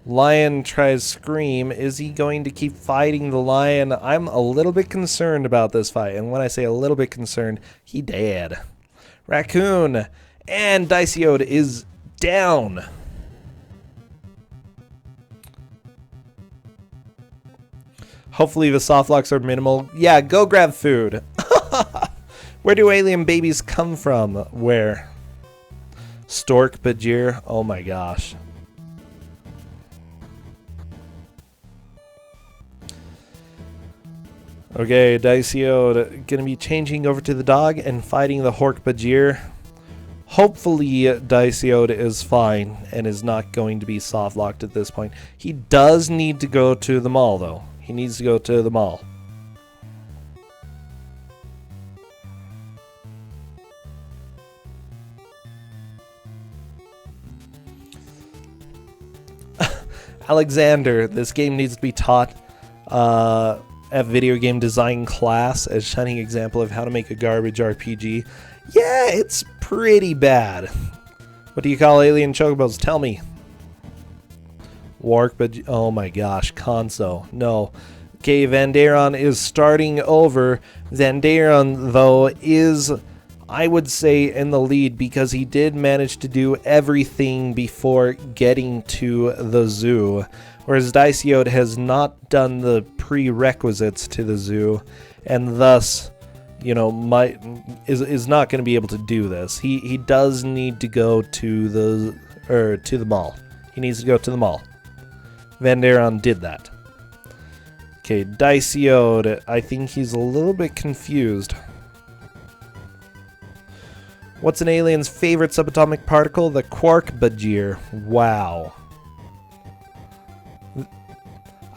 Lion tries Scream. Is he going to keep fighting the lion? I'm a little bit concerned about this fight. And when I say a little bit concerned, he dead. Raccoon. And Dysiode is down. Hopefully the soft locks are minimal. Yeah, go grab food. Where do alien babies come from? Where? Stork-Bajir. Oh my gosh. Okay, Dysiode gonna be changing over to the dog and fighting the Hork-Bajir. Hopefully Dysiode is fine and is not going to be soft locked at this point. He does need to go to the mall though. He needs to go to the mall. Alexander, this game needs to be taught at video game design class as shining example of how to make a garbage RPG. Yeah, it's pretty bad. What do you call alien chocobos? Tell me. Wark, but oh my gosh, Conso. No. Okay, Vandaeron is starting over. Vandaeron, though, is, I would say, in the lead because he did manage to do everything before getting to the zoo. Whereas Dysiode has not done the prerequisites to the zoo, and thus, you know, is not going to be able to do this. He does need to go to the mall. He needs to go to the mall. Vandaeron did that. Okay, Dysiode, I think he's a little bit confused. What's an alien's favorite subatomic particle? The Quark-Bajir. Wow.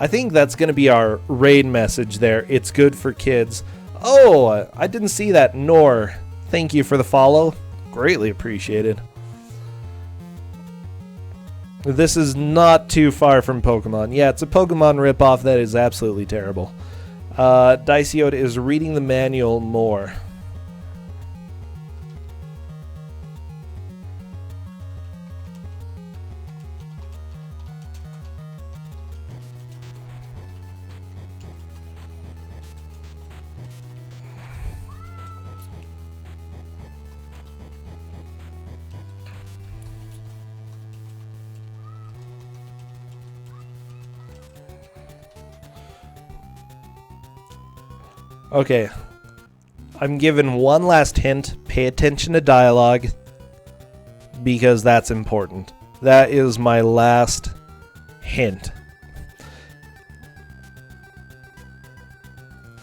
I think that's going to be our raid message there. It's good for kids. Oh, I didn't see that. Nor. Thank you for the follow. Greatly appreciated. This is not too far from Pokemon. Yeah, it's a Pokemon ripoff that is absolutely terrible. Dysiode is reading the manual more. Okay, I'm given one last hint. Pay attention to dialogue, because that's important. That is my last hint.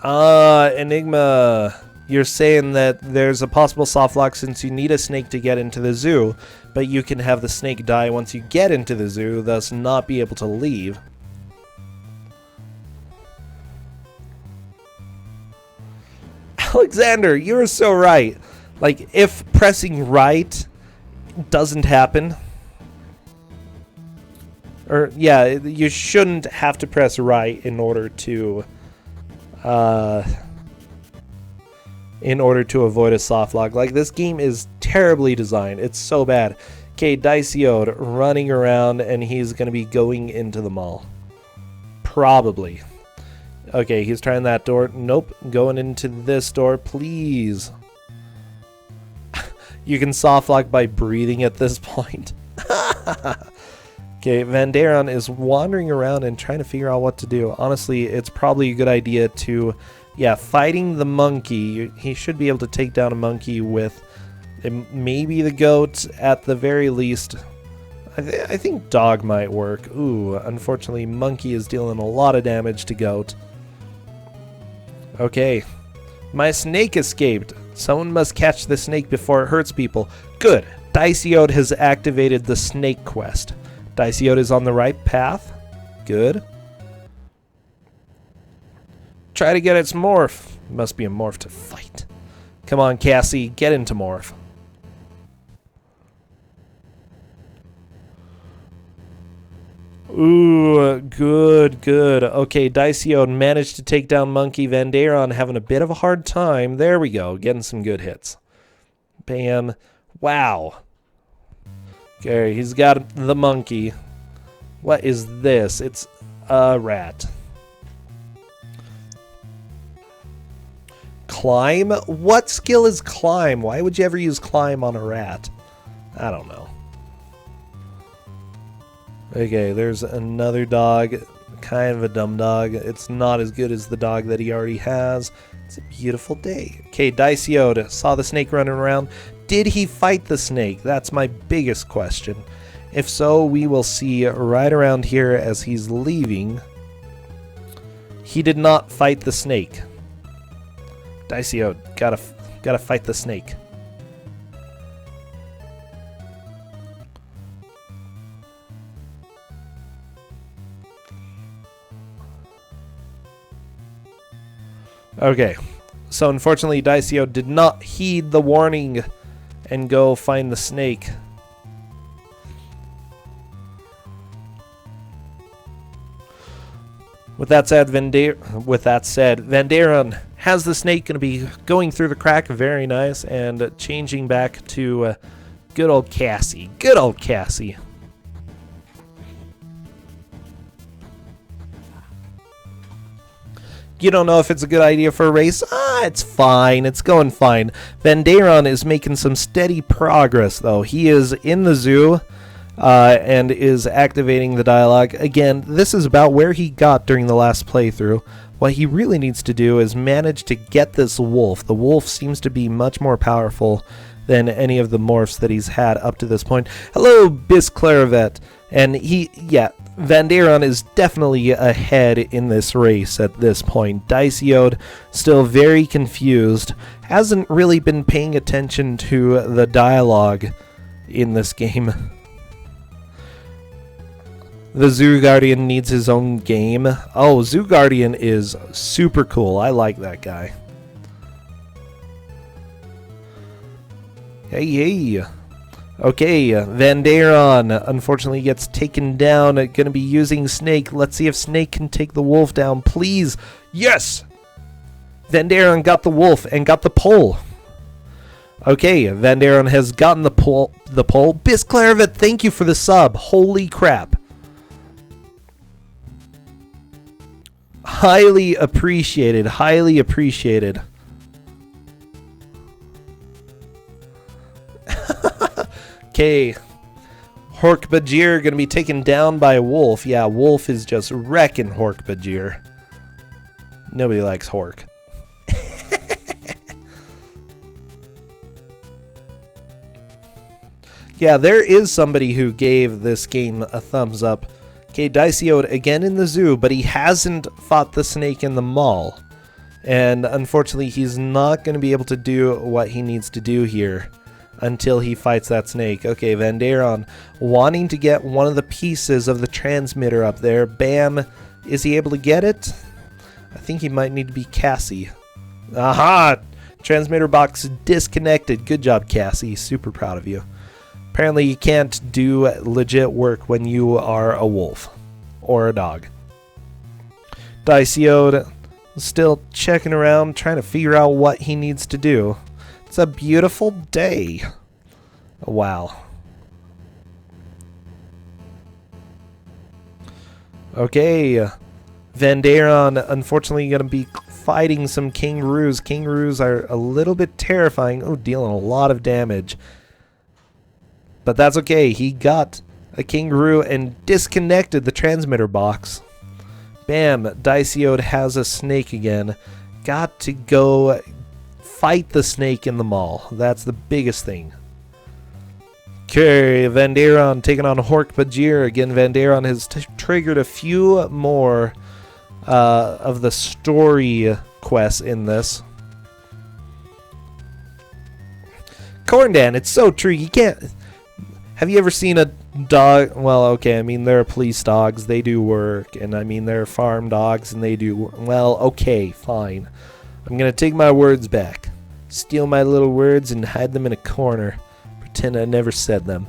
Enigma, you're saying that there's a possible soft lock since you need a snake to get into the zoo, but you can have the snake die once you get into the zoo, thus not be able to leave. Alexander, you're so right. Like, if pressing right doesn't happen, or yeah, you shouldn't have to press right in order to avoid a soft lock. Like, this game is terribly designed. It's so bad. Okay, Dysiode running around, and he's going to be going into the mall. Probably. Okay, he's trying that door. Nope, going into this door, please. You can soft lock by breathing at this point. Okay, Vandaeron is wandering around and trying to figure out what to do. Honestly, it's probably a good idea to, yeah, fighting the monkey. He should be able to take down a monkey with maybe the goat at the very least. I think dog might work. Ooh, unfortunately, monkey is dealing a lot of damage to goat. Okay, my snake escaped. Someone must catch the snake before it hurts people. Good. Dysiode has activated the snake quest. Dysiode is on the right path. Good. Try to get its morph. Must be a morph to fight. Come on, Cassie, get into morph. Ooh, good, good. Okay, Dysiode managed to take down Monkey. Vandaeron having a bit of a hard time. There we go, getting some good hits. Bam. Wow. Okay, he's got the monkey. What is this? It's a rat. Climb? What skill is climb? Why would you ever use climb on a rat? I don't know. Okay, there's another dog. Kind of a dumb dog. It's not as good as the dog that he already has. It's a beautiful day. Okay, Dysiode saw the snake running around. Did he fight the snake? That's my biggest question. If so, we will see right around here as he's leaving. He did not fight the snake. Dysiode, gotta fight the snake. Okay, so unfortunately Dysiode did not heed the warning and go find the snake. With that said, Vandaeron has the snake, going to be going through the crack, very nice, and changing back to good old Cassie. Good old Cassie. You don't know if it's a good idea for a race? It's fine. It's going fine. Vandaeron is making some steady progress, though. He is in the zoo and is activating the dialogue. Again, this is about where he got during the last playthrough. What he really needs to do is manage to get this wolf. The wolf seems to be much more powerful than any of the morphs that he's had up to this point. Hello, Bisclaravet. And Vandaeron is definitely ahead in this race at this point. Dysiode, still very confused, hasn't really been paying attention to the dialogue in this game. The Zoo Guardian needs his own game. Oh, Zoo Guardian is super cool. I like that guy. Hey. Okay, Vandaeron unfortunately gets taken down. Gonna be using Snake. Let's see if Snake can take the wolf down, please. Yes! Vandaeron got the wolf and got the pole. Okay, Vandaeron has gotten the pole. Bisclaravet, thank you for the sub. Holy crap. Highly appreciated. Highly appreciated. Okay, Hork-Bajir gonna be taken down by a wolf. Yeah, wolf is just wrecking Hork-Bajir. Nobody likes Hork. Yeah, there is somebody who gave this game a thumbs up. Okay, Dysiode again in the zoo, but he hasn't fought the snake in the mall. And unfortunately, he's not going to be able to do what he needs to do here until he fights that snake. Okay, Vandaeron wanting to get one of the pieces of the transmitter up there. Bam. Is he able to get it? I think he might need to be Cassie. Aha! Transmitter box disconnected. Good job, Cassie. Super proud of you. Apparently you can't do legit work when you are a wolf or a dog. Dysiode still checking around, trying to figure out what he needs to do. It's a beautiful day. Wow. Okay. Vandaeron, unfortunately, going to be fighting some kangaroos. Kangaroos are a little bit terrifying. Oh, dealing a lot of damage. But that's okay. He got a kangaroo and disconnected the transmitter box. Bam. Dysiode has a snake again. Got to go fight the snake in the mall. That's the biggest thing. Okay, Vandaeron taking on Hork-Bajir. Again, Vandaeron has triggered a few more of the story quests in this. Corndan, it's so true. You can't... Have you ever seen a dog? Well, okay, I mean, there are police dogs. They do work. And I mean, there are farm dogs and they do work. Well, okay, fine. I'm going to take my words back. Steal my little words and hide them in a corner. Pretend I never said them.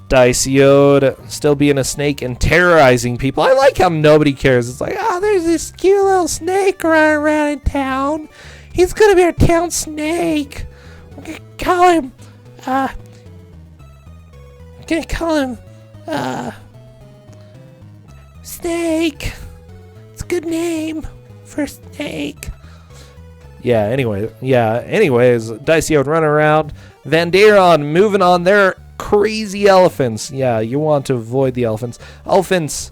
Dysiode still being a snake and terrorizing people. I like how nobody cares. It's like, oh, there's this cute little snake running around in town. He's gonna be our town snake. We're gonna call him, Snake. It's a good name for a snake. Anyways, Dysiode running around. Vandaeron moving on. There are crazy elephants. Yeah, you want to avoid the elephants. Elephants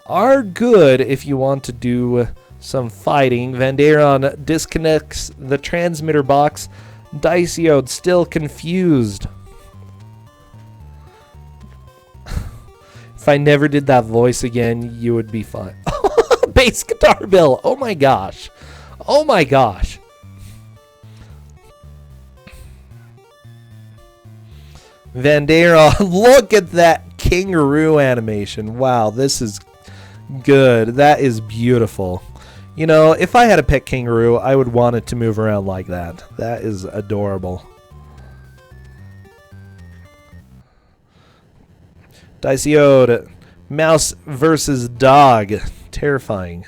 are good if you want to do some fighting. Vandaeron disconnects the transmitter box. Dysiode still confused. If I never did that voice again, you would be fine. Bass guitar bill. Oh my gosh. Oh my gosh. Vandaeron, look at that kangaroo animation. Wow, this is good. That is beautiful. You know, if I had a pet kangaroo, I would want it to move around like that. That is adorable. Dysiode, mouse versus dog. Terrifying.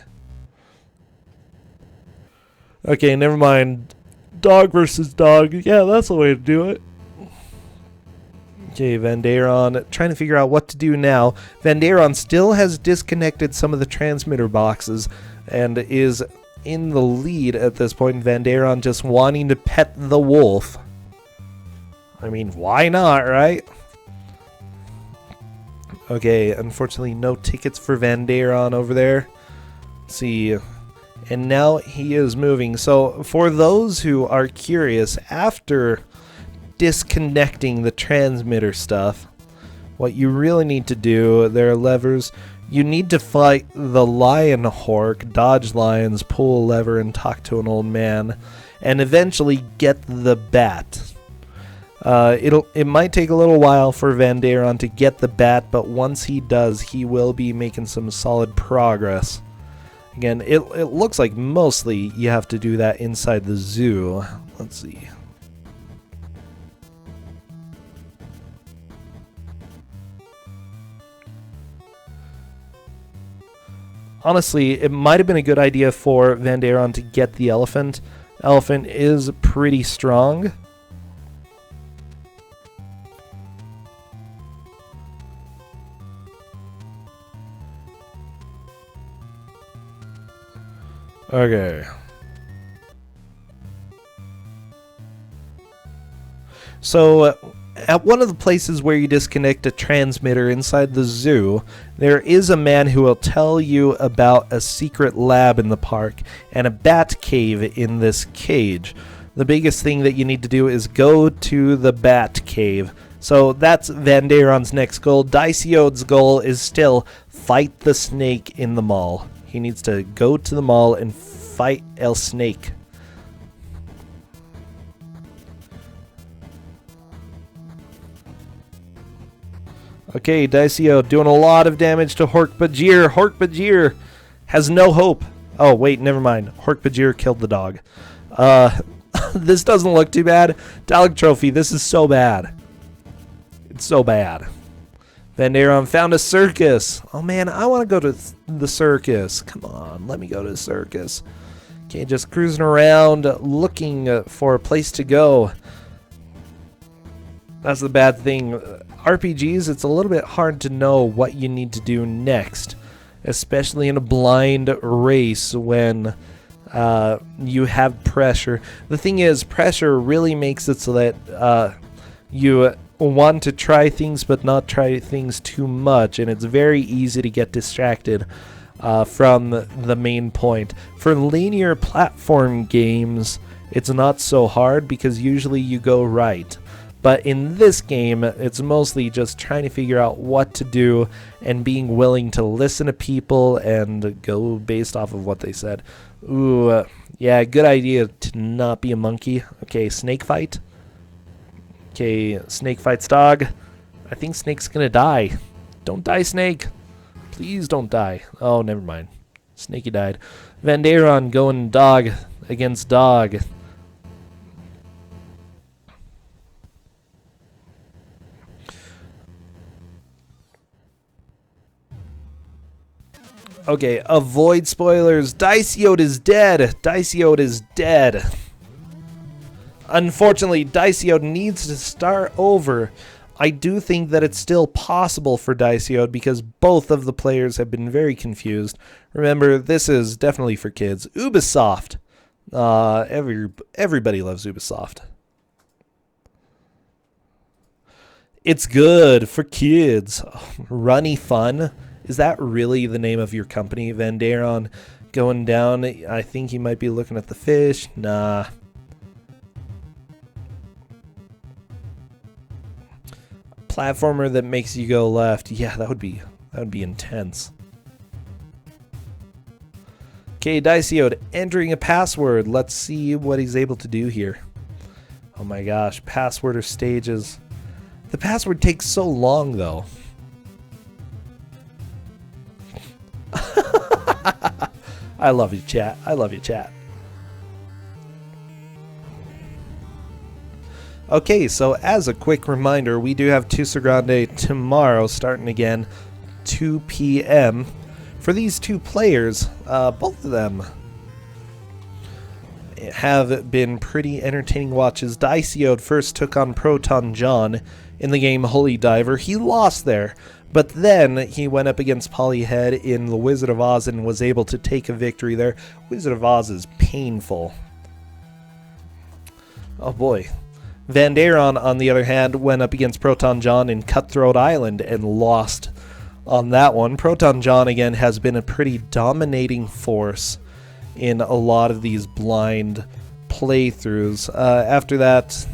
Okay, never mind. Dog versus dog. Yeah, that's the way to do it. Okay, Vandaeron trying to figure out what to do now. Vandaeron still has disconnected some of the transmitter boxes and is in the lead at this point. Vandaeron just wanting to pet the wolf. I mean, why not, right? Okay, unfortunately no tickets for Vandaeron over there. Let's see. And now he is moving. So for those who are curious, after disconnecting the transmitter stuff, what you really need to do, there are levers. You need to fight the lion hork, dodge lions, pull a lever, and talk to an old man, and eventually get the bat. It might take a little while for Vandaeron to get the bat, but once he does, he will be making some solid progress. Again, it looks like mostly you have to do that inside the zoo. Let's see. Honestly, it might have been a good idea for Vandaeron to get the elephant. Elephant is pretty strong. Okay. So, at one of the places where you disconnect a transmitter inside the zoo, there is a man who will tell you about a secret lab in the park and a bat cave in this cage. The biggest thing that you need to do is go to the bat cave. So that's Vandaeron's next goal. Dysiode's goal is still fight the snake in the mall. He needs to go to the mall and fight El Snake. Okay, Dysiode doing a lot of damage to Hork-Bajir. Hork-Bajir has no hope. Oh, wait, never mind. Hork-Bajir killed the dog. This doesn't look too bad. Dialogue Trophy, this is so bad. It's so bad. Vandaeron found a circus. Oh, man, I want to go to the circus. Come on, let me go to the circus. Okay, just cruising around looking for a place to go. That's the bad thing. RPGs, it's a little bit hard to know what you need to do next. especially in a blind race when you have pressure. The thing is, pressure really makes it so that you want to try things but not try things too much, and it's very easy to get distracted from the main point. For linear platform games, it's not so hard because usually you go right. But in this game, it's mostly just trying to figure out what to do and being willing to listen to people and go based off of what they said. Ooh, yeah, good idea to not be a monkey. Okay, snake fight. Okay, snake fights dog. I think snake's gonna die. Don't die, snake. Please don't die. Oh, never mind. Snakey died. Vandaeron going dog against dog. Okay, avoid spoilers. Dysiode is dead. Dysiode is dead. Unfortunately, Dysiode needs to start over. I do think that it's still possible for Dysiode because both of the players have been very confused. Remember, this is definitely for kids. Ubisoft. Everybody loves Ubisoft. It's good for kids. Runny Fun. Is that really the name of your company? Vandaeron going down. I think he might be looking at the fish. Nah. Platformer that makes you go left. Yeah, that would be intense. Okay, Dysiode entering a password. Let's see what he's able to do here. Oh my gosh, password or stages. The password takes so long though. I love you, chat. I love you, chat. Okay, so as a quick reminder, we do have Twosogrande tomorrow, starting again 2 p.m. For these two players, both of them have been pretty entertaining watches. Dysiode first took on Proton John in the game Holy Diver. He lost there, but then he went up against Polyhead in the Wizard of Oz and was able to take a victory there. Wizard of Oz is painful. Oh boy. Vandaeron, on the other hand, went up against Proton John in Cutthroat Island and lost on that one. Proton John, again, has been a pretty dominating force in a lot of these blind playthroughs. After that,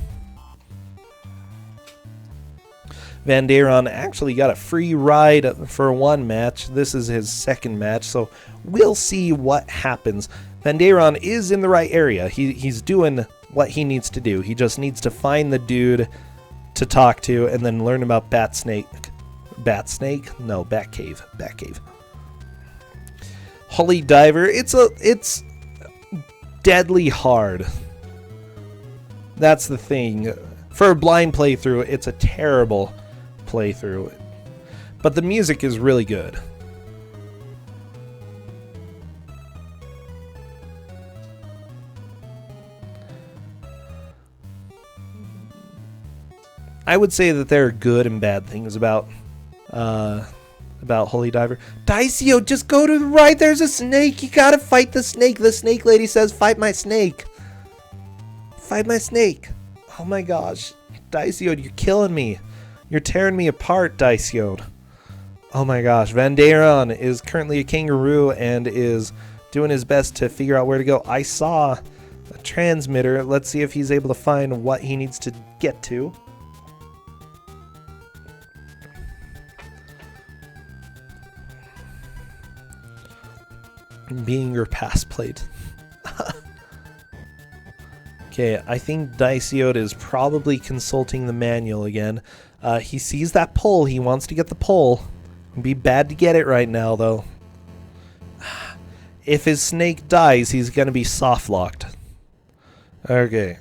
Vandaeron actually got a free ride for one match. This is his second match, so we'll see what happens. Vandaeron is in the right area. He's doing what he needs to do. He just needs to find the dude to talk to and then learn about Bat Snake. Bat Snake? No, Bat Cave. Bat Cave. Holy Diver. It's deadly hard. That's the thing. For a blind playthrough, it's a terrible playthrough. But the music is really good. I would say that there are good and bad things about Holy Diver. Dysiode, just go to the right. There's a snake. You gotta fight the snake. The snake lady says, "Fight my snake. Fight my snake." Oh my gosh, Dysiode, you're killing me. You're tearing me apart, Dysiode. Oh my gosh, Vandaeron is currently a kangaroo and is doing his best to figure out where to go. I saw a transmitter. Let's see if he's able to find what he needs to get to. Being your pass plate. Okay, I think Dysiode is probably consulting the manual again. He sees that pole. He wants to get the pole. It'd be bad to get it right now, though. If his snake dies, he's going to be soft-locked. Okay.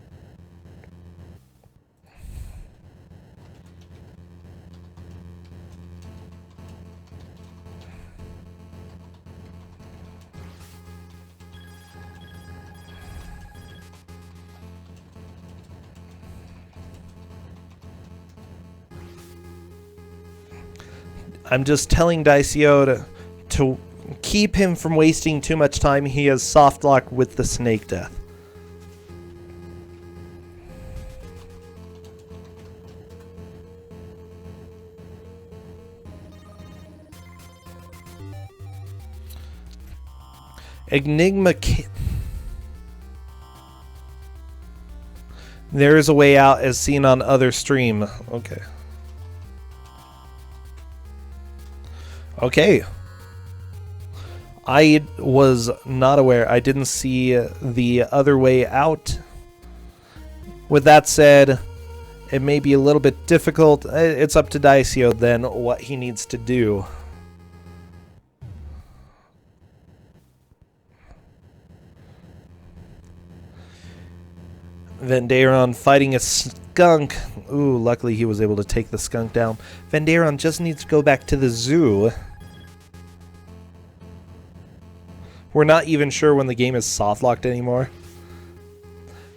I'm just telling Dysiode to keep him from wasting too much time, he has soft lock with the snake death. Enigma. There is a way out as seen on other stream. Okay. Okay. I was not aware. I didn't see the other way out. With that said, it may be a little bit difficult. It's up to Dysiode then what he needs to do. Vandaeron fighting a skunk. Ooh, luckily he was able to take the skunk down. Vandaeron just needs to go back to the zoo. We're not even sure when the game is soft-locked anymore.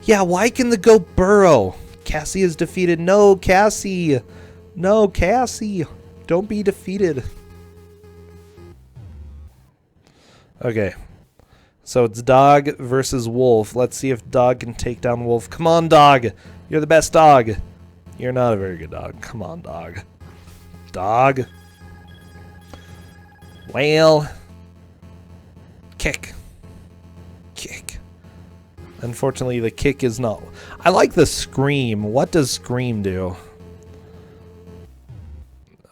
Yeah, why can the goat burrow? Cassie is defeated. No, Cassie! No, Cassie! Don't be defeated. Okay. So it's dog versus wolf. Let's see if dog can take down wolf. Come on, dog! You're the best dog! You're not a very good dog. Come on, dog. Dog. Well... Kick. Kick. Unfortunately, the kick is not... I like the scream. What does scream do?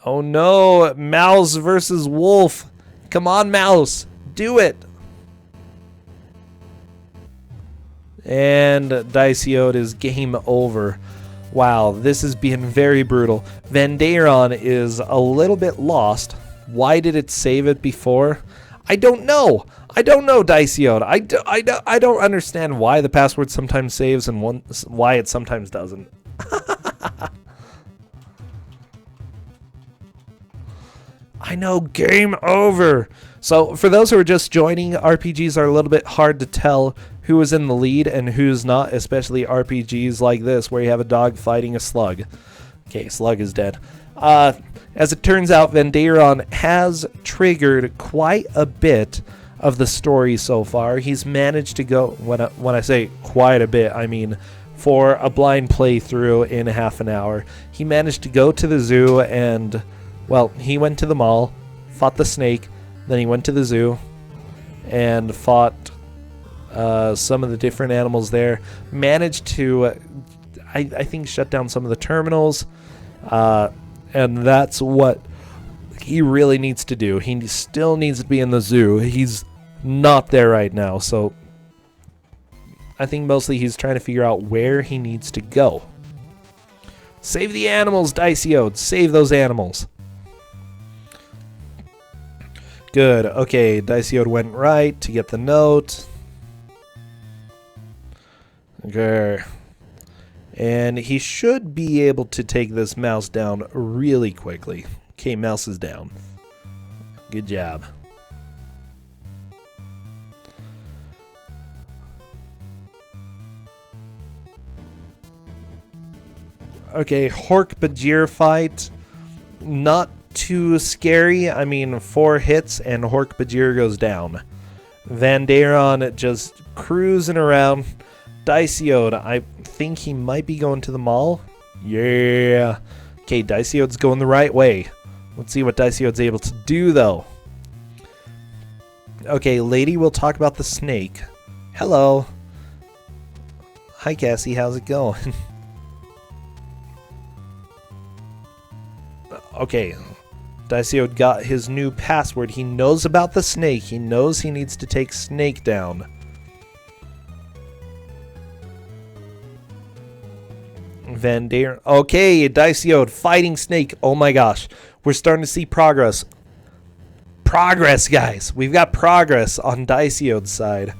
Oh no! Mouse versus wolf! Come on, mouse! Do it! And Dysiode is game over. Wow, this is being very brutal. Vandaeron is a little bit lost. Why did it save it before? I don't know. I don't know, Dysiode. I don't understand why the password sometimes saves and why it sometimes doesn't. I know, game over. So for those who are just joining, RPGs are a little bit hard to tell who is in the lead and who's not, especially RPGs like this where you have a dog fighting a slug. Okay, slug is dead. As it turns out, Vandaeron has triggered quite a bit of the story so far. He's managed to go, when I say quite a bit, I mean for a blind playthrough in half an hour. He managed to go to the zoo and, well, he went to the mall, fought the snake, then he went to the zoo and fought some of the different animals there. Managed to, I think, shut down some of the terminals. And that's what he really needs to do. He still needs to be in the zoo. He's not there right now, so I think mostly he's trying to figure out where he needs to go. Save the animals, Dysiode. Save those animals. Good. Okay, Dysiode went right to get the note. Okay. And he should be able to take this mouse down really quickly. Okay, mouse is down. Good job. Okay, Hork-Bajir fight. Not too scary. I mean, 4 hits and Hork-Bajir goes down. Vandaeron just cruising around. Dysiode, I think he might be going to the mall. Yeah. Okay, Dysiode's going the right way. Let's see what Dysiode's able to do, though. Okay, lady, we'll talk about the snake. Hello. Hi, Cassie. How's it going? Okay. Dysiode got his new password. He knows about the snake. He knows he needs to take snake down. Vandaeron. Okay, Dysiode fighting snake. Oh my gosh. We're starting to see progress. Progress, guys. We've got progress on Dysiode's side.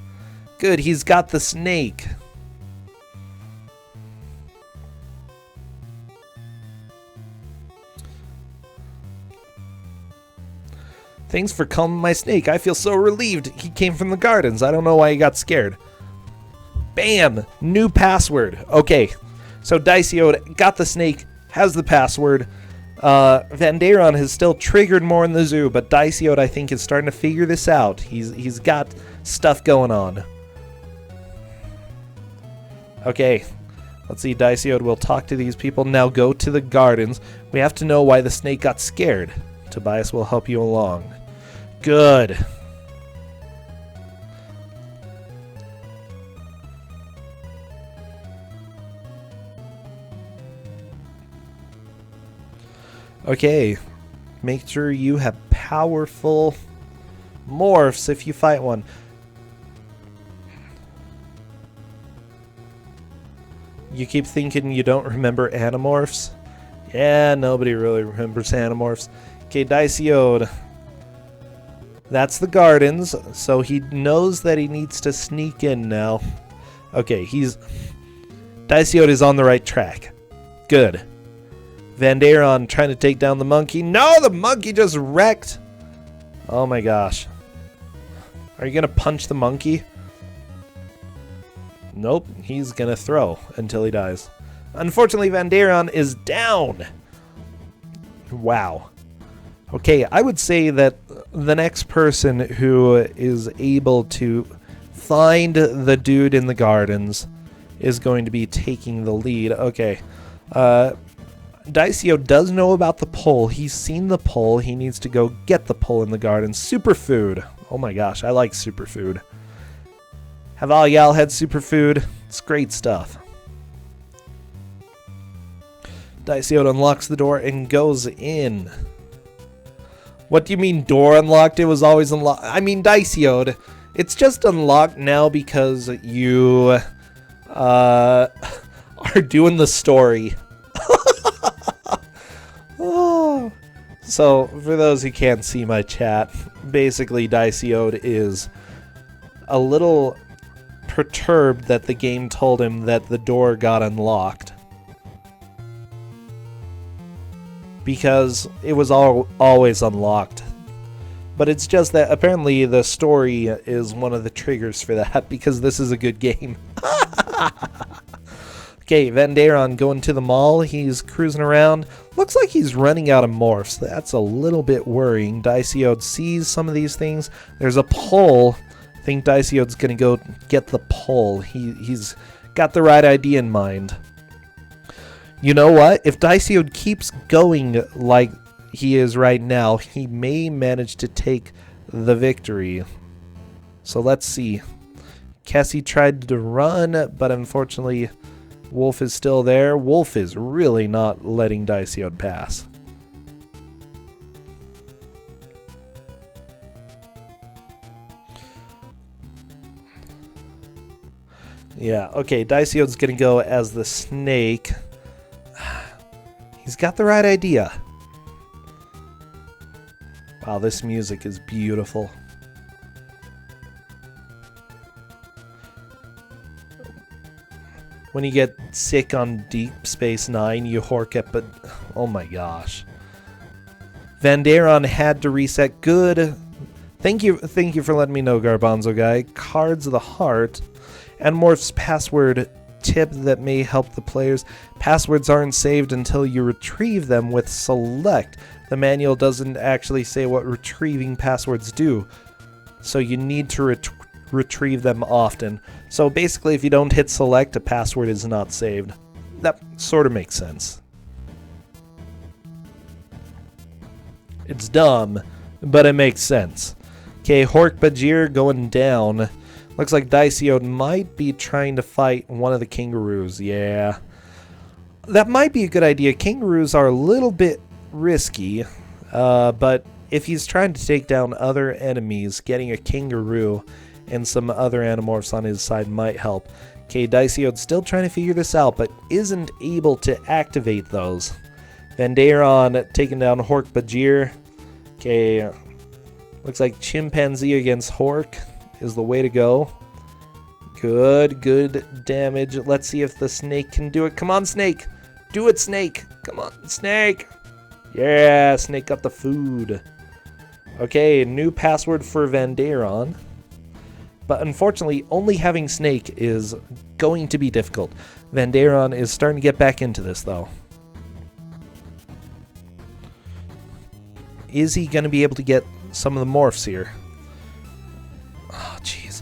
Good, he's got the snake. Thanks for calming my snake. I feel so relieved. He came from the gardens. I don't know why he got scared. Bam! New password. Okay. So Dysiode got the snake, has the password. Vandaeron has still triggered more in the zoo, but Dysiode, I think, is starting to figure this out. He's got stuff going on. Okay, let's see. Dysiode will talk to these people. Now go to the gardens. We have to know why the snake got scared. Tobias will help you along. Good. Okay, make sure you have powerful morphs if you fight one. You keep thinking you don't remember Animorphs? Yeah, nobody really remembers Animorphs. Okay, Dysiode. That's the gardens, so he knows that he needs to sneak in now. Okay, Dysiode is on the right track. Good. Vandaeron trying to take down the monkey. No, the monkey just wrecked. Oh my gosh. Are you going to punch the monkey? Nope, he's going to throw until he dies. Unfortunately, Vandaeron is down. Wow. Okay, I would say that the next person who is able to find the dude in the gardens is going to be taking the lead. Okay. Dysiode does know about the pole. He's seen the pole. He needs to go get the pole in the garden. Superfood. Oh my gosh, I like superfood. Have all y'all had superfood? It's great stuff. Dysiode unlocks the door and goes in. What do you mean door unlocked? It was always unlocked. I mean, Dysiode, it's just unlocked now because you are doing the story. Oh. So, for those who can't see my chat, basically Dysiode is a little perturbed that the game told him that the door got unlocked. Because it was always unlocked. But it's just that apparently the story is one of the triggers for that, because this is a good game. Okay, Vandaeron going to the mall. He's cruising around. Looks like he's running out of morphs. That's a little bit worrying. Dysiode sees some of these things. There's a pole. I think Dysiode's going to go get the pole. He's got the right idea in mind. You know what? If Dysiode keeps going like he is right now, he may manage to take the victory. So let's see. Cassie tried to run, but unfortunately Wolf is still there. Wolf is really not letting Dysiode pass. Yeah, okay, Dysiode's gonna go as the snake. He's got the right idea. Wow, this music is beautiful. When you get sick on Deep Space Nine, you hork it, but oh my gosh. Vandaeron had to reset. Good. Thank you for letting me know, Garbanzo guy. Cards of the Heart. Animorphs password tip that may help the players. Passwords aren't saved until you retrieve them with select. The manual doesn't actually say what retrieving passwords do, so you need to retrieve them often. So basically, if you don't hit select, a password is not saved. That sort of makes sense. It's dumb, but it makes sense. Okay, Hork Bajir going down. Looks like Dysiode might be trying to fight one of the kangaroos. Yeah. That might be a good idea. Kangaroos are a little bit risky, but if he's trying to take down other enemies, getting a kangaroo and some other Animorphs on his side might help. Okay, Dysiode's still trying to figure this out, but isn't able to activate those. Vandaeron taking down Hork Bajir. Okay, looks like Chimpanzee against Hork is the way to go. Good damage. Let's see if the snake can do it. Come on, snake. Do it, snake. Come on, snake. Yeah, snake got the food. Okay, new password for Vandaeron. But unfortunately, only having snake is going to be difficult. Vandaeron is starting to get back into this, though. Is he going to be able to get some of the morphs here? Oh, jeez.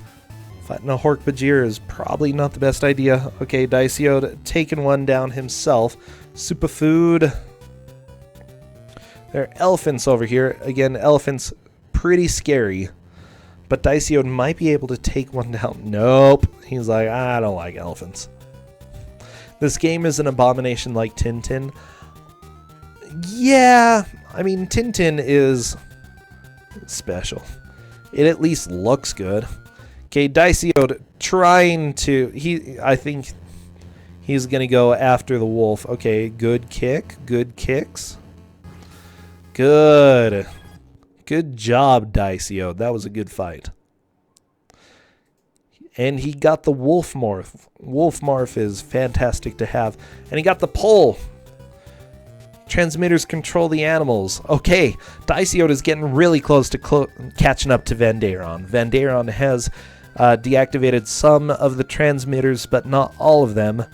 Fighting a Hork-Bajir is probably not the best idea. Okay, Dysiode taking one down himself. Superfood. There are elephants over here. Again, elephants pretty scary. But Dysiode might be able to take one down. Nope. He's like, I don't like elephants. This game is an abomination like Tintin. Yeah, I mean, Tintin is special. It at least looks good. Okay, Dysiode trying to... I think he's going to go after the wolf. Okay, good kick. Good kicks. Good. Good job, Dysiode. That was a good fight. And he got the Wolf Morph. Wolf Morph is fantastic to have. And he got the pole. Transmitters control the animals. Okay, Dysiode is getting really close to catching up to Vandaeron. Vandaeron has deactivated some of the transmitters, but not all of them.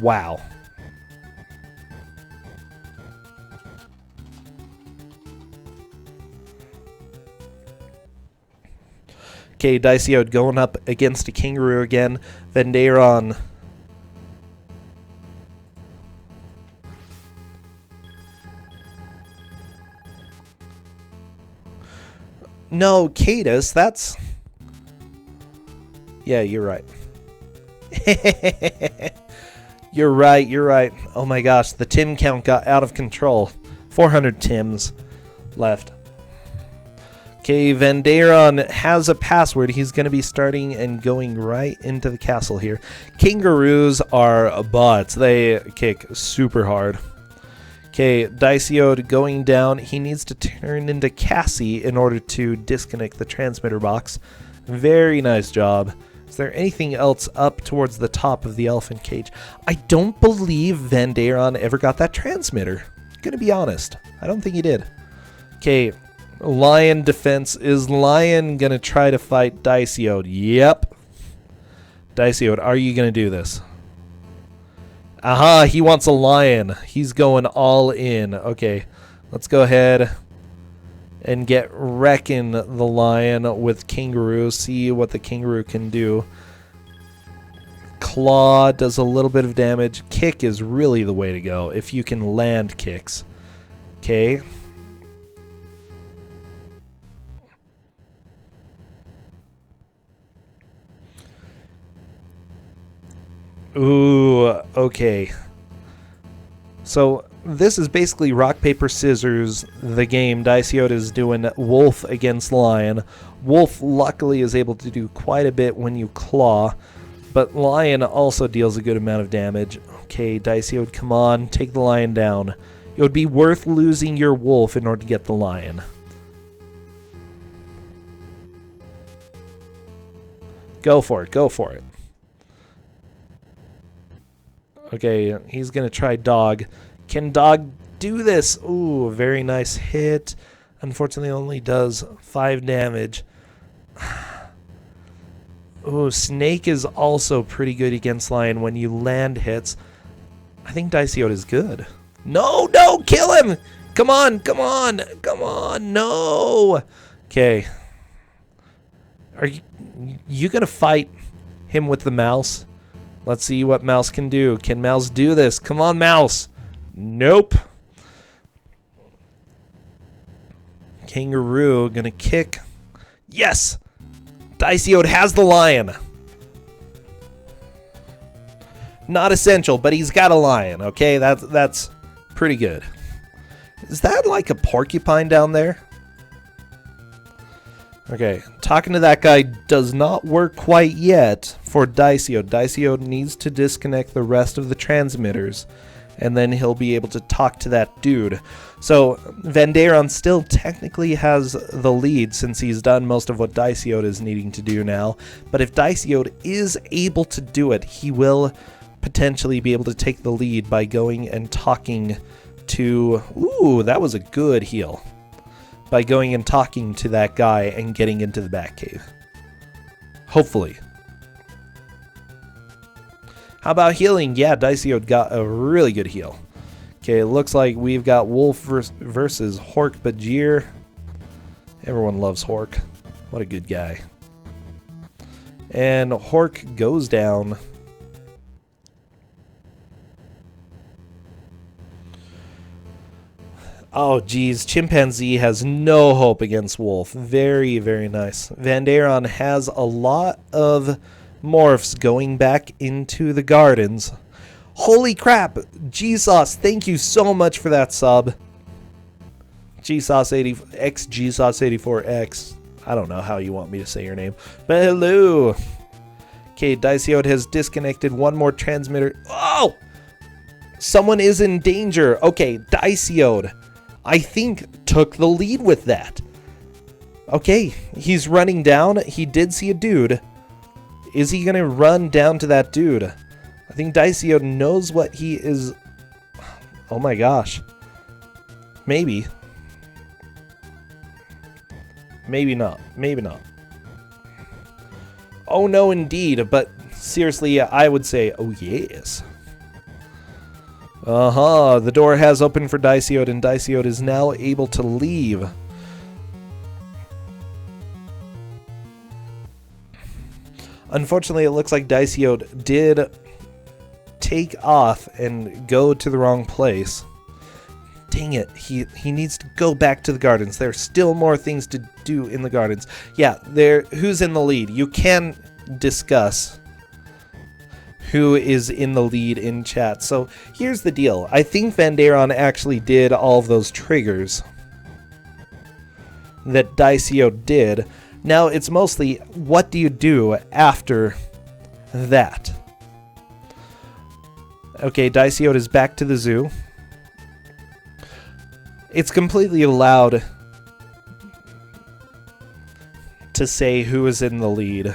Wow. Okay, Dysiode going up against a kangaroo again. Vandaeron. No, Cadus, that's... Yeah, you're right. You're right, you're right. Oh my gosh, the Tim count got out of control. 400 Tims left. Okay, Vandaeron has a password. He's going to be starting and going right into the castle here. Kangaroos are bots. They kick super hard. Okay, Dysiode going down. He needs to turn into Cassie in order to disconnect the transmitter box. Very nice job. Is there anything else up towards the top of the elephant cage? I don't believe Vandaeron ever got that transmitter. Gonna be honest. I don't think he did. Okay. Lion defense. Is Lion gonna try to fight Dysiode? Yep. Dysiode, are you gonna do this? Aha, he wants a lion. He's going all in. Okay, let's go ahead and get wrecking the lion with kangaroo. See what the kangaroo can do. Claw does a little bit of damage. Kick is really the way to go if you can land kicks. Okay. Ooh, okay. So this is basically rock, paper, scissors, the game. Dysiode is doing wolf against lion. Wolf luckily is able to do quite a bit when you claw, but lion also deals a good amount of damage. Okay, Dysiode, come on, take the lion down. It would be worth losing your wolf in order to get the lion. Go for it, go for it. Okay, he's going to try dog. Can dog do this? Ooh, very nice hit. Unfortunately, only does 5 damage. Ooh, snake is also pretty good against lion when you land hits. I think Dysiode is good. No, no, kill him! Come on, come on, come on, no! Okay. Are you going to fight him with the mouse? Let's see what Mouse can do. Can Mouse do this? Come on, Mouse. Nope. Kangaroo gonna kick. Yes! Dysiode has the lion. Not essential, but he's got a lion, okay? That's pretty good. Is that like a porcupine down there? Okay, talking to that guy does not work quite yet for Dysiode. Dysiode needs to disconnect the rest of the transmitters, and then he'll be able to talk to that dude. So, Vandaeron still technically has the lead since he's done most of what Dysiode is needing to do now. But if Dysiode is able to do it, he will potentially be able to take the lead by going and talking to... Ooh, that was a good heal. By going and talking to that guy and getting into the Batcave. Hopefully. How about healing? Yeah, Dysiode got a really good heal. Okay, it looks like we've got Wolf versus Hork-Bajir. Everyone loves Hork. What a good guy. And Hork goes down. Oh, geez. Chimpanzee has no hope against Wolf. Very, very nice. Vandaeron has a lot of morphs going back into the gardens. Holy crap! G-Sauce, thank you so much for that sub. G-Sauce80, X-G-Sauce84X. I don't know how you want me to say your name. But hello! Okay, Dysiode has disconnected one more transmitter. Oh! Someone is in danger. Okay, Dysiode, I think, took the lead with that. Okay, he's running down. He did see a dude. Is he going to run down to that dude? I think Dysiode knows what he is... Oh my gosh. Maybe. Maybe not. Maybe not. Oh no, indeed. But seriously, I would say, oh yes. The door has opened for Dysiode, and Dysiode is now able to leave. Unfortunately, it looks like Dysiode did take off and go to the wrong place. Dang it, he needs to go back to the gardens. There are still more things to do in the gardens. Yeah, who's in the lead? You can discuss who is in the lead in chat. So here's the deal. I think Vandaeron actually did all of those triggers that Dysiode did. Now it's mostly, what do you do after that? Okay, Dysiode is back to the zoo. It's completely allowed to say who is in the lead.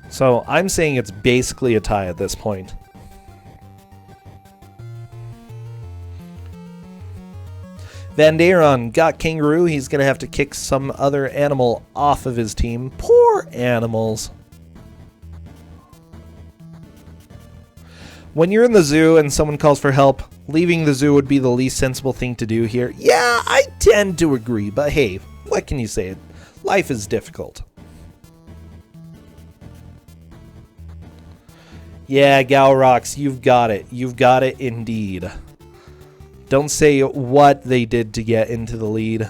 So I'm saying it's basically a tie at this point. Vandaeron got Kangaroo. He's going to have to kick some other animal off of his team. Poor animals. When you're in the zoo and someone calls for help, leaving the zoo would be the least sensible thing to do here. Yeah, I tend to agree, but hey, what can you say? Life is difficult. Yeah, Galrox, you've got it. You've got it indeed. Don't say what they did to get into the lead.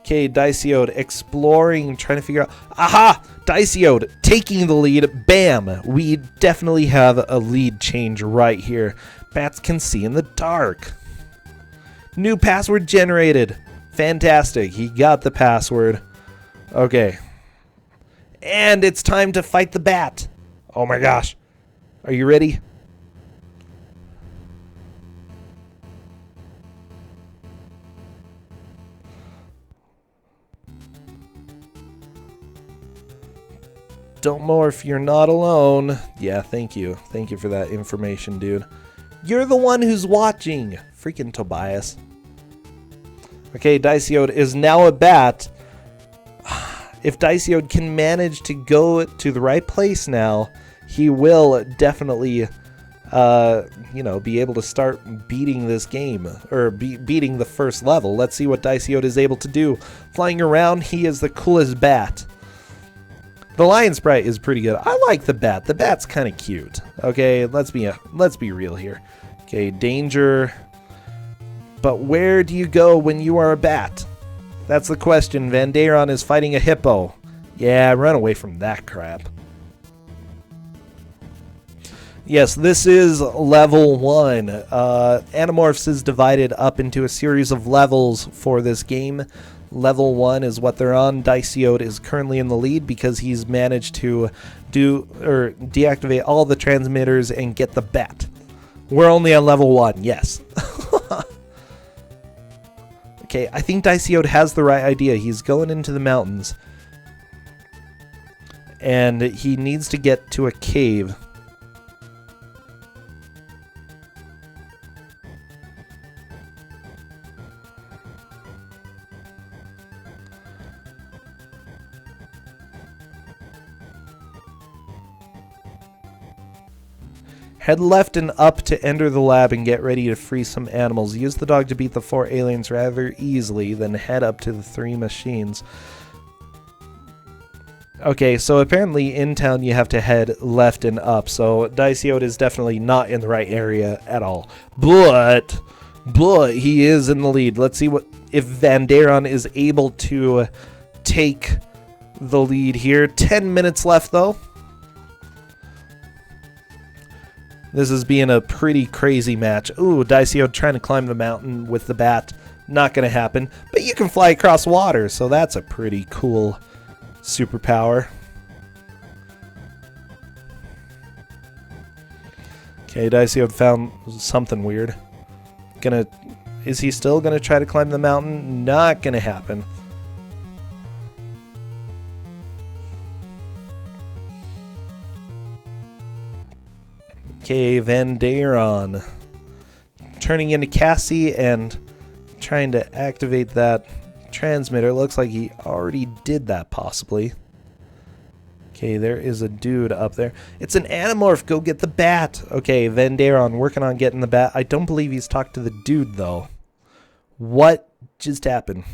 Okay, Dysiode exploring, trying to figure out... Aha! Dysiode taking the lead. Bam! We definitely have a lead change right here. Bats can see in the dark. New password generated. Fantastic. He got the password. Okay. And it's time to fight the bat. Oh my gosh. Are you ready? Don't morph, you're not alone. Yeah, thank you. Thank you for that information, dude. You're the one who's watching. Freaking Tobias. Okay, Dysiode is now a bat. If Dysiode can manage to go to the right place now, he will definitely, be able to start beating this game, or beating the first level. Let's see what Dysiode is able to do. Flying around, he is the coolest bat. The lion sprite is pretty good. I like the bat. The bat's kind of cute. Okay, let's be real here. Okay, danger. But where do you go when you are a bat? That's the question. Vandaeron is fighting a hippo. Yeah, run away from that crap. Yes, this is level 1. Animorphs is divided up into a series of levels for this game. Level 1 is what they're on. Dysiode is currently in the lead because he's managed to deactivate all the transmitters and get the bat. We're only on level 1, yes. Okay, I think Dysiode has the right idea. He's going into the mountains. And he needs to get to a cave. Head left and up to enter the lab and get ready to free some animals. Use the dog to beat the 4 aliens rather easily, then head up to the 3 machines. Okay, so apparently in town you have to head left and up, so Dysiode is definitely not in the right area at all. But he is in the lead. Let's see what if Vandaeron is able to take the lead here. 10 minutes left, though. This is being a pretty crazy match. Ooh, Dysiode trying to climb the mountain with the bat. Not going to happen. But you can fly across water, so that's a pretty cool superpower. Okay, Dysiode found something weird. Is he still gonna try to climb the mountain? Not gonna happen. Okay, Vandaeron turning into Cassie and trying to activate that transmitter. Looks like he already did that, possibly. Okay, there is a dude up there. It's an Animorph. Go get the bat. Okay, Vandaeron working on getting the bat. I don't believe he's talked to the dude, though. What just happened?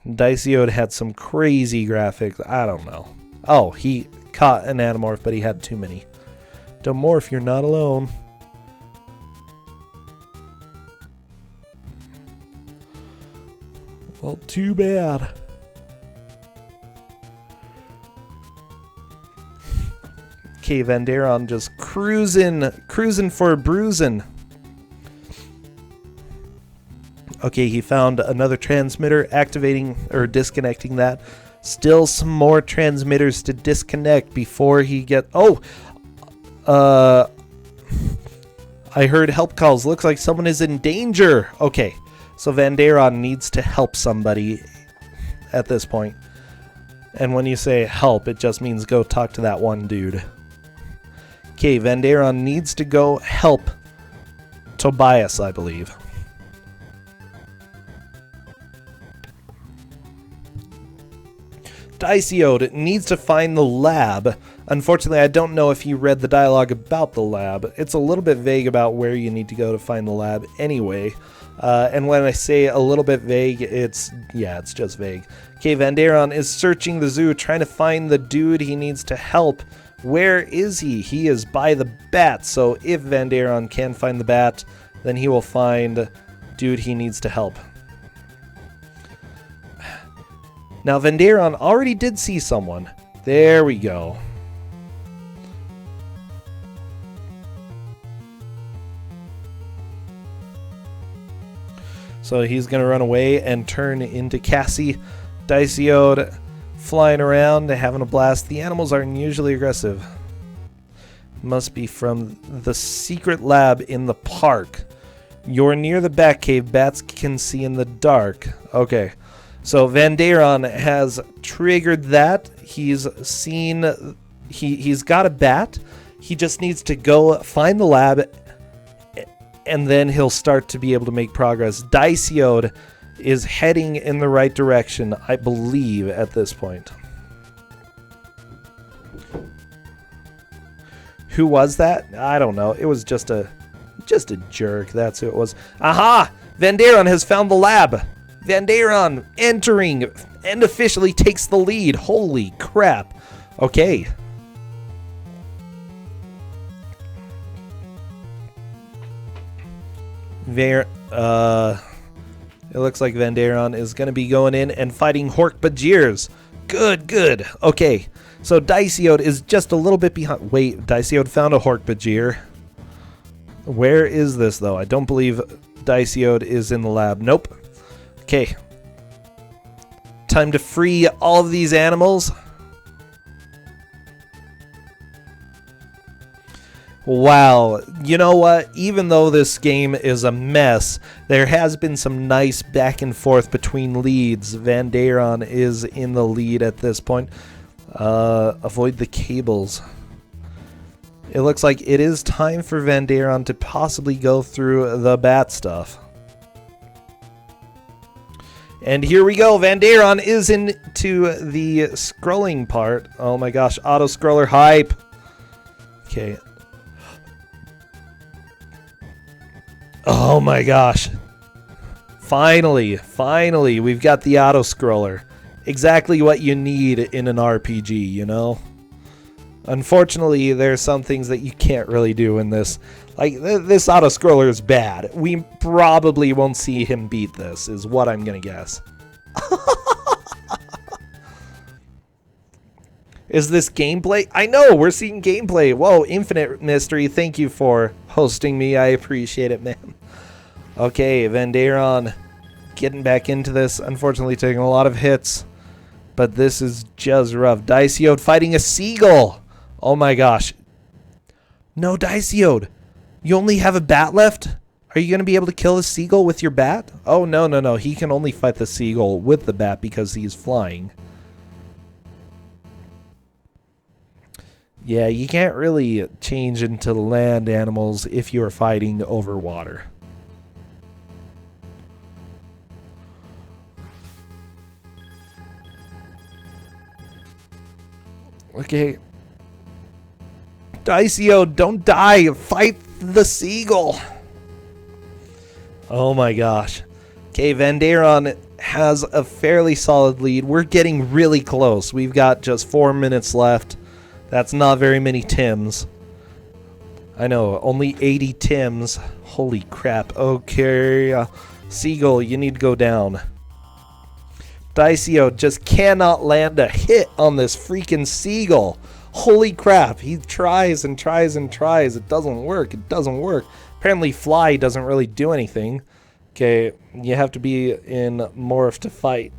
Dysiode had some crazy graphics. I don't know. Oh, he caught an Animorph, but he had too many. Don't morph, you're not alone. Well, too bad. Okay, Vandaeron just cruising for a bruising. Okay, he found another transmitter, activating or disconnecting that. Still some more transmitters to disconnect before he I heard help calls. Looks like someone is in danger. Okay, so Vandaeron needs to help somebody at this point. And when you say help, it just means go talk to that one dude. Okay, Vandaeron needs to go help Tobias, I believe. Dysiode needs to find the lab. Unfortunately, I don't know if he read the dialogue about the lab. It's a little bit vague about where you need to go to find the lab anyway. And when I say a little bit vague, it's just vague. Okay, Vandaeron is searching the zoo, trying to find the dude he needs to help. Where is he? He is by the bat, so if Vandaeron can find the bat, then he will find dude he needs to help. Now, Vandaeron already did see someone. There we go. So he's going to run away and turn into Cassie. Dysiode flying around, having a blast. The animals are unusually aggressive. Must be from the secret lab in the park. You're near the bat cave. Bats can see in the dark. Okay. So Vandaeron has triggered that. He's seen... He's got a bat. He just needs to go find the lab, and then he'll start to be able to make progress. Dysiode is heading in the right direction, I believe, at this point. Who was that? I don't know. It was just a jerk. That's who it was. Aha! Vandaeron has found the lab. Vandaeron entering and officially takes the lead. Holy crap. Okay. It looks like Vandaeron is going to be going in and fighting Hork-Bajirs. Good. Okay, so Dysiode is just a little bit behind. Wait, Dysiode found a Hork-Bajir. Where is this, though? I don't believe Dysiode is in the lab. Nope. Okay. Time to free all of these animals. Wow, you know what? Even though this game is a mess, there has been some nice back and forth between leads. Vandaeron is in the lead at this point. Avoid the cables. It looks like it is time for Vandaeron to possibly go through the bat stuff. And here we go. Vandaeron is into the scrolling part. Oh my gosh, auto-scroller hype. Okay. Oh my gosh. Finally, we've got the auto-scroller. Exactly what you need in an RPG, you know? Unfortunately, there's some things that you can't really do in this. Like, this auto-scroller is bad. We probably won't see him beat this, is what I'm gonna guess. Is this gameplay? I know, we're seeing gameplay. Whoa, Infinite Mystery, thank you for hosting me. I appreciate it, man. Okay, Vandaeron getting back into this. Unfortunately, taking a lot of hits. But this is just rough. Dysiode fighting a seagull. Oh my gosh. No, Dysiode. You only have a bat left? Are you going to be able to kill the seagull with your bat? Oh, no. He can only fight the seagull with the bat because he's flying. Yeah, you can't really change into land animals if you're fighting over water. Okay. Dysiode, don't die. Fight the seagull. Oh my gosh. Okay, Vandaeron has a fairly solid lead. We're getting really close. We've got just 4 minutes left. That's not very many Tims. I know, only 80 Tims. Holy crap. Okay, seagull, you need to go down. Dysiode just cannot land a hit on this freaking seagull. Holy crap. He tries and tries and tries. It doesn't work. It doesn't work. Apparently fly doesn't really do anything. Okay, you have to be in morph to fight.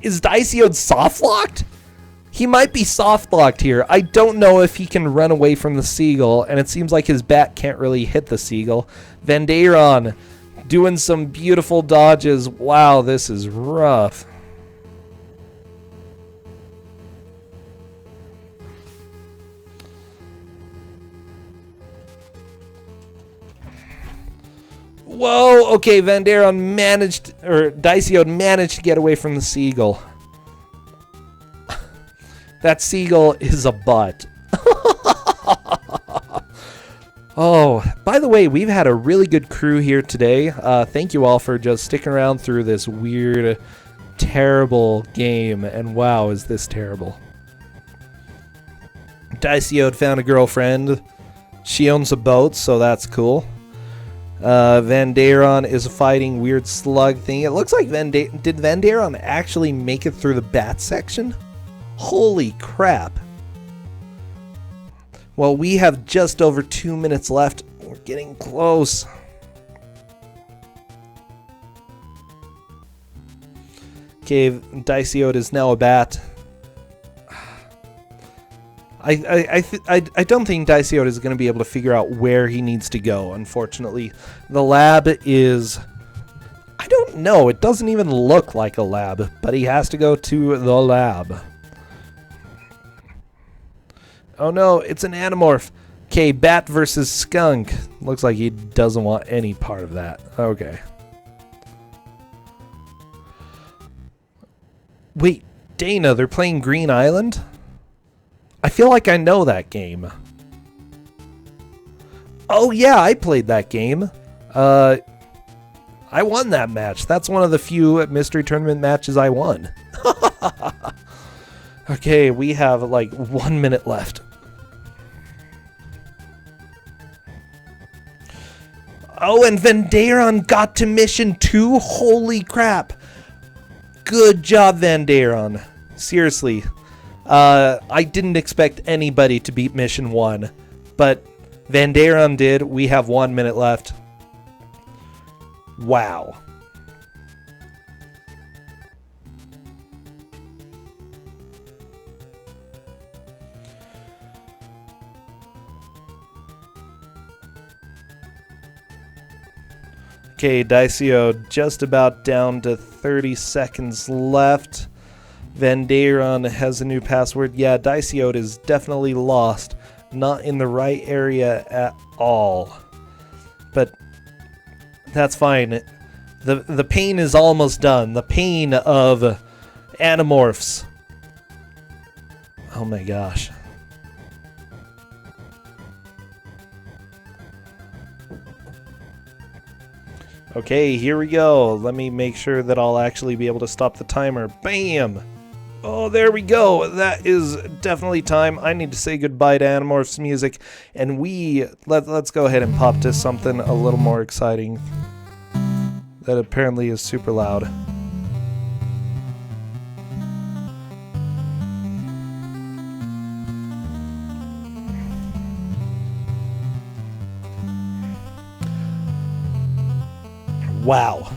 Is Dysiode soft-locked? He might be soft-locked here. I don't know if he can run away from the seagull, and it seems like his bat can't really hit the seagull. Vandaeron doing some beautiful dodges. Wow, this is rough. Whoa, okay, Vandaeron managed, or Dysiode managed to get away from the seagull. That seagull is a butt. Oh, by the way, we've had a really good crew here today. Thank you all for just sticking around through this weird, terrible game. And wow, is this terrible. Dysiode found a girlfriend. She owns a boat, so that's cool. Vandaeron is fighting weird slug thing. It looks like did Vandaeron actually make it through the bat section? Holy crap. Well, we have just over 2 minutes left. We're getting close. Okay, Dysiode is now a bat. I don't think Dysiode is going to be able to figure out where he needs to go, unfortunately. The lab is... I don't know. It doesn't even look like a lab, but he has to go to the lab. Oh no, it's an Animorph. Okay, bat versus skunk. Looks like he doesn't want any part of that. Okay. Wait, Dana, they're playing Green Island? I feel like I know that game. Oh yeah, I played that game. I won that match. That's one of the few mystery tournament matches I won. Okay, we have like 1 minute left. Oh, and Vandaeron got to mission 2. Holy crap. Good job, Vandaeron. Seriously. I didn't expect anybody to beat mission 1, but Vandaeron did. We have 1 minute left. Wow. Okay, Dysiode just about down to 30 seconds left. Vandaeron has a new password. Yeah, Dysiode is definitely lost. Not in the right area at all. But that's fine. The pain is almost done. The pain of Animorphs. Oh my gosh. Okay, here we go. Let me make sure that I'll actually be able to stop the timer. Bam! Oh, there we go. That is definitely time. I need to say goodbye to Animorphs music, and let's go ahead and pop to something a little more exciting that apparently is super loud. Wow.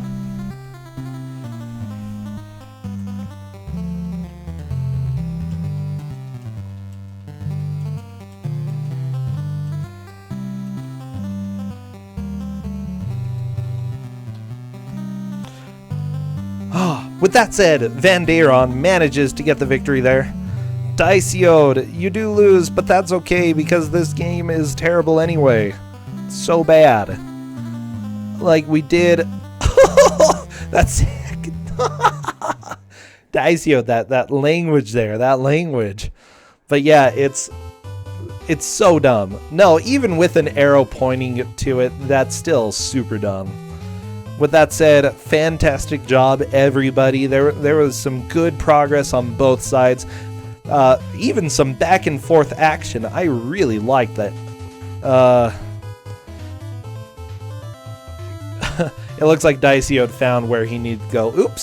With that said, Vandaeron manages to get the victory there. Dysiode, you do lose, but that's okay because this game is terrible anyway. It's so bad. Like we did. That's sick. Dysiode, that language there, that language. But yeah, it's so dumb. No, even with an arrow pointing to it, that's still super dumb. With that said, fantastic job, everybody. There was some good progress on both sides. Even some back and forth action. I really liked that. It looks like Dysiode found where he needed to go. Oops.